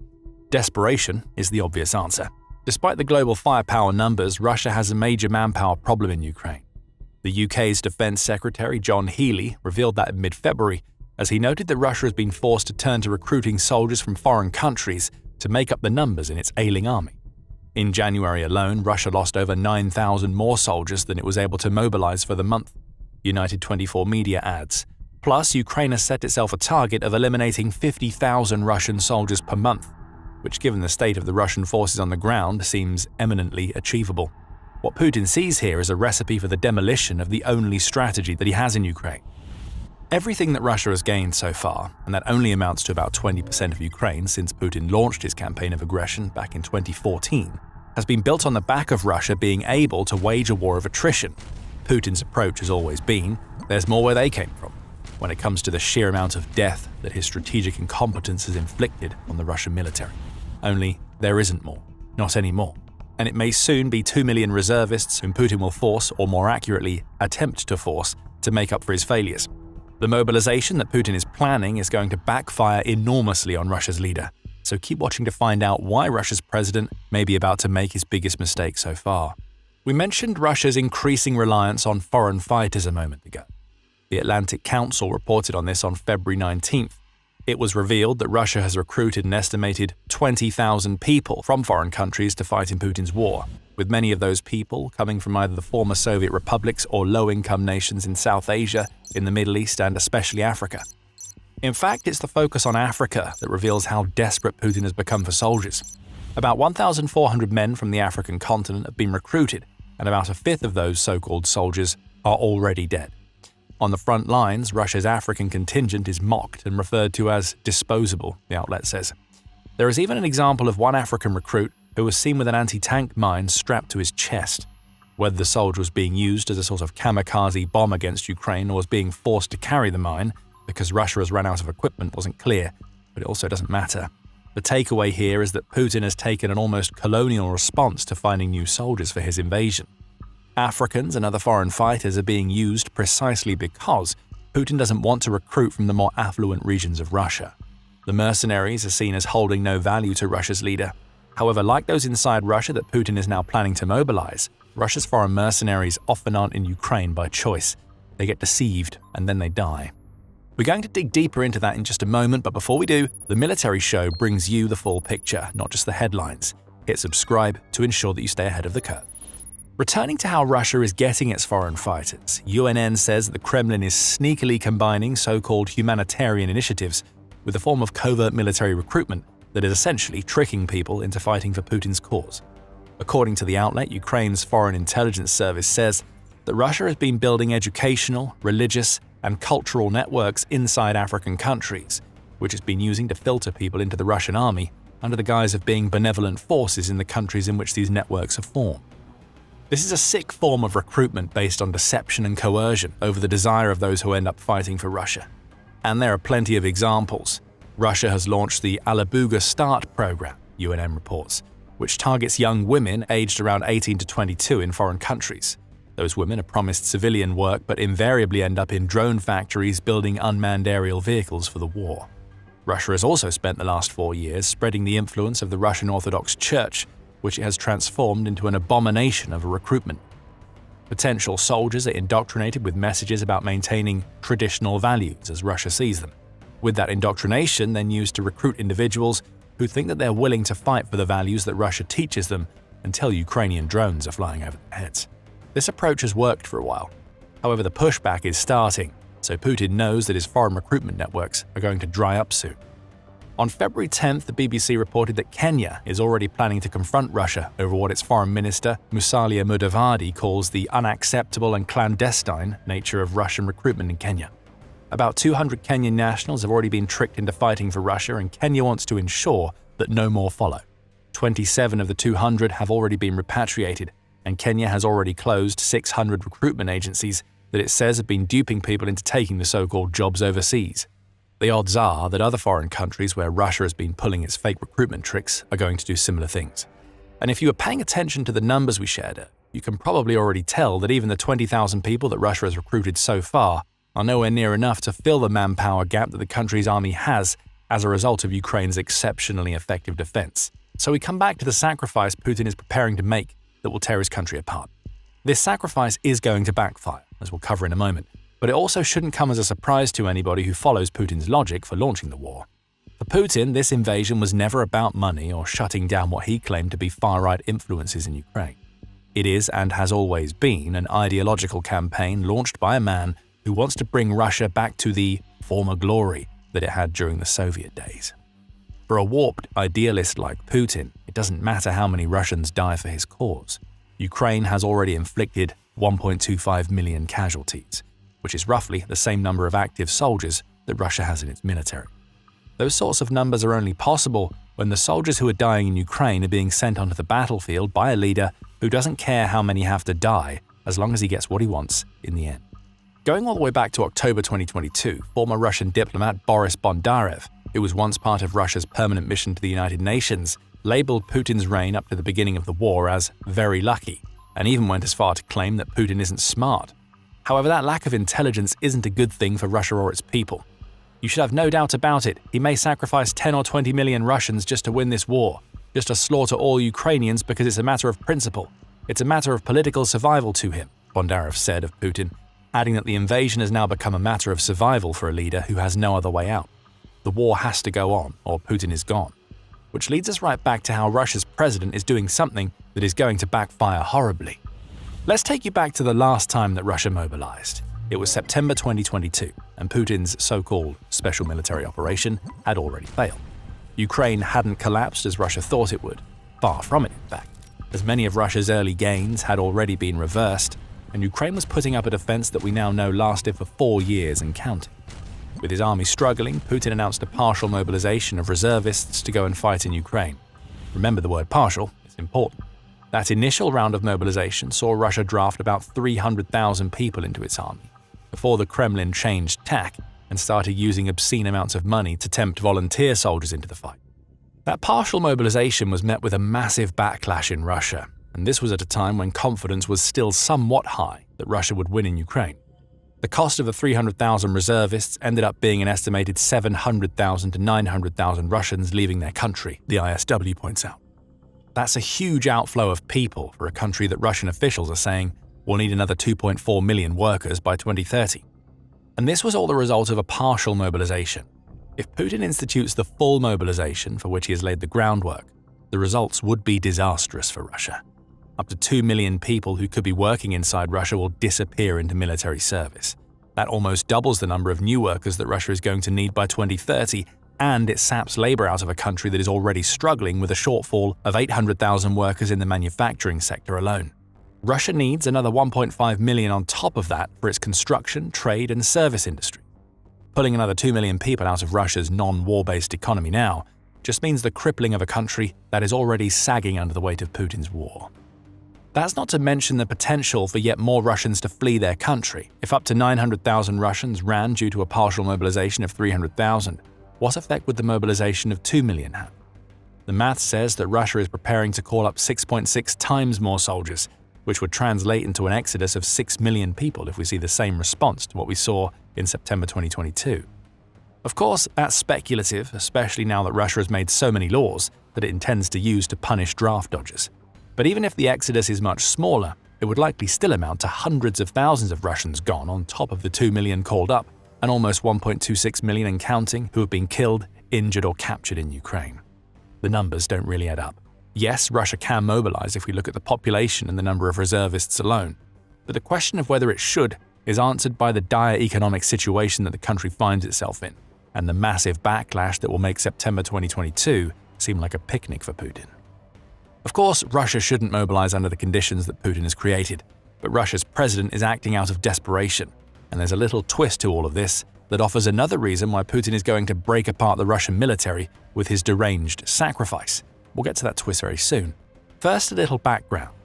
Desperation is the obvious answer. Despite the global firepower numbers, Russia has a major manpower problem in Ukraine. The UK's Defence Secretary John Healey revealed that in mid-February, as he noted that Russia has been forced to turn to recruiting soldiers from foreign countries to make up the numbers in its ailing army. In January alone, Russia lost over 9,000 more soldiers than it was able to mobilize for the month, United 24 Media adds. Plus, Ukraine has set itself a target of eliminating 50,000 Russian soldiers per month, which, given the state of the Russian forces on the ground, seems eminently achievable. What Putin sees here is a recipe for the demolition of the only strategy that he has in Ukraine. Everything that Russia has gained so far, and that only amounts to about 20% of Ukraine since Putin launched his campaign of aggression back in 2014, has been built on the back of Russia being able to wage a war of attrition. Putin's approach has always been, there's more where they came from, when it comes to the sheer amount of death that his strategic incompetence has inflicted on the Russian military. Only, there isn't more. Not anymore. And it may soon be 2 million reservists whom Putin will force, or more accurately, attempt to force, to make up for his failures. The mobilization that Putin is planning is going to backfire enormously on Russia's leader. So keep watching to find out why Russia's president may be about to make his biggest mistake so far. We mentioned Russia's increasing reliance on foreign fighters a moment ago. The Atlantic Council reported on this on February 19th. It was revealed that Russia has recruited an estimated 20,000 people from foreign countries to fight in Putin's war, with many of those people coming from either the former Soviet republics or low-income nations in South Asia, in the Middle East, and especially Africa. In fact, it's the focus on Africa that reveals how desperate Putin has become for soldiers. About 1,400 men from the African continent have been recruited, and about a fifth of those so-called soldiers are already dead. On the front lines, Russia's African contingent is mocked and referred to as disposable, the outlet says. There is even an example of one African recruit who was seen with an anti-tank mine strapped to his chest. Whether the soldier was being used as a sort of kamikaze bomb against Ukraine or was being forced to carry the mine because Russia has run out of equipment wasn't clear, but it also doesn't matter. The takeaway here is that Putin has taken an almost colonial response to finding new soldiers for his invasion. Africans and other foreign fighters are being used precisely because Putin doesn't want to recruit from the more affluent regions of Russia. The mercenaries are seen as holding no value to Russia's leader. However, like those inside Russia that Putin is now planning to mobilize, Russia's foreign mercenaries often aren't in Ukraine by choice. They get deceived and then they die. We're going to dig deeper into that in just a moment, but before we do, the Military Show brings you the full picture, not just the headlines. Hit subscribe to ensure that you stay ahead of the curve. Returning to how Russia is getting its foreign fighters, UNN says that the Kremlin is sneakily combining so-called humanitarian initiatives with a form of covert military recruitment that is essentially tricking people into fighting for Putin's cause. According to the outlet, Ukraine's Foreign Intelligence Service says that Russia has been building educational, religious, and cultural networks inside African countries, which it's been using to filter people into the Russian army under the guise of being benevolent forces in the countries in which these networks are formed. This is a sick form of recruitment based on deception and coercion over the desire of those who end up fighting for Russia. And there are plenty of examples. Russia has launched the Alabuga Start program, UNN reports, which targets young women aged around 18 to 22 in foreign countries. Those women are promised civilian work but invariably end up in drone factories building unmanned aerial vehicles for the war. Russia has also spent the last 4 years spreading the influence of the Russian Orthodox Church, which it has transformed into an abomination of a recruitment. Potential soldiers are indoctrinated with messages about maintaining traditional values as Russia sees them, with that indoctrination then used to recruit individuals who think that they're willing to fight for the values that Russia teaches them until Ukrainian drones are flying over their heads. This approach has worked for a while. However, the pushback is starting, so Putin knows that his foreign recruitment networks are going to dry up soon. On February 10th, the BBC reported that Kenya is already planning to confront Russia over what its foreign minister, Musalia Mudavadi, calls the unacceptable and clandestine nature of Russian recruitment in Kenya. About 200 Kenyan nationals have already been tricked into fighting for Russia, and Kenya wants to ensure that no more follow. 27 of the 200 have already been repatriated, and Kenya has already closed 600 recruitment agencies that it says have been duping people into taking the so-called jobs overseas. The odds are that other foreign countries where Russia has been pulling its fake recruitment tricks are going to do similar things. And if you were paying attention to the numbers we shared, you can probably already tell that even the 20,000 people that Russia has recruited so far are nowhere near enough to fill the manpower gap that the country's army has as a result of Ukraine's exceptionally effective defense. So we come back to the sacrifice Putin is preparing to make that will tear his country apart. This sacrifice is going to backfire, as we'll cover in a moment, but it also shouldn't come as a surprise to anybody who follows Putin's logic for launching the war. For Putin, this invasion was never about money or shutting down what he claimed to be far-right influences in Ukraine. It is, and has always been, an ideological campaign launched by a man who wants to bring Russia back to the former glory that it had during the Soviet days. For a warped idealist like Putin, it doesn't matter how many Russians die for his cause. Ukraine has already inflicted 1.25 million casualties, which is roughly the same number of active soldiers that Russia has in its military. Those sorts of numbers are only possible when the soldiers who are dying in Ukraine are being sent onto the battlefield by a leader who doesn't care how many have to die as long as he gets what he wants in the end. Going all the way back to October 2022, former Russian diplomat Boris Bondarev, who was once part of Russia's permanent mission to the United Nations, labeled Putin's reign up to the beginning of the war as very lucky, and even went as far to claim that Putin isn't smart. However, that lack of intelligence isn't a good thing for Russia or its people. You should have no doubt about it, he may sacrifice 10 or 20 million Russians just to win this war, just to slaughter all Ukrainians because it's a matter of principle. It's a matter of political survival to him, Bondarev said of Putin, adding that the invasion has now become a matter of survival for a leader who has no other way out. The war has to go on, or Putin is gone. Which leads us right back to how Russia's president is doing something that is going to backfire horribly. Let's take you back to the last time that Russia mobilized. It was September 2022, and Putin's so-called special military operation had already failed. Ukraine hadn't collapsed as Russia thought it would. Far from it, in fact, as many of Russia's early gains had already been reversed, and Ukraine was putting up a defense that we now know lasted for 4 years and counting. With his army struggling, Putin announced a partial mobilization of reservists to go and fight in Ukraine. Remember the word partial, it's important. That initial round of mobilization saw Russia draft about 300,000 people into its army, before the Kremlin changed tack and started using obscene amounts of money to tempt volunteer soldiers into the fight. That partial mobilization was met with a massive backlash in Russia, and this was at a time when confidence was still somewhat high that Russia would win in Ukraine. The cost of the 300,000 reservists ended up being an estimated 700,000 to 900,000 Russians leaving their country, the ISW points out. That's a huge outflow of people for a country that Russian officials are saying will need another 2.4 million workers by 2030. And this was all the result of a partial mobilization. If Putin institutes the full mobilization for which he has laid the groundwork, the results would be disastrous for Russia. Up to 2 million people who could be working inside Russia will disappear into military service. That almost doubles the number of new workers that Russia is going to need by 2030, and it saps labor out of a country that is already struggling with a shortfall of 800,000 workers in the manufacturing sector alone. Russia needs another 1.5 million on top of that for its construction, trade, and service industry. Pulling another 2 million people out of Russia's non-war-based economy now just means the crippling of a country that is already sagging under the weight of Putin's war. That's not to mention the potential for yet more Russians to flee their country. If up to 900,000 Russians ran due to a partial mobilization of 300,000, what effect would the mobilization of 2 million have? The math says that Russia is preparing to call up 6.6 times more soldiers, which would translate into an exodus of 6 million people if we see the same response to what we saw in September 2022. Of course, that's speculative, especially now that Russia has made so many laws that it intends to use to punish draft dodgers. But even if the exodus is much smaller, it would likely still amount to hundreds of thousands of Russians gone on top of the 2 million called up, and almost 1.26 million and counting who have been killed, injured, or captured in Ukraine. The numbers don't really add up. Yes, Russia can mobilize if we look at the population and the number of reservists alone, but the question of whether it should is answered by the dire economic situation that the country finds itself in, and the massive backlash that will make September 2022 seem like a picnic for Putin. Of course, Russia shouldn't mobilize under the conditions that Putin has created, but Russia's president is acting out of desperation, and there's a little twist to all of this that offers another reason why Putin is going to break apart the Russian military with his deranged sacrifice. We'll get to that twist very soon. First, a little background.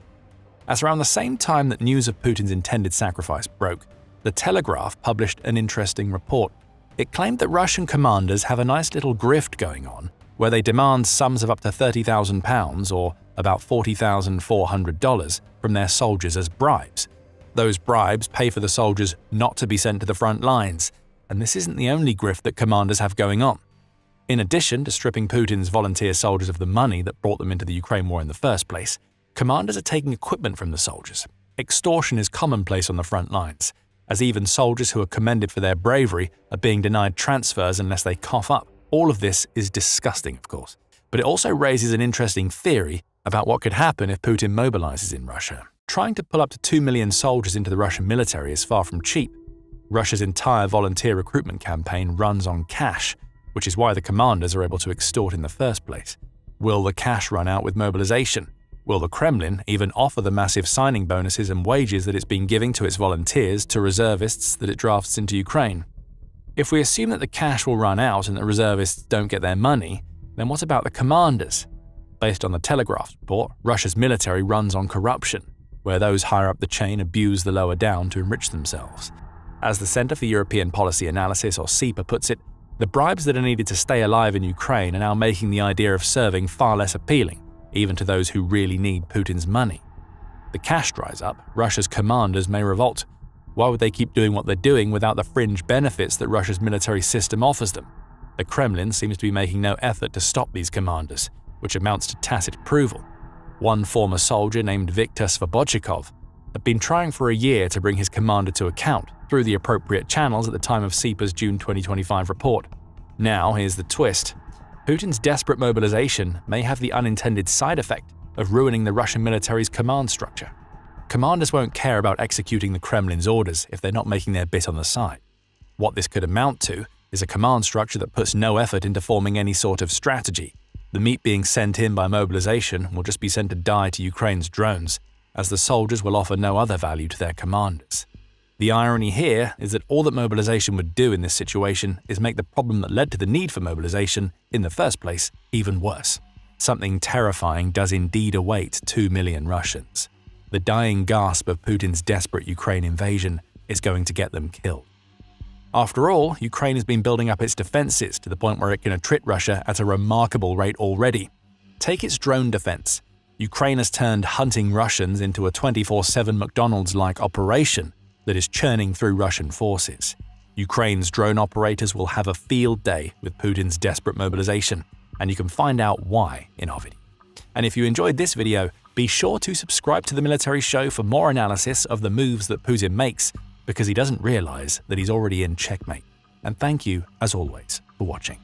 At around the same time that news of Putin's intended sacrifice broke, The Telegraph published an interesting report. It claimed that Russian commanders have a nice little grift going on, where they demand sums of up to £30,000 or about $40,400, from their soldiers as bribes. Those bribes pay for the soldiers not to be sent to the front lines, and this isn't the only grift that commanders have going on. In addition to stripping Putin's volunteer soldiers of the money that brought them into the Ukraine war in the first place, commanders are taking equipment from the soldiers. Extortion is commonplace on the front lines, as even soldiers who are commended for their bravery are being denied transfers unless they cough up. All of this is disgusting, of course, but it also raises an interesting theory about what could happen if Putin mobilizes in Russia. Trying to pull up to 2 million soldiers into the Russian military is far from cheap. Russia's entire volunteer recruitment campaign runs on cash, which is why the commanders are able to extort in the first place. Will the cash run out with mobilization? Will the Kremlin even offer the massive signing bonuses and wages that it's been giving to its volunteers to reservists that it drafts into Ukraine? If we assume that the cash will run out and the reservists don't get their money, then what about the commanders? Based on the Telegraph report, Russia's military runs on corruption, where those higher up the chain abuse the lower down to enrich themselves. As the Center for European Policy Analysis, or CEPA, puts it, the bribes that are needed to stay alive in Ukraine are now making the idea of serving far less appealing, even to those who really need Putin's money. The cash dries up, Russia's commanders may revolt. Why would they keep doing what they're doing without the fringe benefits that Russia's military system offers them? The Kremlin seems to be making no effort to stop these commanders, which amounts to tacit approval. One former soldier named Viktor Svobodchikov had been trying for a year to bring his commander to account through the appropriate channels at the time of CEPA's June 2025 report. Now, here's the twist. Putin's desperate mobilization may have the unintended side effect of ruining the Russian military's command structure. Commanders won't care about executing the Kremlin's orders if they're not making their bit on the side. What this could amount to is a command structure that puts no effort into forming any sort of strategy. The meat being sent in by mobilization will just be sent to die to Ukraine's drones, as the soldiers will offer no other value to their commanders. The irony here is that all that mobilization would do in this situation is make the problem that led to the need for mobilization in the first place even worse. Something terrifying does indeed await 2 million Russians. The dying gasp of Putin's desperate Ukraine invasion is going to get them killed. After all, Ukraine has been building up its defenses to the point where it can attrit Russia at a remarkable rate already. Take its drone defense. Ukraine has turned hunting Russians into a 24/7 McDonald's-like operation that is churning through Russian forces. Ukraine's drone operators will have a field day with Putin's desperate mobilization, and you can find out why in our video. And if you enjoyed this video, be sure to subscribe to the Military Show for more analysis of the moves that Putin makes, because he doesn't realize that he's already in checkmate. And thank you, as always, for watching.